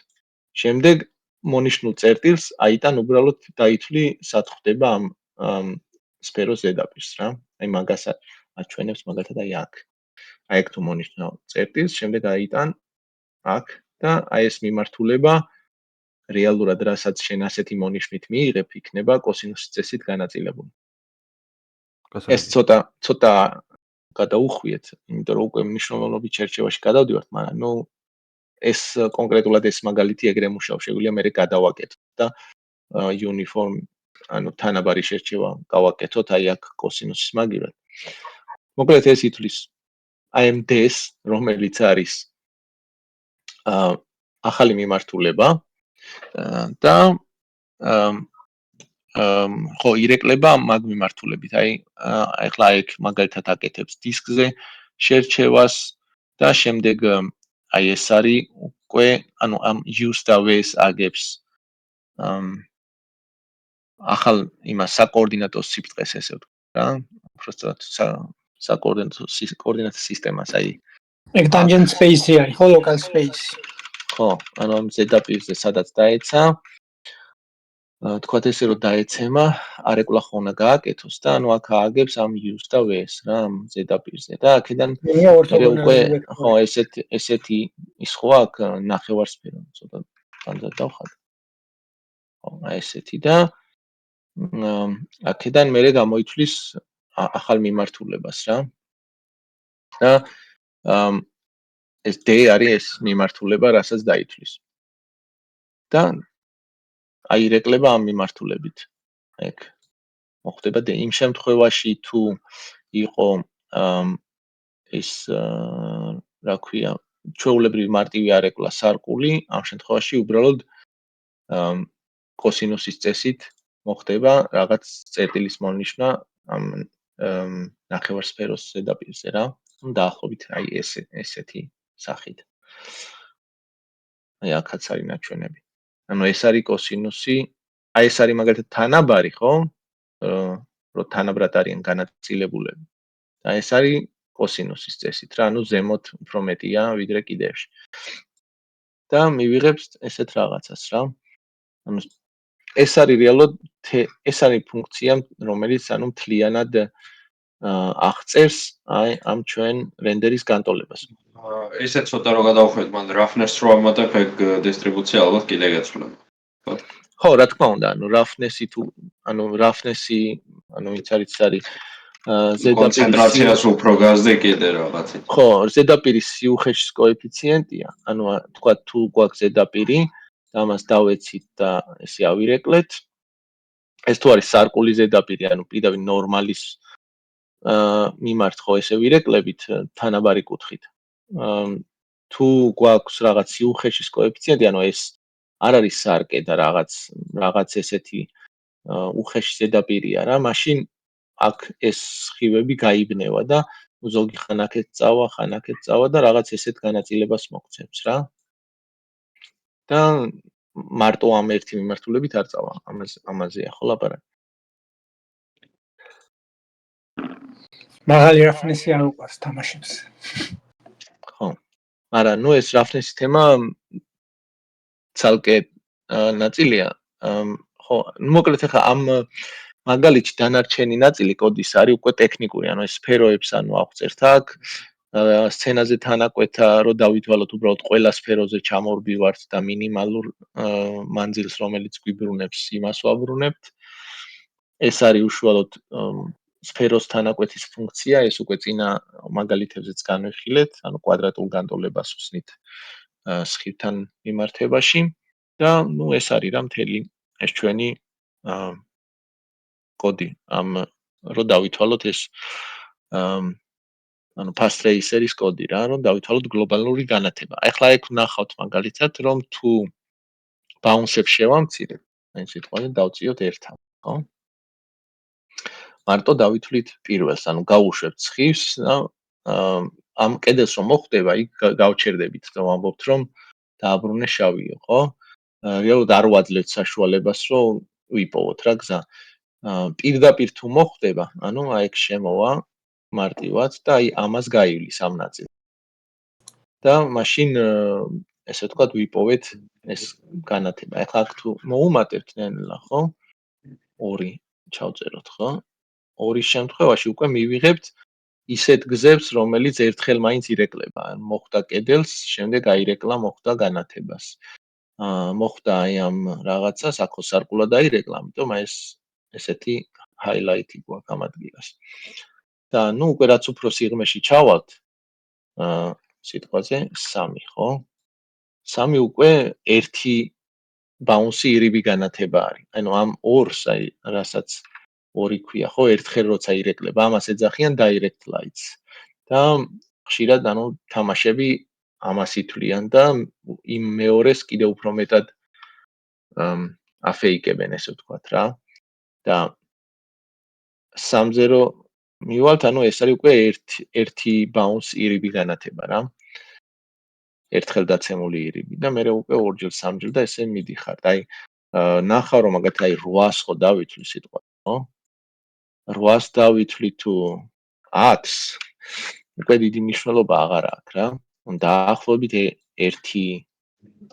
შემდეგ მონიშნულ წერტილს აიტან უბრალოდ დაითვლი სად ხვდება ამ სფეროს ზედაპირს რა. აი მაგას აჩვენებს მაგალითად აი აქ. აი აქ თუ მონიშნავ წერტილს, შემდეგ აიტან აქ და აი ეს მიმართულება რეალურად რასაც შენ ასეთი მონიშნით მიიღებ, იქნება კოსინუსის წესით განაწილებული. ეს ცოტა გადაუხვიეთ, იმიტომ რომ უკვე მნიშვნელობით შერჩევაში გადავდივართ, მაგრამ ნუ ეს კონკრეტულად ეს მაგალითი ეგრე მუშაობს, შეგვიძლია მე გადავაკეთოთ და uniform, ანუ თანაბარი შერჩევა გავაკეთოთ აი აქ კოსინუსის მაგივრად. მოკლედ ეს ითვლის აი ამ ds, რომელიც არის ახალი მიმართულება და ხო ირეკლება მაგ მიმართულებით. აი ახლა ეგ მაგალითად აკეთებს დისკზე შერჩევას და შემდეგ აი ეს არის უკვე ანუ ამ use და v-ს აგებს ახალ იმას საკოორდინატო სიფრთხეს ესე ვთქვი რა. უბრალოდ საკოორდინატო სისტემას აი ეგ tangent space-ი არის, ხო, local space. ხო, ანუ ამ ზედაპირზე სადაც დაეცა თქვათ ესე რომ დაეცემა, არეკლა ხო უნდა გააკეთოს და ანუ აქ ააგებს ამ use და v-ს რა ამ ზედაპირზე და აქედან უკვე ხო ესეთი ის ხო აქ ნახევარსფერო ცოტა განზად დავხატე. ხო, ესეთი და აქედან მერე გამოითვლის ახალ მიმართულებას რა. და ეს d არის ეს მიმართულება, რასაც დაითვლის. და აირეკლება ამ მიმართულებით. ეგ მოხდება და იმ შემთხვევაში თუ იყო ეს რა ქვია, ჩვეულებრივი მარტივი არეკლა სარკული, ამ შემთხვევაში უბრალოდ კოსინუსის წესით მოხდება რაღაც წერტილის მონიშნა ამ ნახევარსფეროს ზედაპირზე რა. დაახლოებით აი ესეთი სახით. აი აქაც არის ნაჩვენები. ანუ ეს არის კოსინუსი, აი ეს არის მაგალითად თანაბარი, ხო? რომ თანაბრად არიან განაწილებულები. და ეს არის კოსინუსის წესით რა, ანუ ზემოთ უფრო მეტია ვიდრე კიდეებში. და მივიღებთ ესეთ რაღაცას რა. ანუ ეს არის რეალურად ეს არის ფუნქცია, რომელიც ანუ მთლიანად აღწერს აი ამ ჩვენ რენდერის განტოლებას. ესეც ცოტა რო გადავხვიეთ, მან roughness რო ამატებ, ეგ დისტრიბუცია ალბათ კიდე გეცვლება. ხო, რა თქმა უნდა, ანუ roughness-ი ანუ ვინც არის ზედაპირის კონცენტრაციას უფრო გაზრდი კიდე რაღაცით. ხო, ზედაპირის სიუხეშის კოეფიციენტია, ანუ თქვა თუ გვაქვს ზედაპირი ამას დავეცით და ესე ავირეკლეთ. ეს თუ არის სარკული ზედაპირი, ანუ პირდაპირ ნორმალის მიმართ ხო ესე ვირეკლებით თანაბარი კუთხით. თუ გვაქვს რაღაც სიუხეშის კოეფიციენტი, ანუ ეს არ არის სარკე და რაღაც ესეთი უხეში ზედაპირია რა, მაშინ აქ ეს სხივები გაიბნევა და ზოგი ხან აქეთ წავა და რაღაც ესეთ განაწილებას მოგცემს რა. და მარტო ამ ერთი მიმართულებით არ წავა, ამაზეა ხო ლაპარაკი. მაღალი რაფნესი არ უყვარს თამაშებს. ხო. მაგრამ ეს რაფნესის თემა ცალკე ნაწილია. ხო, მოკლედ ახლა ამ მაგალითში დანარჩენი ნაწილი კოდის არის უკვე ტექნიკური, ანუ ეს სფეროებს ავწერთ აქ, სცენაზე თანაკვეთა რო დავითვალოთ უბრალოდ ყველა სფეროზე ჩამორბივართ და მინიმალურ მანძილს რომელიც გვიბრუნებს იმას ვაბრუნებთ. ეს არის უშუალოდ სფეროს თანაკვეთის ფუნქცია, ეს უკვე წინა მაგალითებზეც განვიხილეთ, ანუ კვადრატულ განტოლებას ვხსნით სხივთან მიმართებაში და ეს არის რა მთელი ეს ჩვენი კოდი რო დავითვალოთ ეს ანუ fast tracer-ის კოდი რა, რომ დავითვალოთ გლობალური განათება. ახლა ეგ ვნახავთ მაგალითად, რომ თუ bounce-ებს შევამცირებ, აი სიტყვაზე დავწიოთ 1-თან, ხო? მარტო დავითვლით პირველს, ანუ გავუშვებთ სხივს და ამ კედელს რომ მოხვდება, იქ გავჩერდებით და ვამბობთ, რომ დააბრუნე შავიო, ხო? რეალურად არ ვაძლევთ საშუალებას, რომ ვიპოვოთ რა გზა. პირდაპირ თუ მოხვდება, ანუ აი ეგ შემოვა მარტივად და აი ამას გაივლის ამ ნაწილს. და მაშინ ესე ვთქვათ ვიპოვეთ ეს განათება. ახლა აქ თუ მოუმატებთ ნელა, ხო? 2 ჩავწეროთ, ხო? 2 შემთხვევაში უკვე მივიღებთ ისეთ გზებს, რომელიც ერთხელ მაინც ირეკლება. მოხვდა კედელს, შემდეგ აირეკლა, მოხვდა განათებას. მოხვდა აი ამ რაღაცას, აქო სარკულად აირეკლა, ამიტომ ეს ესეთი highlight-ი გვაქვს ამ ადგილას. და ნუ უკვე რაც უფრო სიღრმეში ჩავალთ, სიტყვაზე 3, ხო? 3 უკვე 1 bounce-ი ირიბი განათება არის. ანუ ამ 2-ს აი რასაც 2 ქვია, ხო? ერთხელ როცა ირეკლება, ამას ეძახიან direct lights. და ხშირად ანუ თამაშები ამას ითვლიან და იმ მეორეს კიდევ უფრო მეტად აფეიკებენ, ესე ვთქვათ რა. და 3-ზე რო მივალთ, ანუ ეს არის უკვე 1 bounce ირიბი განათება რა. ერთხელ დაცემული ირიბი და მე უკვე 2-ჯერ 3-ჯერ და ესე მიდიხართ. აი ნახავ რომ მაგათ აი 8-ს ხო დავითვლი სიტყვა, ხო? 8-ს დავითვლი თუ 10-ს უკვე დიდი მნიშვნელობა აღარ აქვს რა. დაახლოებით 1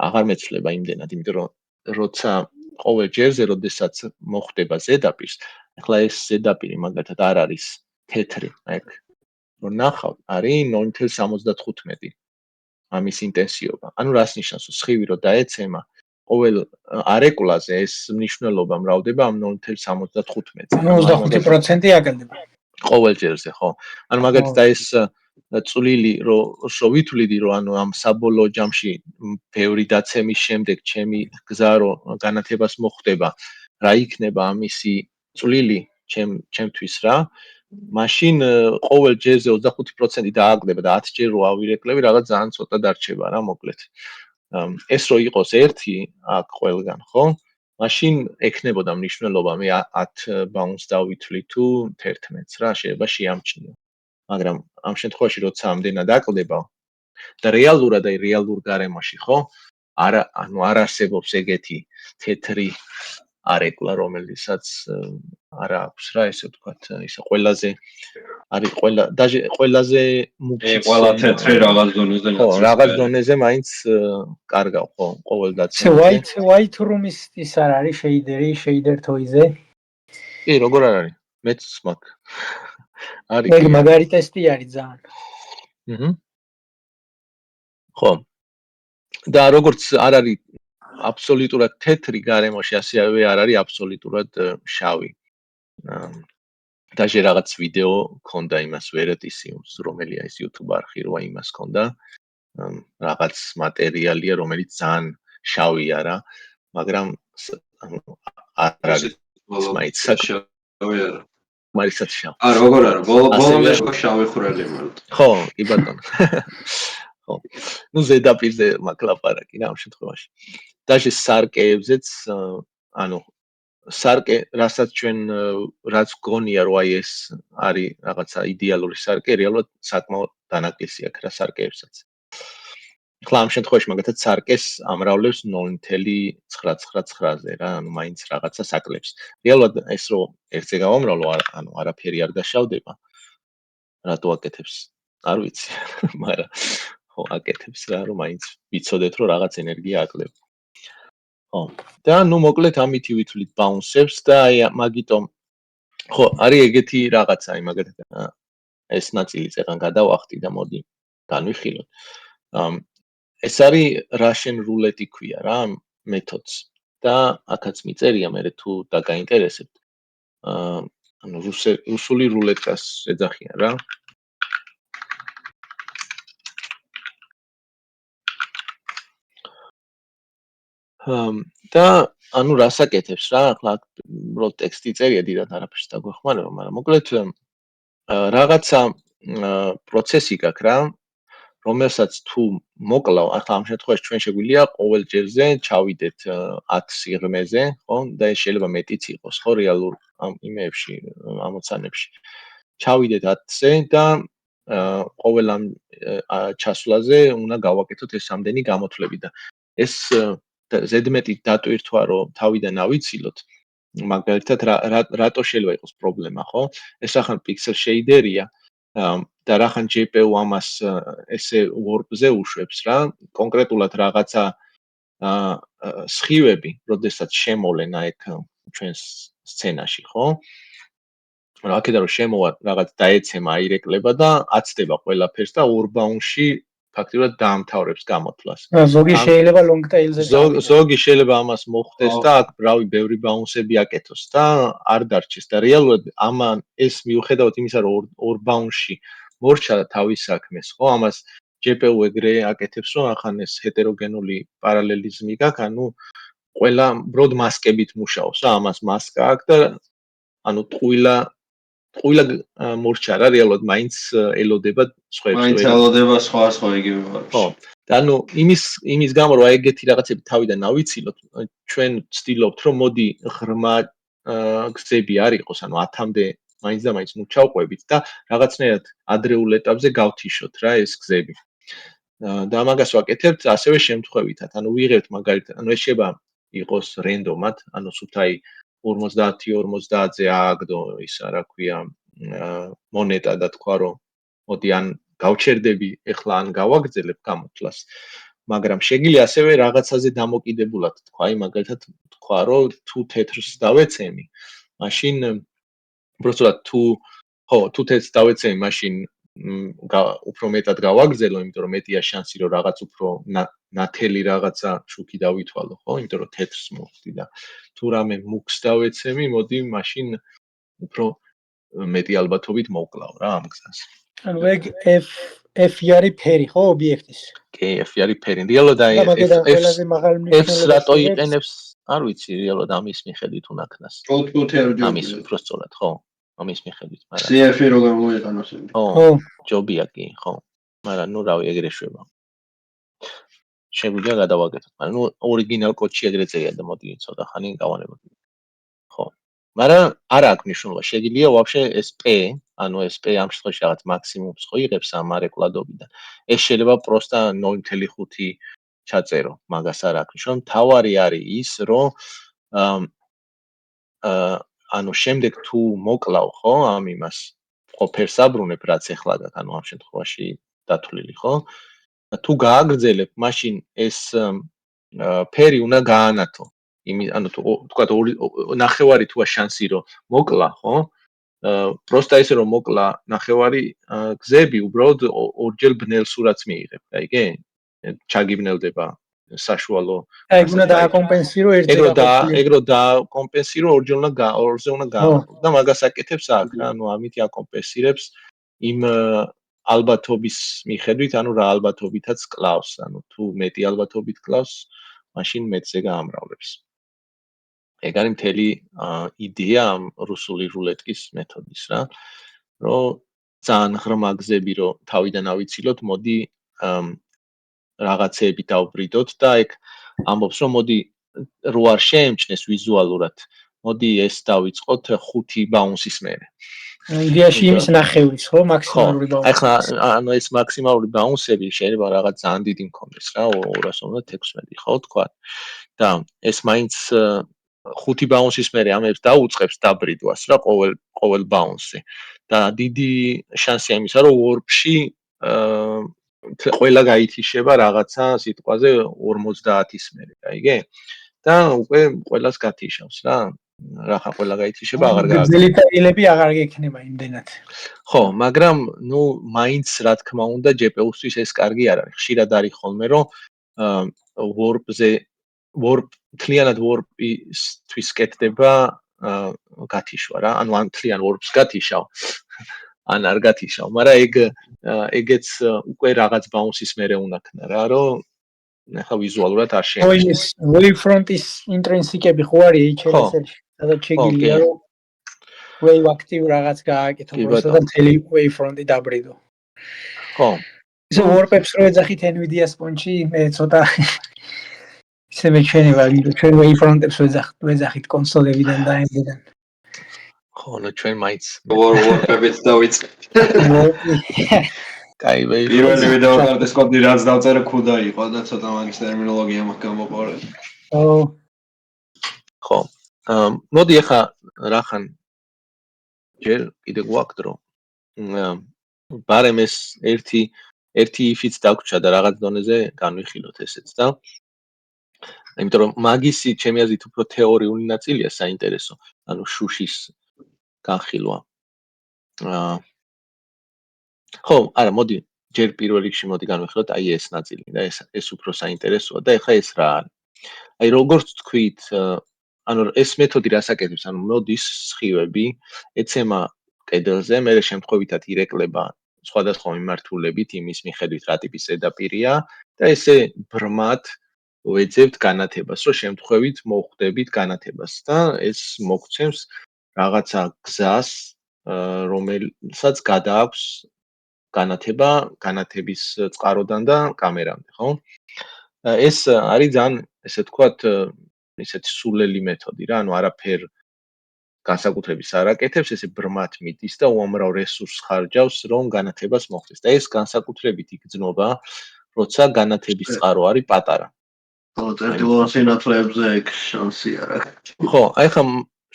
აღარ მეცვლება იმდენად, იმიტომ რომ როცა ყოველ ჯერზე, როდესაც მოხვდება ზედაპირს, ახლა ეს ზედაპირი მაგათად არ არის თეთრი, აი რო ნახავთ, არის 0.75 ამის ინტენსივობა. ანუ რას ნიშნავს, რომ სხივი რო დაეცემა, ყოველ არეკლაზე ეს მნიშვნელობა მრავლდება ამ 0.75-ზე. 25% აკეთდება. ყოველ ჯერზე, ხო. ანუ მაგათად ეს წვლილი რო ვითვლიდი, რომ ანუ ამ საბოლოო ჯამში ბევრი დაცემის შემდეგ ჩემი გზა რო განათებას მოხვდება, რა იქნება ამისი წვლილი ჩემთვის რა. მაშინ ყოველ ჯერზე 25% დააგდება და 10 ჯერ რო ავირეკლები, რაღაც ძალიან ცოტა დარჩება რა, მოკლედ. ეს რო იყოს 1 აქ ყველგან, ხო? მაშინ ექნებოდა მნიშვნელობა მე 10 bounce დავითვლი თუ 11-ს რა, შეიძლება შეამჩნიო. მაგრამ ამ შემთხვევაში როცა ამდენად აკლდება და რეალურად აი რეალურ გარემოში, ხო? ანუ არ არსებობს ეგეთი თეთრი არეკლა, რომელიცაც არ აქვს რა, ესე ვთქვათ, ისა ყველაზე არის ყველაზე მუქი ყველა თეთრი რაღაც დონეზე ხო, რაღაც დონეზე მაინც კარგავ, ხო, ყოველ დაცემაზე. white room-ის ის არ არის შეიდერი, shader toy-ზე? კი, როგორ არ არის? მეც მაქვს. არის. ეგ მაგარი ტესტი არის ძალიან. ხო. და როგორც არ არის აბსოლუტურად თეთრი გარემოში, ასევე არ არის აბსოლუტურად შავი. დაჟე რაღაც ვიდეო ქონდა იმას ვერეტისიუმს, რომელია ის YouTube არხი როა იმას ქონდა. რაღაც მატერიალია, რომელიც ძალიან შავია რა, მაგრამ ანუ არ არის მაინც მარისაც შავ. არა, როგორ არა, ბოლომდე შავი ხვრელი მარტო. ხო, კი ბატონო. ხო. ნუ ზედაპირზე მაკლაპარაკი რა ამ შემთხვევაში. даже სარკეებზეც ანუ სარკე, რასაც ჩვენ რაც გონია რომ აი ეს არის რაღაცა იდეალური სარკე, რეალურად საკმაოდ დანაკლისი აქვს რა სარკეებსაც. ხლა ამ შემთხვევაში მაგათაც სარკეს ამრავლებს 0.999-ზე რა, ანუ მაინც რაღაცა საკლებს. რეალურად ეს რომ ერთზე გავამრავლო, ანუ არაფერი არ დაშავდება. რატო აკეთებს? არ ვიცი, მაგრამ ხო, აკეთებს რა, რომ მაინც ვიცოდეთ რომ რაღაც ენერგია აკლდება. ხო, და ნუ მოკლედ ამითი ვითვლით ბაუნსებს და აი მაგიტომ ხო, არის ეგეთი რაღაცა, აი მაგათაც ეს ნაწილი წეგან გადავახტი და მოდი განვიხილოთ. ეს არის Russian roulette ქვია რა, მეთოდს. და აქაც მიწერია მე თუ დაგაინტერესებთ. ანუ რუსული რულეტას ეძახიან რა. და ანუ რას აკეთებს რა, ახლა უბრალოდ ტექსტი წერია, დიდად არაფერს დაგვეხმარება, მაგრამ მოკლედ რაღაცა პროცესი გაქვს რა, რომელსაც თუ მოკლავ, ახლა ამ შემთხვევაში ჩვენ შეგვიძლია ყოველ ჯერზე ჩავიდეთ 10 სიღრმეზე, ხო? და ეს შეიძლება მეტიც იყოს, ხო, რეალურ ამ იმეებში, ამოცანებში. ჩავიდეთ 10-ზე და ყოველ ამ ჩასვლაზე უნდა გავაკეთოთ ეს ამდენი გამოთვლები და ეს ზედმეტი დატვირთვა რომ თავიდან ავიცილოთ, მაგალითად რატო შეიძლება იყოს პრობლემა, ხო? ეს ახლა pixel shader-ია და რახან GPU ამას ესე warp-ზე უშვებს რა, კონკრეტულად რაღაცა სხივები, როდესაც შემოვლენ აქ ჩვენს სცენაში, ხო? აქედან რომ შემოვა რაღაც დაეცემა აირეკლება და აცდება ყველაფერს და ორბაუნში ფაქტიურად დაამთავრებს გამოთვლას. ზოგი შეიძლება long tail-ზე ზოგი შეიძლება ამას მოხდეს და აქ ბრავი ბევრი ბაუნსები აკეთოს და არ დარჩეს და რეალურად ამან ეს მიუხედავად იმისა რომ ორბაუნში მორჩა თავის საქმეს, ხო? ამას GPU ეგრე აკეთებს რომ ახან ეს ჰეტეროგენული პარალელიზმი გაქვს, ანუ ყველა ბროდ მასკებით მუშაობს რა, ამას მასკა აქვს და ანუ ტყუილა მორჩა რა, რეალურად მაინც ელოდება სხვებს. მაინც ელოდება სხვა იგივე ვარჯი. ხო. და ანუ იმის გამო რომ ეგეთი რაღაცები თავიდან ავიცილოთ, ჩვენ ვცდილობთ რომ მოდი ღრმა გზები არ იყოს, ანუ 10-მდე მაინც და მაინც ნუ ჩავყვებით და რაღაცნაირად ადრეულ ეტაპზე გავთიშოთ რა ეს გზები. და მაგას ვაკეთებთ ასევე შემთხვევითად, ანუ ვიღებთ მაგალითად, ანუ ეს შეიძლება იყოს რენდომად, ანუ სულ აი 50-50-ზე ააგდო ისა რა ქვია მონეტა და თქვა რომ მოდი ან გავჩერდები ეხლა ან გავაგრძელებ გამოთვლას, მაგრამ შეგვიძლია ასევე რაღაცაზე დამოკიდებულად თქვა, აი მაგალითად თქვა რომ თუ თეთრს დავეცემი, მაშინ უბრალოდ თუ თეთრს დავეცემი, მაშინ უფრო მეტად გავაგრძელო, იმიტომ რომ მეტია შანსი რომ რაღაც უფრო ნათელი რაღაცა შუქი დავითვალო, ხო? იმიტომ რომ თეთრს მოხდი და თუ რამე მუქს დავეცემი, მოდი მაშინ უფრო მეტი ალბათობით მოვკლავ რა ამ გზას. ანუ ეგ F-ი არის ფერი, ხო, ობიექტის? კი, F-ი არის ფერი. რეალურად აი F-ს რატო იყენებს, არ ვიცი, რეალურად ამის მიხედვით უნაქნას. output-ი არ ჯობია. ამის უფრო სწორად, ხო? ამის მიხედვით, მაგრამ CF-ი რო გამოიყენოს. ხო, ჯობია კი, ხო. მაგრამ ნუ რავი, ეგრე შვება. შეგვიძლია გადავაკეთოთ, მაგრამ ნუ ორიგინალ კოდში ეგრე წერია და მოდი ცოტა ხანი გავანებოთ. ხო. მაგრამ არა აქვს მნიშვნელობა, შეიძლება ვაფშე ეს P, ანუ ეს P ამ შემთხვევაში რაღაც მაქსიმუმს ხო იღებს ამ არეკლადობიდან. ეს შეიძლება პროსტა 0.5 ჩაწერო, მაგას არ აქვს მნიშვნელობა. თავარი არის ის, რომ ანუ შემდეგ თუ მოკლავ ხო ამ იმას ყოფერს აბრუნებ რაც ეხლა გაქვს, ანუ ამ შემთხვევაში დათვლილი, ხო? თუ გააგრძელებ, მაშინ ეს ფერი უნდა გაანათო. ანუ თქვა ნახევარი თუა შანსი რომ მოკლა, ხო? პროსტა ისე რომ მოკლა ნახევარი გზები უბრალოდ ორჯერ ბნელ სურათს მიიღებ, აიგე? ჩაგიბნელდება საშუალო. აი, უნდა დააკომპენსირო ერთზე. ეგრო დააკომპენსირო ორზე უნდა გაანათო. და მაგას აკეთებს აქ რა, ანუ ამითი აკომპენსირებს იმ ალბათობის მიხედვით, ანუ რა ალბათობითაც კლავს, ანუ თუ მეტი ალბათობით კლავს, მაშინ მეტზე გაამრავლებს. ეგ არის მთელი იდეა ამ რუსული რულეტკის მეთოდის რა, რომ ძალიან ღრმა გზები რომ თავიდან ავიცილოთ, მოდი რაღაცეები დავბრიდოთ და ეგ ამბობს რომ მოდი რო არ შეემჩნეს ვიზუალურად, მოდი ეს დავიწყოთ 5 ბაუნსის მერე. იდეაში იმის ნახევრის ხო მაქსიმალური ბაუნსი. ახლა ანუ ეს მაქსიმალური ბაუნსები შეიძლება რაღაც ძალიან დიდი მქონდეს რა 256 ხო თქვა. და ეს მაინც 5 ბაუნსის მერე ამებს დაუწყებს დაბრიდვას რა ყოველ ბაუნსი. და დიდი შანსია იმისა რომ ვორპში ყველა გაითიშება რაღაცა სიტყვაზე 50-ის მერე, გაიგე? და უკვე ყველას გათიშავს რა. რახან ყველა გაითიშება აღარ გააკეთებს. დეტალები აღარ გექნება იმდენად. ხო, მაგრამ ნუ მაინც რა თქმა უნდა GPU-თვის ეს კარგი არ არის. ხშირად არის ხოლმე რომ თლიანად warp-ისთვის კეთდება გათიშვა რა. ანუ ან თლიან warp-ს გათიშავ, ან არ გათიშავ, მაგრამ ეგეც უკვე რაღაც ბაუნსის მერე უნდა ქნა რა, რომ ახლა ვიზუალურად არ შეემჩნევს. wavefront-ის ინტრინსიკები ხო არის HLSL-ში? სადაც შეგიძლია რომ wave active რაღაც გააკეთო, პროცესორთან მთელი wavefront-ი დაბრიდო. ხო. ისე warp-ებს რო ეძახით NVIDIA Sponge-ში, მე ცოტა ისე მეჩვენება, ჩვენ wavefront-ებს ვეძახით კონსოლებიდან და AMD-დან. ხო, ნუ ჩვენ მაინც warp-ებით დავიწყეთ. კაი ვეიფრონტი. პირველი ვიდეო კარტის კოდი რაც დავწერე ქუდა იყო და ცოტა მაგის ტერმინოლოგია მაქვს გამოყორე. ხო. მოდი ახლა რახან ჯერ კიდე გვაქვს დრო. ბარემ ეს ერთი if-იც დაგვრჩა და რაღაც დონეზე განვიხილოთ ესეც და იმიტომ რომ მაგისი ჩემი აზრით უფრო თეორიული ნაწილია საინტერესო, ანუ შუშის განხილვა. ხო, არა, მოდი ჯერ პირველ რიგში მოდი განვიხილოთ აი ეს ნაწილი და ეს უფრო საინტერესოა და ეხლა ეს რა არის. აი როგორც თქვით, ანუ ეს მეთოდი რას აკეთებს, ანუ მოდის სხივები ეცემა კედელზე, მერე შემთხვევითად ირეკლება სხვადასხვა მიმართულებით იმის მიხედვით რა ტიპის ზედაპირია და ესე ბრმად ვეძებთ განათებას, რომ შემთხვევით მოხვდებით განათებას და ეს მოგცემს რაღაცა გზას, რომელსაც გადააქვს განათება განათების წყაროდან და კამერამდე, ხო? ეს არის ძალიან, ესე ვთქვათ, ისეთი სულელი მეთოდი რა, ანუ არაფერ განსაკუთრების არ აკეთებს, ესე ბრმად მიდის და უამრავ რესურსს ხარჯავს, რომ განათებას მოხდეს. და ეს განსაკუთრებით იგრძნობა, როცა განათების წყარო არის პატარა. ხო, წერტილოვან სინათლეებზე ეგ შანსი არ აქვს. ხო, აი ხა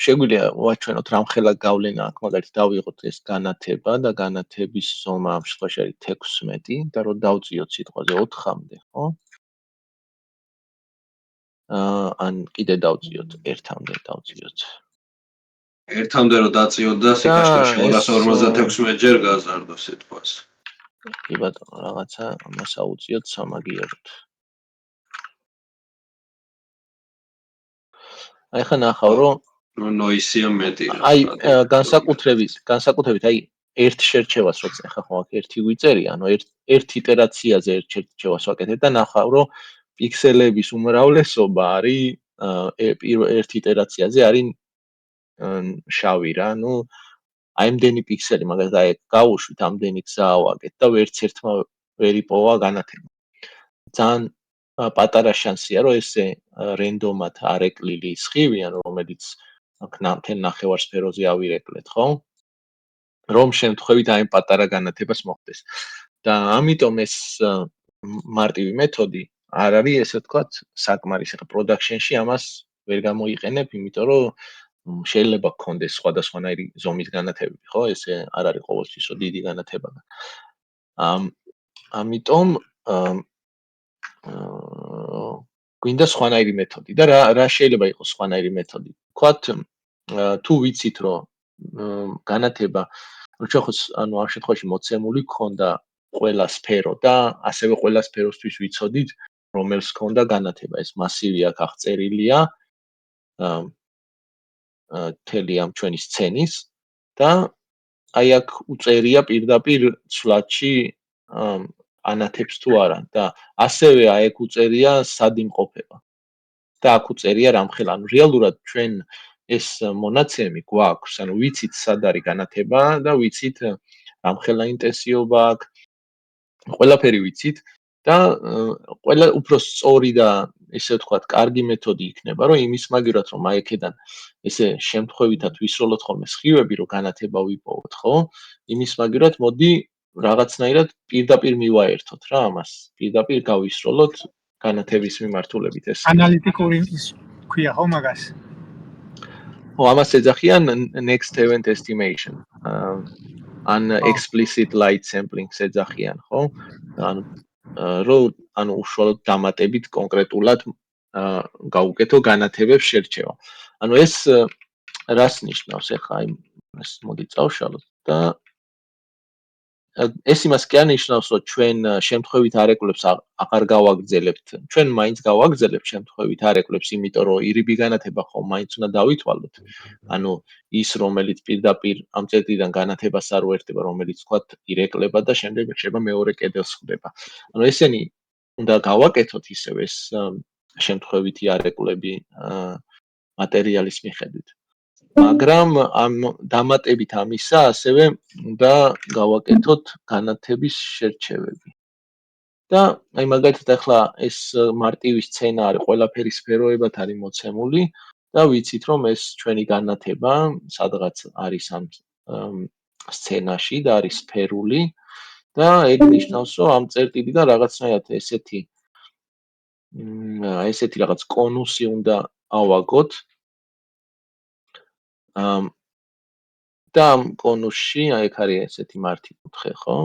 შეგვიძლია ვაჩვენოთ რამხელა გავლენა აქვს, მაგალითად დავიღოთ ეს განათება და განათების ზომა ამ შემთხვევაში არის 16 და რო დავწიოთ სიტყვაზე 4-მდე, ხო? ან კიდე დავწიოთ 1-მდე დავწიოთ. 1-მდე რო დაწიოთ და სიკაშკაშე 256 ჯერ გაზარდო სიტყვას. კი ბატონო, რაღაცა ამას აუწიოთ სამაგიეროდ. აი ხა ნახავ რომ ნოისია მეტი. აი განსაკუთრებით აი ერთ შერჩევას როცა ხა ხო აქ ერთი ვიწერია, ანუ ერთ იტერაციაზე ერთ შერჩევას ვაკეთებ და ნახავ რომ პიქსელების უმრავლესობა არის ერთ იტერაციაზე არის შავი რა, ну აიმდენი პიქსელი, მაგალითად აი გავუშვით ამდენი გზა ავაგეთ და ვერც ერთმა ვერ იპოვა განათება. ძალიან პატარა შანსია რომ ესე რენდომად არ ეკლილი სხივი, ანუ რომელიც აქ ნამდვილ ნახევარსფეროზე ავირეკლეთ, ხო? რომ შემთხვევით აი პატარა განათებას მოხდეს. და ამიტომ ეს მარტივი მეთოდი არ არის, ესე ვთქვათ, საკმარისი. ხა პროდაქშენში ამას ვერ გამოიყენებ, იმიტომ რომ შეიძლება გქონდეს სხვადასხვანაირი ზომის განათებები, ხო? ესე არ არის ყოველთვის დიდი განათება. ამიტომ გვინდა სხვანაირი მეთოდი და რა შეიძლება იყოს სხვანაირი მეთოდი? ვთქვათ, თუ ვიცით რომ განათება როჩახოს ანუ ამ შემთხვევაში მოცემული გქონდა ყველა სფერო და ასევე ყველა სფეროსთვის ვიცოდით რომელს გქონდა განათება, ეს მასივი აქ აღწერილია თელი ამ ჩვენი სცენის და აი აქ უწერია პირდაპირ ცვლადში ანათებს თუ არა და ასევე აი აქ უწერია სად იმყოფება. და აქ უწერია რამხელა. ანუ რეალურად ჩვენ ეს მონაცემი გვაქვს, ანუ ვიცით სად არის განათება და ვიცით რამხელა ინტენსივობა აქვს. ყველაფერი ვიცით და ყველა უფრო სწორი და ესე ვთქვათ, კარგი მეთოდი იქნება, რომ იმის მაგივრად რომ აი აქედან ესე შემთხვევითად ვისროლოთ ხოლმე სხივები, რომ განათება ვიპოვოთ, ხო? იმის მაგივრად მოდი რაღაცნაირად პირდაპირ მივაერთოთ რა ამას. პირდაპირ გავისროლოთ განათების მიმართულებით ეს. ანალიტიკური ის ქვია ხო მაგას? ხო, ამას ეძახიან next event estimation. ან explicit light sampling ეძახიან, ხო? ანუ უშუალოდ დამატებით კონკრეტულად გავუკეთო განათებებს შერჩევა. ანუ ეს რას ნიშნავს ახლა აი ეს მოდი წავშალოთ და ეს იმას კი ანიშნავს, რომ ჩვენ შემთხვევით არეკლებს აღარ გავაგრძელებთ. ჩვენ მაინც გავაგრძელებთ შემთხვევით არეკლებს, იმიტომ რომ ირიბი განათება ხომ მაინც უნდა დავითვალოთ. ანუ ის რომელიც პირდაპირ ამ წერტილიდან განათებას არ უერთდება, რომელიც თქვათ ირეკლება და შემდეგ შეიძლება მეორე კედელს ხვდება. ანუ ესენი უნდა გავაკეთოთ ისევ ეს შემთხვევითი არეკლები მატერიალის მიხედვით. მაგრამ ამ დამატებით ამისა ასევე უნდა გავაკეთოთ განათების შერჩევები. და აი მაგალითად ახლა ეს მარტივი სცენა არის, ყველაფერი სფეროებად არის მოცემული და ვიცით რომ ეს ჩვენი განათება სადღაც არის ამ სცენაში და არის სფერული და ეგ ნიშნავს რომ ამ წერტილიდან რაღაცნაირად ესეთი რაღაც კონუსი უნდა ავაგოთ. და ამ კონუსში აი ეგ არის ესეთი მართი კუთხე, ხო?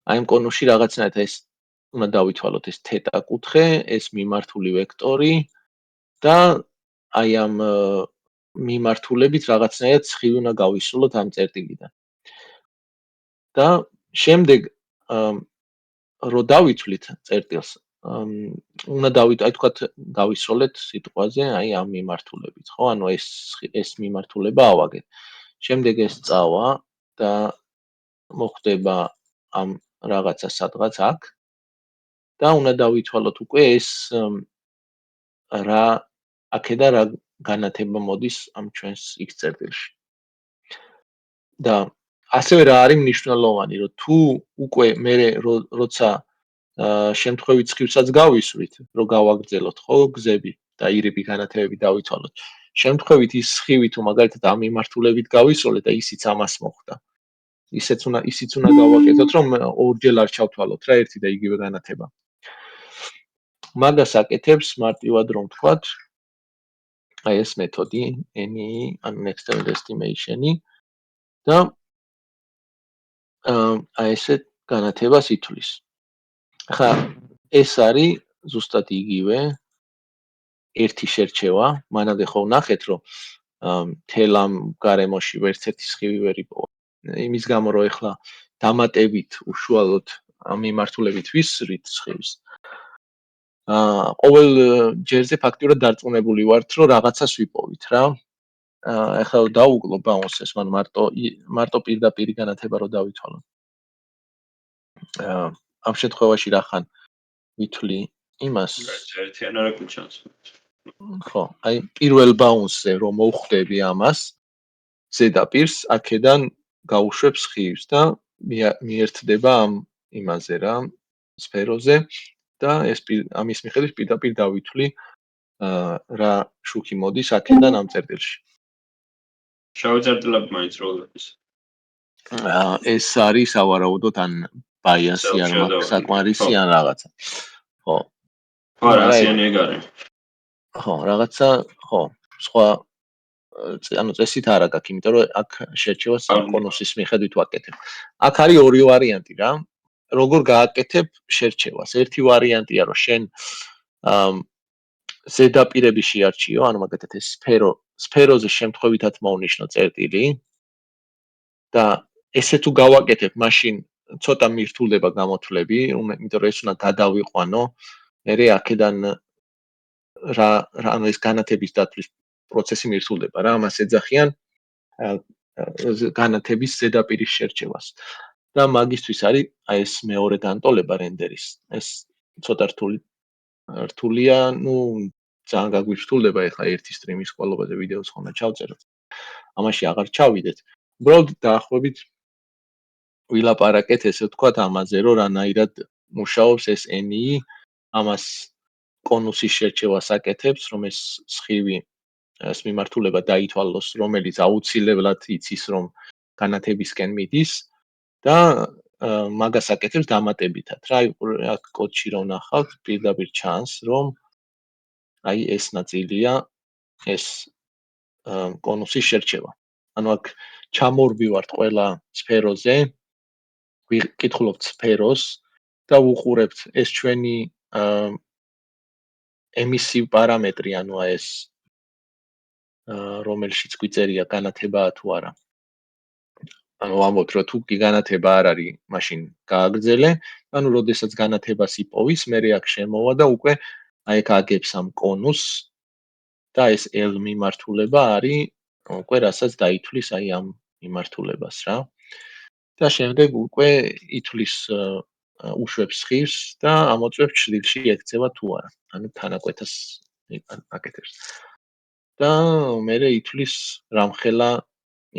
აი ამ კონუსში რაღაცნაირად ეს უნდა დავითვალოთ ეს თეტა კუთხე, ეს მიმართული ვექტორი და აი ამ მიმართულებით რაღაცნაირად სხივი უნდა გავისროლოთ ამ წერტილიდან. და შემდეგ რო დავითვლით წერტილს, უნდა აი თქვათ გავისროლეთ სიტყვაზე აი ამ მიმართულებით, ხო? ანუ ეს მიმართულება ავაგეთ. შემდეგ ეს წავა და მოხდება ამ რაღაცა სადღაც აქ და უნდა დავითვალოთ უკვე ეს რა აქედან რა განათება მოდის ამ ჩვენს X წერტილში. და ასევე რა არის მნიშვნელოვანი, რომ თუ უკვე მე როცა შემთხვევით სხივსაც გავისვრით, რომ გავაგრძელოთ ხო გზები და ირიბი განათებები დავითვალოთ. შემთხვევით ის სხივი თუ მაგალითად ამ მიმართულებით გავისროლეთ და ისიც ამას მოხდა. ისიც უნდა გავაკეთოთ, რომ ორჯერ არ ჩავთვალოთ რა ერთი და იგივე განათება. მაგას აკეთებს მარტივად რომ ვთქვათ, აი ეს მეთოდი NE, ანუ next event estimation-ი და აი ესე განათებას ითვლის. ახლა ეს არის ზუსტად იგივე ერთი შერჩევა, მანამდე ხო ვნახეთ რომ თელ ამ გარემოში ვერც ერთი სხივი ვერ იპოვა. იმის გამო რომ ახლა დამატებით უშუალოდ ამ მიმართულებით ვისვრით სხივს. ყოველ ჯერზე ფაქტიურად დარწმუნებული ვართ რომ რაღაცას ვიპოვით რა. ახლა დავუკლო ბაუნსეს, მან მარტო პირდაპირ განათება რო დავითვალო. ამ შემთხვევაში რახან ვითვლი იმას ერთიან არაკლი ჩანს. ხო, აი პირველ ბაუნსზე რომ მოვხვდები ამას ზედაპირს, აქედან გავუშვებ სხივს და მიერთდება ამ იმაზე რა, სფეროზე და ეს ამის მიხედვით პირდაპირ დავითვლი რა შუქი მოდის აქედან ამ წერტილში. შავი წერტილები მაინც როლებს. ეს არის ავარაუდოდ ან ბაიასი ან საკმარისი ან რაღაცა. ხო. ხო, რასიანი ეგ არის. ხო, რაღაცა, ხო, სხვა ანუ წესით არა გაქვს, იმიტომ რომ აქ შერჩევას კონუსის მიხედვით ვაკეთებ. აქ არის ორი ვარიანტი რა. როგორ გააკეთებ შერჩევას? ერთი ვარიანტია, რომ შენ ზედაპირები შეარჩიო, ანუ მაგათაც ეს სფეროზე შემთხვევითად მოვნიშნო წერტილი და ესე თუ გავაკეთებ, მაშინ ცოტა მირთულდება გამოთვლები, იმიტომ რომ ეს უნდა გადავიყვანო, მერე აქედან ანუ ეს განათების დათვლის პროცესი მირთულდება რა, ამას ეძახიან განათების ზედაპირის შერჩევას. და მაგისთვის არის აი ეს მეორე განტოლება რენდერის. ეს ცოტა რთული რთულია, ძალიან გაგვირთულდება ეხლა ერთი სტრიმის ყოლობაზე ვიდეოს ხონა ჩავწეროთ. ამაში აღარ ჩავიდეთ. უბრალოდ დაახლოებით ვილაპარაკეთ ესე ვთქვათ ამაზე, რომ რანაირად მუშაობს ეს NI, ამას კონუსის შერჩევას აკეთებს, რომ ეს სხივი ეს მიმართულება დაითვალოს, რომელიც აუცილებლად იცის, რომ განათებისკენ მიდის და მაგას აკეთებს დამატებითად. რა აქ კოდში რომ ნახავთ, პირდაპირ ჩანს, რომ აი ეს ნაწილია ეს კონუსის შერჩევა. ანუ აქ ჩამორბივართ ყველა სფეროზე, ვიკითხულობთ სფეროს და ვუყურებთ ეს ჩვენი ემისივ პარამეტრი, ანუ ეს რომელშიც გვიწერია განათებაა თუ არა. ანუ ვამბობთ, რომ თუ კი განათება არ არის, მაშინ გააგრძელე, ანუ როდესაც განათებას იპოვის, მე აქ შემოვა და უკვე აი აქ აგებს ამ კონუსს და ეს L მიმართულება არის უკვე რასაც დაითვლის აი ამ მიმართულებას რა. და შემდეგ უკვე ითვლის უშვებს სხივს და ამოწმებს ჩრდილში ექცევა თუ არა. ანუ თანაკვეთას აკეთებს. და მე ითვლის რამხელა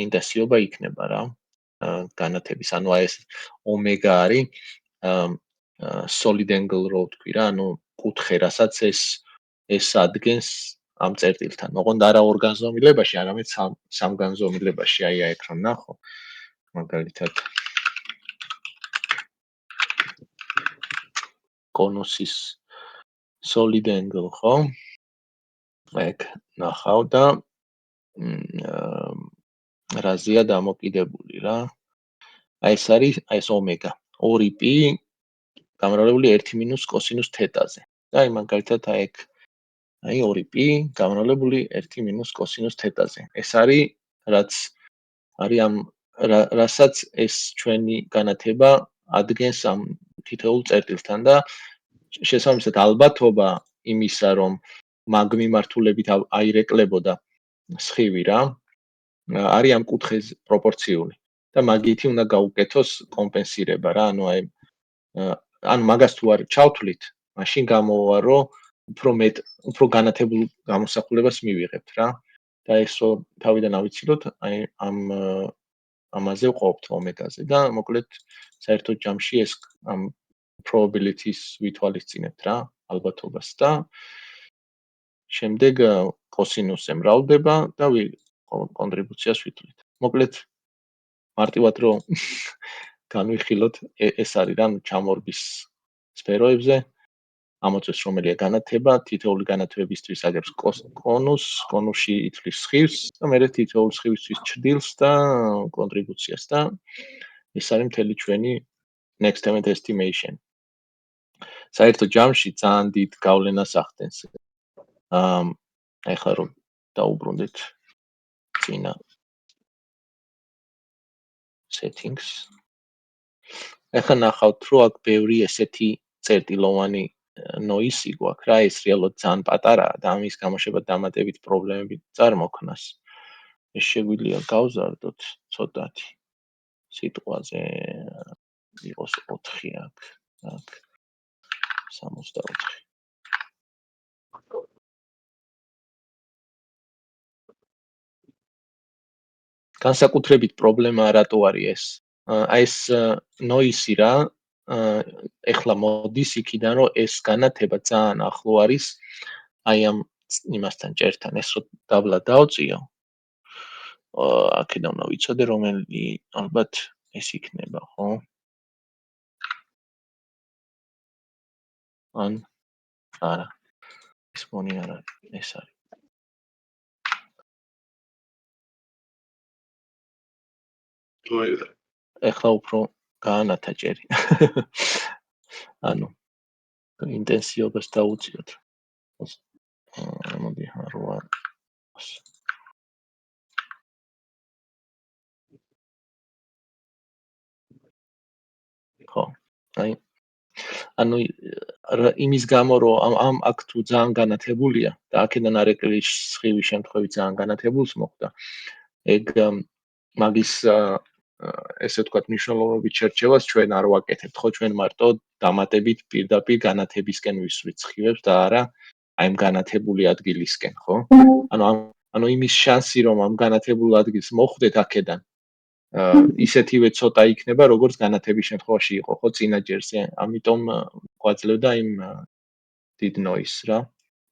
ინტენსივობა იქნება რა. განათების, ანუ აი ეს ომეგა არის solid angle რო ვთქვი რა, ანუ კუთხე, რასაც ეს ადგენს ამ წერტილთან. ოღონდ არა ორ განზომილებაში, არამედ სამ განზომილებაში, აი აქ რომ ნახო. მაგალითად კონუსის solid angle, ხო? აქ ნახავ და რაზეა დამოკიდებული რა. აი ეს არის, აი ეს ომეგა, 2π გამრავლებული 1 - კოსინუს თეტაზე. და აი მაგალითად აი ეგ აი 2π გამრავლებული 1 - კოსინუს თეტაზე. ეს არის რაც არის ამ რასაც ეს ჩვენი განათება ადგენს ამ თითოეულ წერტილთან და შესაბამისად ალბათობა იმისა, რომ მაგ მიმართულებით აირეკლებოდა სხივი რა, არის ამ კუთხეს პროპორციული და მაგითი უნდა გაუკეთოს კომპენსირება რა, ანუ მაგას თუ არ ჩავთვლით, მაშინ გამოვა, რომ უფრო განათებულ გამოსახულებას მივიღებთ რა. და ესო თავიდან ავიცილოთ, აი ამაზე ვყოფთ ომეგაზე და მოკლედ საერთოდ ჯამში ეს ამ probabilities ვითვალისწინებთ რა, ალბათობას და შემდეგ კოსინუსზე მრავლდება და კონტრიბუციას ვითვლით. მოკლედ მარტივად რომ განვიხილოთ, ეს არის რა, ჩამორბის სფეროებზე ამოწევს რომელია განათება, თითოეული განათებებისთვის აგებს კონუსში ითვლის სხივს და მეორე თითოეული სხივისთვის ჩრდილს და კონტრიბუციას და ეს არის მთელი ჩვენი next event estimation. საერთოდ ჯამში ძალიან დიდ გავლენას ახდენს. ეხლა რომ დაუბრუნდეთ წინა settings. ეხლა ნახავთ, რომ აქ ბევრი ესეთი წერტილოვანი noise გვაქვს რა, ეს რეალურად ძალიან პატარაა და ამის გამოშვება დამატებით პრობლემები წარმოქმნას. ეს შეგვიძლია გავზარდოთ ცოტათი სიტყვაზე იყოს 4 აქ 64. განსაკუთრებით პრობლემა რატო არის ეს? აი ეს noise რა, ეხლა მოდის იქიდან, რომ ეს განათება ძალიან ახლო არის აი ამ იმასთან ჭერთან, ეს რო დაბლა დავწიო. აქედან უნდა ვიცოდე რომელი ალბათ ეს იქნება, ხო? ან არა. ეს მონი არა, ეს არის. ეხლა უფრო გაანათა ჭერი. ანუ ინტენსივობას დაუწიოთ. მოდი 8. ხო, აი ანუ იმის გამო რომ ამ აქ თუ ძალიან განათებულია და აქედან არეკლის სხივის შემთხვევით ძალიან განათებულს მოხდა, ეგ მაგის ესე ვთქვათ მნიშვნელოვნობით შერჩევას ჩვენ არ ვაკეთებთ, ხო ჩვენ მარტო დამატებით პირდაპირ განათებისკენ ვისვრით სხივებს და არა აი ამ განათებული ადგილისკენ, ხო? ანუ იმის შანსი რომ ამ განათებულ ადგილს მოხვდეთ აქედან ისეთივე ცოტა იქნება, როგორც განათების შემთხვევაში იყო, ხო, წინა ჯერზე. ამიტომ გვაძლევდა იმ დიდ noise რა,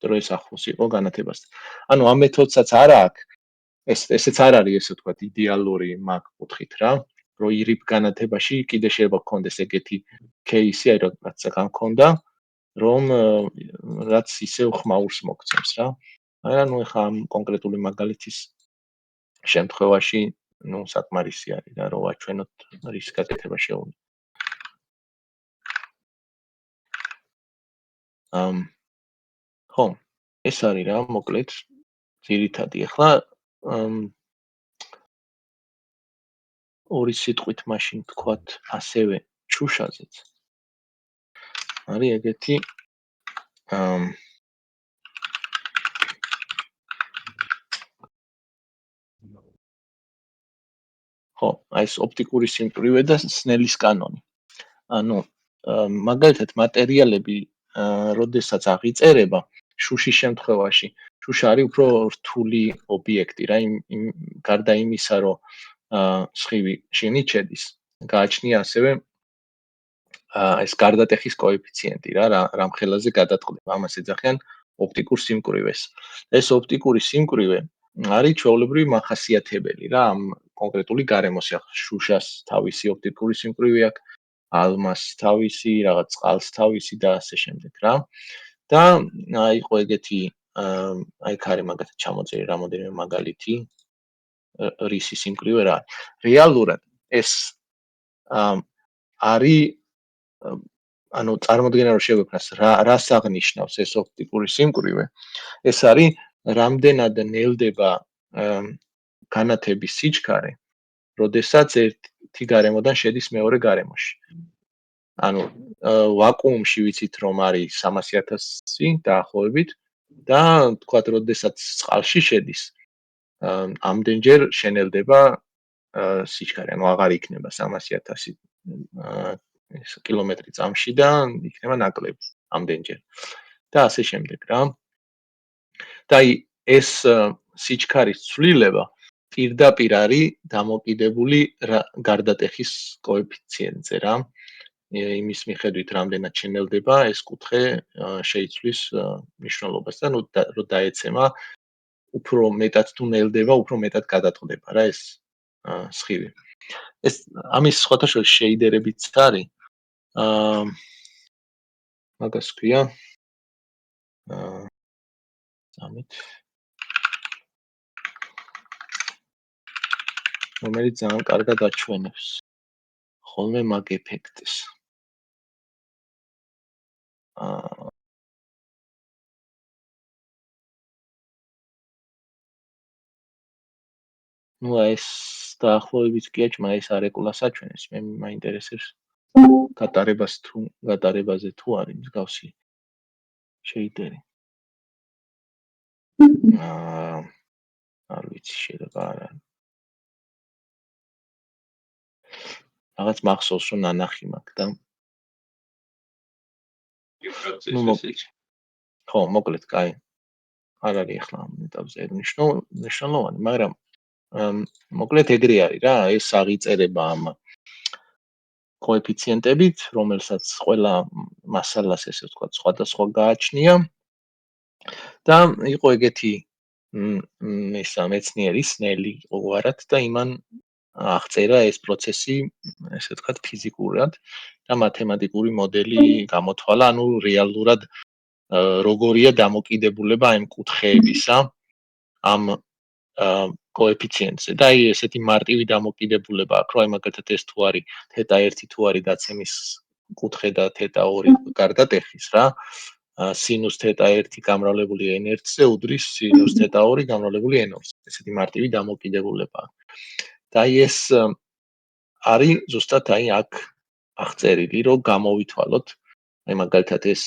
რომ ეს ახლოს იყო განათებასთან. ანუ ამ მეთოდსაც არ აქვს, ესეც არ არის, ესე ვთქვათ, იდეალური მაგ კუთხით რა, რომ ირიბ განათებაში კიდე შეიძლება გქონდეს ეგეთი кейსი, აი რაც ახლა მქონდა, რომ რაც ისევ ხმაურს მოგცემს რა. ანუ ეხლა ამ კონკრეტული მაგალითის შემთხვევაში ну საკმარისი არის რა რომ ვაჩვენოთ რის გაკეთება შეუძლია. ხო, ეს არის რა, მოკლედ ძირითადი. ახლა ორი სიტყვით მაშინ თქვათ ასევე ჩუშაზეც. არის ეგეთი ხო, აი ეს ოპტიკური სიმკვრივე და სნელის კანონი. ანუ მაგალითად მატერიალები როდესაც აღიწერება შუშის შემთხვევაში, შუშა არის უფრო რთული ობიექტი რა, იმ გარდა იმისა, რომ სხივი შენით შედის, გააჩნია ასევე ეს გარდატეხის კოეფიციენტი რა მხელაზე გადაწყდება. ამას ეძახიან ოპტიკურ სიმკვრივეს. ეს ოპტიკური სიმკვრივე არის ჩვეულებრივი მახასიათებელი რა ამ კონკრეტული გარემოს. შუშას თავისი ოპტიკური სიმკვრივე აქვს, ალმას თავისი, რაღაც წყალს თავისი და ასე შემდეგ რა. და იყო ეგეთი აი იქ არის მაგათაც ჩამოწერი რამოდენიმე მაგალითი რისი სიმკვრივე რა. რეალურად ეს არის ანუ წარმოდგენა რომ შეგვექმნას რას აღნიშნავს ეს ოპტიკური სიმკვრივე. ეს არის რამდენად ნელდება განათების სიჩქარე, როდესაც ერთი გარემოდან შედის მეორე გარემოში. ანუ ვაკუუმში ვიცით რომ არის 300.000 დაახლოებით და თქვათ როდესაც წყალში შედის ამდენჯერ შენელდება სიჩქარე, ანუ აღარ იქნება 300.000 კილომეტრი წამში და იქნება ნაკლები ამდენჯერ. და ასე შემდეგ რა. და ეს სიჩქარის ცვლილება პირდაპირ არის დამოკიდებული გარდატეხის კოეფიციენტზე რა. იმის მიხედვით რამდენად შენელდება ეს კუთხე შეიცვლის მნიშვნელობას და რომ დაეცემა უფრო მეტად თუ ნელდება, უფრო მეტად გადაწყდება რა ეს სხივი. ეს ამის სხვათა შორის შეიდერებიც არის. მაგას ქვია ამით რომელიც ძალიან კარგად აჩვენებს ხოლმე მაგ ეფექტს. ну ეს დაახლოებით კი აჩმა ეს არეკულას აჩვენებს. მე მაინტერესებს გატარებაზე თუ არის მსგავსი შეიდერი. არ ვიცი შეიძლება არა. რაღაც მახსოვს რომ ნანახი მაქვს და ხო, მოკლედ, კაი. არ არის ახლა ამ ეტაპზე მნიშვნელოვანი, მაგრამ მოკლედ ეგრე არის რა, ეს აღიწერება ამ კოეფიციენტებით, რომელსაც ყველა მასალას ესე ვთქვათ, სხვადასხვა გააჩნია. და იყო ეგეთი მეცნიერი სნელი უარად და იმან აღწერა ეს პროცესი, ესე ვთქვათ, ფიზიკურად და მათემატიკური მოდელი გამოთვალა, ანუ რეალურად როგორია დამოკიდებულება ამ კუთხეებისა ამ კოეფიციენტზე. და აი ესეთი მარტივი დამოკიდებულება აქვს, რომ აი მაგალითად ეს თუ არის θ1 თუ არის დაცემის კუთხე და θ2 გარდატეხის რა. სინუს θ1 გამრავლებული n1-ზე უდრის სინუს θ2 გამრავლებული n2-ზე. ესეთი მარტივი დამოკიდებულება. და აი ეს არის ზუსტად აი აქ აღწერილი, რომ გამოვითვალოთ, აი მაგალითად ეს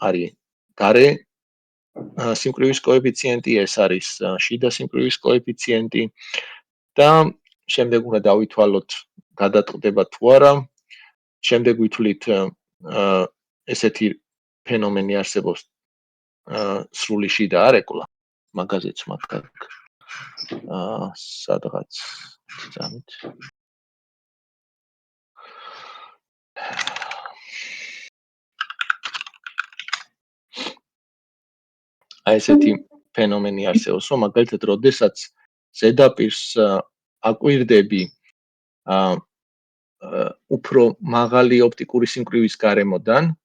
არის გარე სიმკვრივის კოეფიციენტი, ეს არის შიდა სიმკვრივის კოეფიციენტი და შემდეგ უნდა დავითვალოთ გადატყდება თუ არა. შემდეგ ვითვლით ესეთი ფენომენი არსებობს სრული შიდა არეკლა, მაგაზეც მაგ სადღაც ძამით. ესეთი ფენომენი არსებობს, რომ მაგალითად, როდესაც ზედაპირს აკვირდები უფრო მაღალი ოპტიკური სიმკვრივის გარემოდან,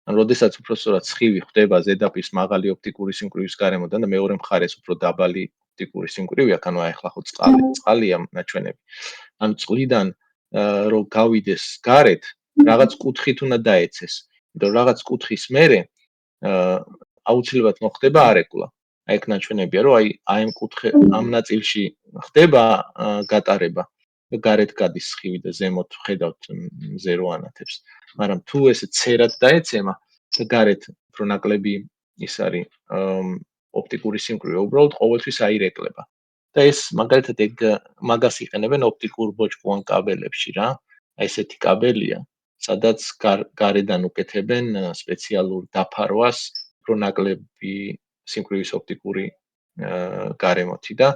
ან როდესაც უფრო სწორად სხივი ხდება ზედაპირს მაღალი ოპტიკური სიმკვრივის გარემოდან და მეორე მხარეს უფრო დაბალი ოპტიკური სიმკვრივი აქვს, ანუ ახლა ხო წყალია ნაჩვენები. ანუ წყლიდან რომ გავიდეს გარეთ, რაღაც კუთხით უნდა დაეცეს. იმიტომ რაღაც კუთხის მერე აუცილებლად მოხდება არეკლა. აი ეგ ნაჩვენებია, რომ აი ამ ნაწილში ხდება გატარება. გარეთ გადის სხივი და ზემოთ ხედავთ ზერო ანათებს. მაგრამ თუ ესე ცერად დაეცემა და გარეთ უფრო ნაკლები ის არის ოპტიკური სიმკვრივე, უბრალოდ ყოველთვის აირეკლება. და ეს მაგალითად ეგ მაგას იყენებენ ოპტიკურ ბოჭკოვან კაბელებში რა. აი ესეთი კაბელია, სადაც გარედან უკეთებენ სპეციალურ დაფარვას უფრო ნაკლები სიმკვრივის ოპტიკური გარემოთი და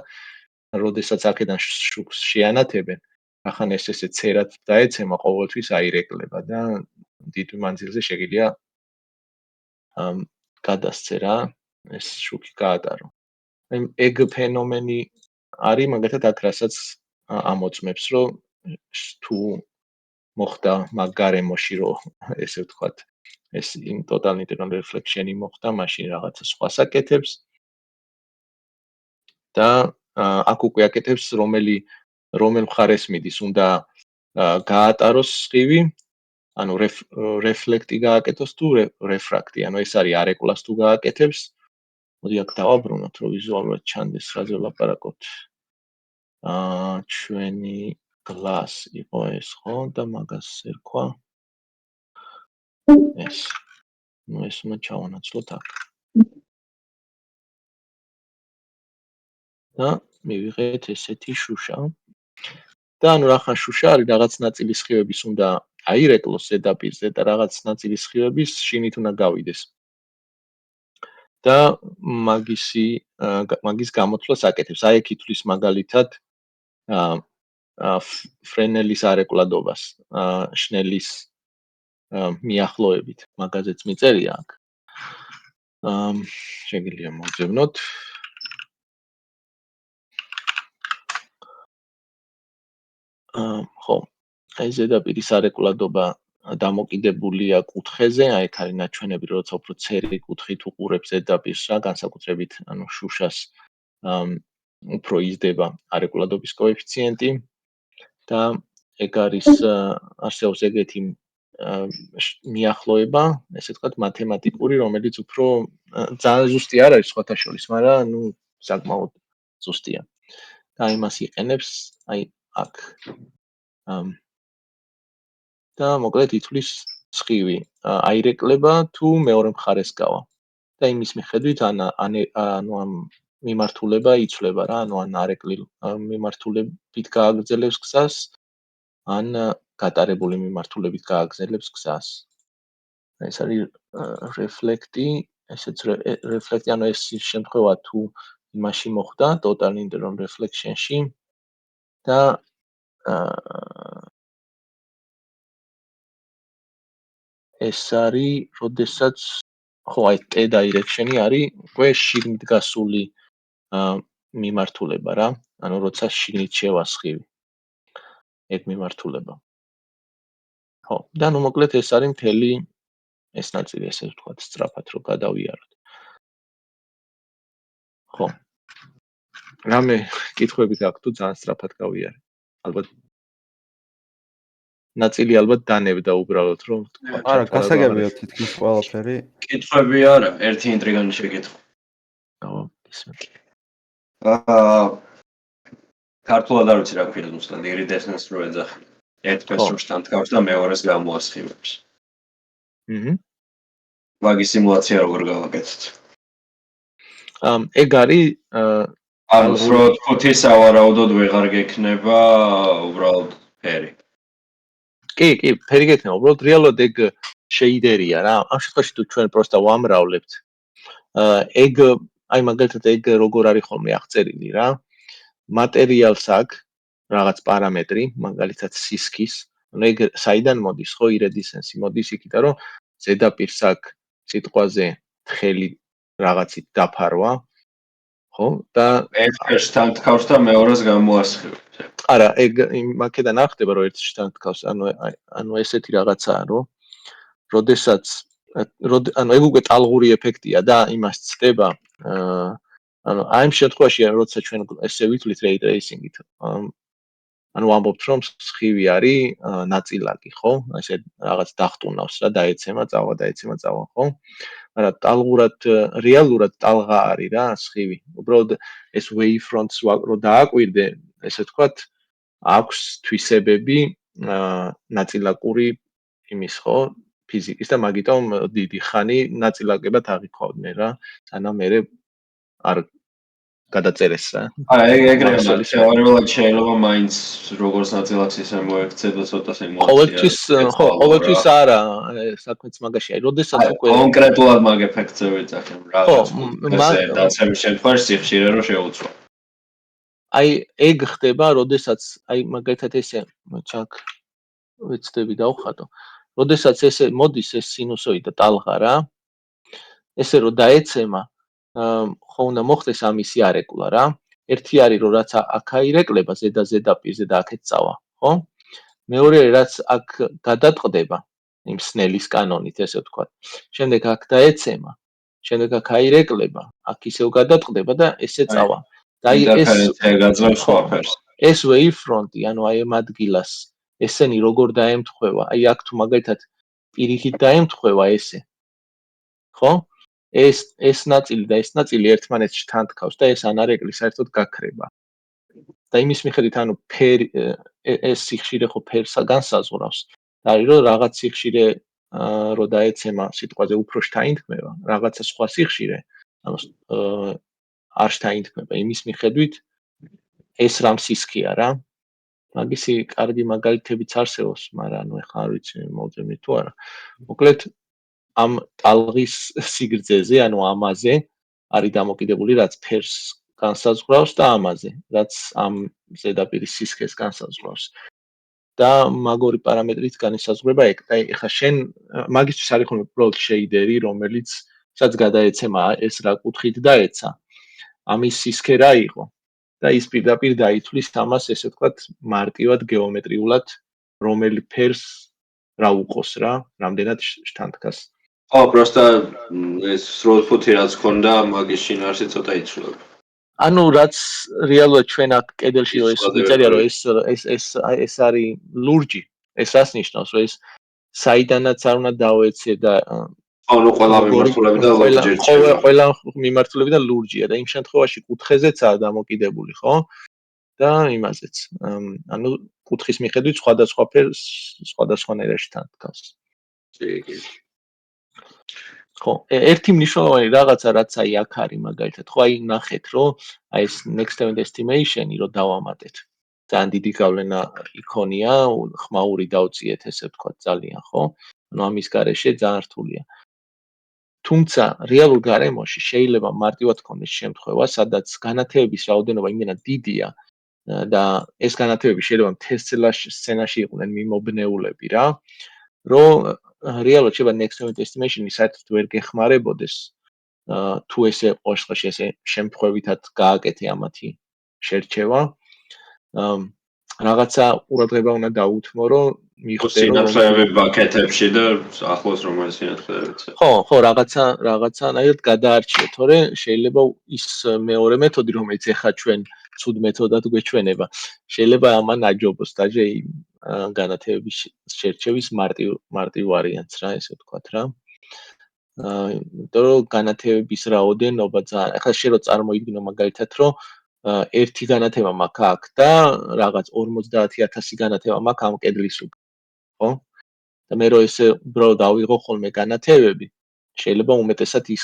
როდესაც აქედან შუქს შეანათებენ, ახან ესე ცერად დაეცემა ყოველთვის აირეკლება და დიდ მანძილზე შეგიძლია გადასცე რა, ეს შუქი გაატარო. ეგ ფენომენი არის მაგალითად აქ რასაც ამოწმებს, რომ თუ მოხდა მაგ გარემოში, რომ ესე ვთქვათ, ეს total internal reflection-ი მოხდა, მაშინ რაღაცა სხვას აკეთებს და აქ უკვე აკეთებს რომელ მხარეს მიდის, უნდა გაატაროს სხივი, ანუ რეფლექტი გააკეთოს თუ რეფრაქტი, ანუ ეს არის არეკლას თუ გააკეთებს. მოდი აქ დავაბრუნოთ, რომ ვიზუალურად ჩანდეს რაზე ვლაპარაკობთ. ჩვენი glass იყო ეს ხო და მაგას ერქვა ეს. ნუ ეს უნდა ჩავანაცვლოთ აქ. და მივიღეთ ესეთი შუშა. და ანუ რახან შუშა არის, რაღაც ნაწილის სხივების უნდა აირეკლოს ზედაპირზე და რაღაც ნაწილის სხივების შინით უნდა გავიდეს. და მაგის გამოთვლას აკეთებს. აი ეგ ითვლის მაგალითად ფრენელის არეკლადობას, შნელის მიახლოებით. მაგაზეც მიწერია აქ. შეგიძლია მოვძებნოთ. ხო, აი ზედაპირის არეკლადობა დამოკიდებულია კუთხეზე, აი ეგ არის ნაჩვენები, როცა უფრო ცერი კუთხით უყურებს ზედაპირს რა, განსაკუთრებით ანუ შუშას უფრო იზრდება არეკლადობის კოეფიციენტი და ეგ არის არსებობს ეგეთი მიახლოება, ესე ვთქვათ, მათემატიკური, რომელიც უფრო ძალიან ზუსტი არ არის სხვათა შორის, მაგრამ ნუ საკმაოდ ზუსტია. და იმას იყენებს აი აქ. და მოკლედ ითვლის სხივი აირეკლება თუ მეორე მხარეს გავა. და იმის მიხედვით ანუ ამ მიმართულება იცვლება რა, ანუ ან არეკლი მიმართულებით გააგრძელებს გზას, ან გატარებული მიმართულებით გააგრძელებს გზას. ეს არის რეფლექტი, ესეც რეფლექტი, ანუ ეს შემთხვევა თუ იმაში მოხდა, total internal reflection-ში და ეს არის, როდესაც ხო, აი t direction-ი არის უკვე შიგნით გასული მიმართულება რა, ანუ როცა შიგნით შევა სხივი. ეგ მიმართულება. ხო, და ნუ მოკლედ ეს არის მთელი ეს ნაწილი, ესე ვთქვათ, სწრაფად რო გადავიაროთ. ხო. რამე კითხვები გაქვთ თუ ძალიან სწრაფად გავიარე? ალბათ ნაწილი ალბათ დანებდა უბრალოდ რომ თქვა. არა, გასაგებია თითქმის ყველაფერი. კითხვები არა, ერთი ინტრიგანი შეკითხვა. ქართულად არ ვიცი რა ქვია ზუსტად, iridescence რო ეძახი. ერთ ფესრუშთან თქავს და მეორეს გამოასხივებს. მაგის სიმულაცია როგორ გავაკეთოთ? ეგ არის ანუ throughput-ი სავარაუდოდ ვეღარ გექნება უბრალოდ ფერი. კი, ფერი გექნება, უბრალოდ რეალურად ეგ შეიდერია რა. ამ შემთხვევაში თუ ჩვენ პროსტა ვამრავლებთ, ეგ აი მაგალითად ეგ როგორ არის ხოლმე აღწერილი რა. მატერიალს აქვს რაღაც პარამეტრი, მაგალითად სისქის, ანუ ეგ საიდან მოდის, ხო, irradiance-ი მოდის იქიდან, რომ ზედაპირს აქვს სიტყვაზე თხელი რაღაცით დაფარვა, ხო? და ერთ-ერთს თან თქავს და მეორეს გამოასხივებს. არა, ეგ მაკედან ახდება, რომ ერთს თან თქავს, ანუ ესეთი რაღაცაა, რომ როდესაც ანუ ეგ უკვე ტალღური ეფექტია და იმას ცდება, ანუ აი ამ შემთხვევაში, როცა ჩვენ ესე ვითვლით ray tracing-ით, ანუ ამბობთ, რომ სხივი არის ნაწილაკი, ხო? ესე რაღაც დახტუნავს რა, დაეცემა, წავა, ხო? მაგრამ ტალღურად, რეალურად ტალღა არის რა, სხივი. უბრალოდ ეს wavefronts რო დააკვირდე, ესე ვთქვათ, აქვს თვისებები ნაწილაკური იმის, ხო? ფიზიკის და მაგიტომ დიდი ხანი ნაწილაკებად აღიქვავდნენ რა, სანამ მე არ გადაწერეს რა. ეგრეა, თეორიულად შეიძლება მაინც როგორც ნაწილაკს ისე მოექცე და ცოტას ემოცია. ყოველთვის არა, საქმეც მაგაში. აი, როდესაც უკვე კონკრეტულად მაგ ეფექტზე ვეძახებ რა. ესე დაცემის შემთხვევაში სიხშირე რო შეუცვა. აი, ეგ ხდება, როდესაც აი მაგალითად ესე ჩაკ ვეცდები დავხატო. როდესაც ესე მოდის ეს სინუსოიდა ტალღა რა. ესე რო დაეცემა, ხო უნდა მოხდეს ამისი არეკლა რა. ერთი არის რომ რაც აქ აირეკლება ზედაპირზე და აქეთ წავა, ხო? მეორე რაც აქ გადატყდება იმ სნელის კანონით, ესე ვთქვათ. შემდეგ აქ დაეცემა, შემდეგ აქ აირეკლება, აქ ისევ გადატყდება და ესე წავა. და აი ეს wavefront-ი, ანუ აი ამ ადგილას ესენი როგორ დაემთხვევა, აი აქ თუ მაგალითად პირიქით დაემთხვევა ესე. ხო? ეს ნაწილი და ეს ნაწილი ერთმანეთს თან თქავს და ეს ანარეკლი საერთოდ გაქრება. და იმის მიხედვით, ანუ ფერი ეს სიხშირე ხო ფერს განსაზღვრავს. არის რომ რაღაც სიხშირე რო დაეცემა სიტყვაზე უფრო შთაინთქმება, რაღაცა სხვა სიხშირე, ანუ არ შთაინთქმება. იმის მიხედვით ეს რამ სისქია რა. მაგისი კარგი მაგალითებიც არსებობს, მაგრამ ანუ ეხლა არ ვიცი მოვძებნით თუ არა. მოკლედ ამ ტალღის სიგრძეზე, ანუ ამაზე არის დამოკიდებული, რაც ფერს განსაზღვრავს და ამაზე, რაც ამ ზედაპირის სისქეს განსაზღვრავს. და მაგორი პარამეტრით განისაზღვრება ეგ. და ეხლა შენ მაგისთვის არის ხოლმე უბრალოდ შეიდერი, რომელიც სადაც გადაეცემა ეს რა კუთხით დაეცა. ამის სისქე რა იყო? და ის პირდაპირ დაითვლის ამას, ესე ვთქვათ, მარტივად გეომეტრიულად, რომელი ფერს რა უყოს რა, რამდენად შთან დგას. ხო, просто ეს throughput-ი რაც ქონდა, მაგის შინაარსი ცოტა იცვლება. ანუ რაც რეალურად ჩვენ აქ კედელში რომ ეს ვიწერია, რომ ეს არის ლურჯი, ეს რას ნიშნავს, რომ ეს საიდანაც არ უნდა დავეცე და ანუ ყველა მიმართულები და ლურჯია. ყველა მიმართულები და ლურჯია და იმ შემთხვევაში კუთხეზეცაა დამოკიდებული, ხო? და იმაზეც. ანუ კუთხის მიხედვით სხვადასხვა ფერს სხვადასხვანაირად თან დგას. კი. ხო, ერთი მნიშვნელოვანი რაღაცა რაც აი აქ არის მაგალითად, ხო, აი ნახეთ, რომ აი ეს next event estimation-ი რო დავამატეთ. ძალიან დიდი გავლენა იქონია, ხმაური დაუწიეთ, ესე ვთქვათ, ძალიან, ხო? ანუ ამის გარეშე ძალიან რთულია. თუმცა რეალურ გარემოში შეიძლება მარტივად ქონდეს შემთხვევა, სადაც განათებების რაოდენობა იმენად დიდია და ეს განათებები შეიძლება მთელ სცენაში იყვნენ მიმობნეულები რა, რომ რეალურად შეიძლება next event estimation-ი საერთოდ ვერ გეხმარებოდეს თუ ესე ყოველ შემთხვევაში ესე შემთხვევითად გააკეთე ამათი შერჩევა. რაღაცა ყურადღება უნდა დაუთმო, რომ მიხვდე რომ სინათლეები ბაკეტებში და ახლოს რომელი სინათლეებიც. ხო, რაღაცანაირად გადაარჩიე, თორე შეიძლება ის მეორე მეთოდი, რომელიც ეხა ჩვენ ცუდ მეთოდად გვეჩვენება, შეიძლება ამან აჯობოს დაჟე იმ განათებების შერჩევის მარტივ ვარიანტს რა, ესე ვთქვათ რა. იმიტომ რომ განათებების რაოდენობა ძალიან, ეხლა შე რო წარმოიდგინო მაგალითად, რომ ერთი განათება მაქვს აქ და რაღაც 50000 განათება მაქვს ამ კედლის უკან, ხო? და მე რო ესე უბრალოდ ავიღო ხოლმე განათებები შეიძლება უმეტესად ის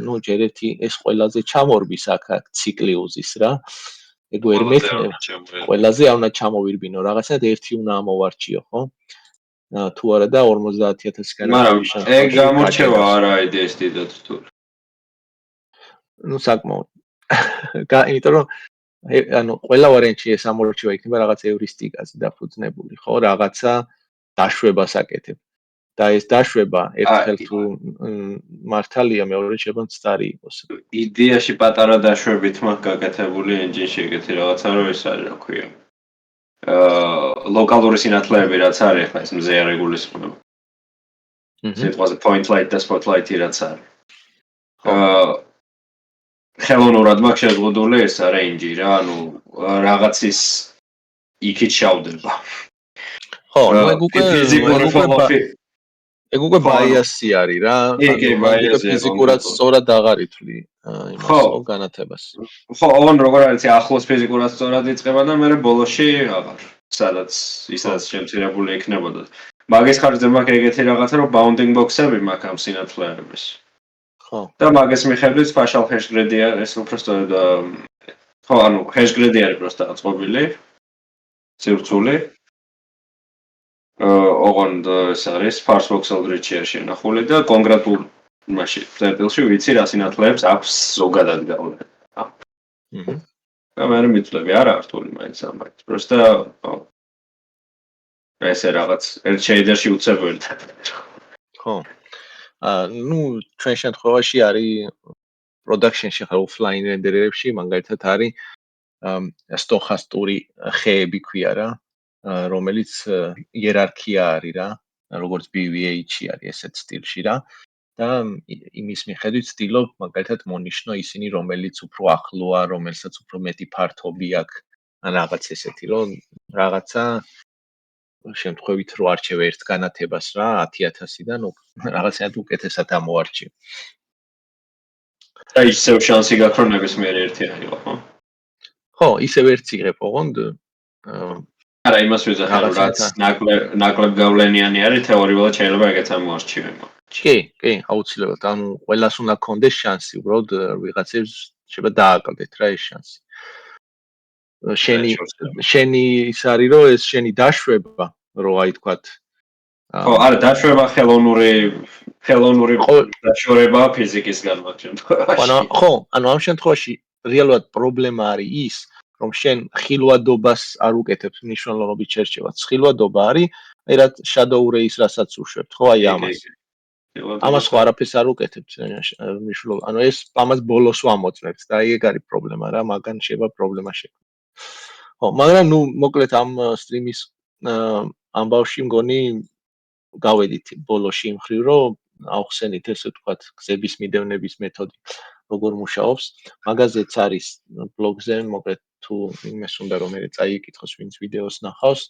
ნუ ჯერ ერთი ეს ყველაზე ჩამორბის აქ ციკლი უზის რა. ეგ ვერ მექნება. ყველაზე არ უნდა ჩამოვირბინო, რაღაცნაირად ერთი უნდა ამოვარჩიო, ხო? თუ არა და 50000-ი მაგრამ ეგ გამორჩევა არა იდეის დიდად თუ. ნუ საკმაოდ. იმიტომ რომ ანუ ყველა ვარიანტში ეს ამორჩევა იქნება რაღაც ევრისტიკაზე დაფუძნებული, ხო? რაღაცა დაშვებას აკეთებ. და ეს დაშვება ერთხელ თუ მართალია მეორე შეიძლება მცდარი იყოს. იდეაში პატარა დაშვებით მაგ გაკეთებული ენჯინში ეგეთი რაღაცა რო ეს არის, რა ქვია. ლოკალური სინათლეები რაც არის, ხა ეს მზე არ ეგულისხმება. სიტყვაზე point light და spotlight-ი რაც არის. ხელოვნურად მაგ შეზღუდული ეს range-ი რა, ანუ რაღაცის იქით ჩავდება. ხო, ეგ უკვე ბაიასი არის რა. ანუ ფიზიკურად სწორად აღარ ითვლი იმას ხო განათებას. ხო, ოღონ როგორ არის ახლოს ფიზიკურად სწორად იწყება და მე ბოლოში აღარ. სადაც შემცირებული იქნებოდა. მაგის ხარჯზე მაგ ეგეთი რაღაცა რომ bounding box-ები მაქვს ამ სინათლეების. ხო. და მაგის მიხედვით partial hash gradient ეს უბრალოდ ხო, ანუ hash gradient არის просто აწყობილი. სივრცული. ოღონდ ეს არის sparse voxel grid-ში შენახული და კონკრეტულ მაშინ წერტილში ვიცი რა სინათლეებს აქვს ზოგადად გავლენა. და მე მიწლები არა რთული მაინც ამბობთ. просто ესე რაღაც ერთ შეიდერში უცებოდი. ხო. ნუ ჩვენ შემთხვევაში არის production-ში ხარ offline რენდერებში, მაგალითად არის სტოხასტური ხეები ქვია რა, რომელიც იერარქია არის რა, როგორც BVH-ი არის ესეთ სტილში რა. და იმის მიხედვით ცდილობ მაგალითად მონიშნო ისინი, რომელიც უფრო ახლოა, რომელსაც უფრო მეტი ფართობი აქვს, ან რაღაც ესეთი, რომ რაღაცა შემთხვევით რო არჩევ ერთ განათებას რა 10000-დან რაღაცნაირად უკეთესად ამოარჩიო. და ისევ შანსი გაქვს რომ ნებისმიერი ერთი აიღო, ხო? ხო, ისევ ერთს იღებ, ოღონდ არა, იმას ვიზახარ, რომ რაც ნაკლებ გავლენიანი არის, თეორიულად შეიძლება ეგეც ამოარჩიო. კი, აუცილებლად. ანუ ყველას უნდა კონდეს შანსი, უბრალოდ ვიღაცებს შეიძლება დააკლდეთ რა ეს შანსი. შენი ის არის რომ ეს შენი დაშვება, რო აი თქვათ. ხო, არა, დაშვება ხელოვნური დაშორება ფიზიკისგან მაგ შემთხვევაში. ხო, ანუ ამ შემთხვევაში რეალურად პრობლემა არის ის, რომ შენ ხილვადობას არ უკეთებ მნიშვნელოვნობით შერჩევას. ხილვადობა არის, აი რა shadow ray-ს რასაც უშვებთ, ხო, აი ამას. ამას ხო არაფერს არ უკეთებთ მნიშვნელოვნად. ანუ ეს ამას ბოლოს ვამოწმებთ და აი ეგ არის პრობლემა რა, მაგან შეიძლება პრობლემა შექმნას. ხო, მაგრამ ნუ მოკლედ ამ სტრიმის ამბავში მგონი გავედით ბოლოში იმ ხრივ, რომ ავხსენით ესე ვთქვათ, გზების მიდევნების მეთოდი როგორ მუშაობს. მაგაზეც არის ბლოგზე, მოკლედ თუ იმეს უნდა რომ მე წაიკითხოს, ვინც ვიდეოს ნახავს.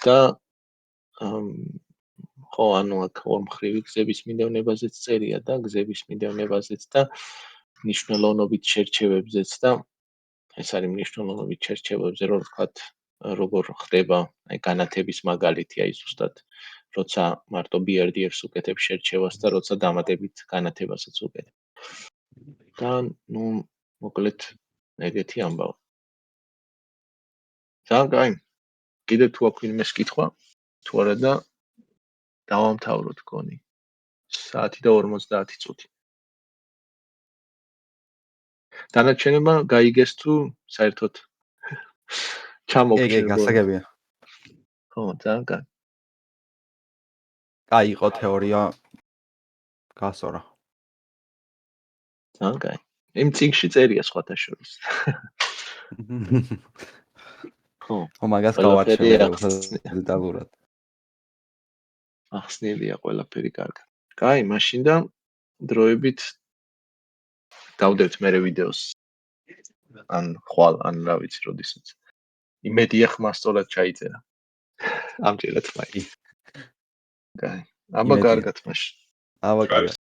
და ხო, ანუ აქ ორმხრივი გზების მიდევნებაზეც წერია და გზების მიდევნებაზეც და მნიშვნელოვნობით შერჩევებზეც და ეს არის მნიშვნელოვნობით შერჩევებზე, რომ ვთქვათ, როგორ ხდება აი განათების მაგალითი, აი ზუსტად როცა მარტო BRDF-ს უკეთებ შერჩევას და როცა დამატებით განათებასაც უკეთებ. და ნუ მოკლედ ეგეთი ამბავი. კაი. კიდევ თუ აქვს ვინმეს კითხვა, თუ არა და დავამთავროთ გონი. 1:50 წუთი. დანარჩენება გაიგეს თუ საერთოდ ჩამოგჩნდა. ეგ გასაგებია. ხო, ძალიან კაი. კაი იყო თეორია გასწორა. ძალიან კაი. იმ წიგნში წერია სხვათა შორის. ხო, მაგას გავარჩევია დეტალურად. ახსნილია ყველაფერი კარგად. კაი, მაშინ და დროებით დავდებთ მე ვიდეოს. ან ხვალ, ან რა ვიცი, როდესაც. იმედია ხმასწორად ჩაიწერა. ამჯერად მაინც. კაი. აბა კარგად მაშინ. აბა კარგად.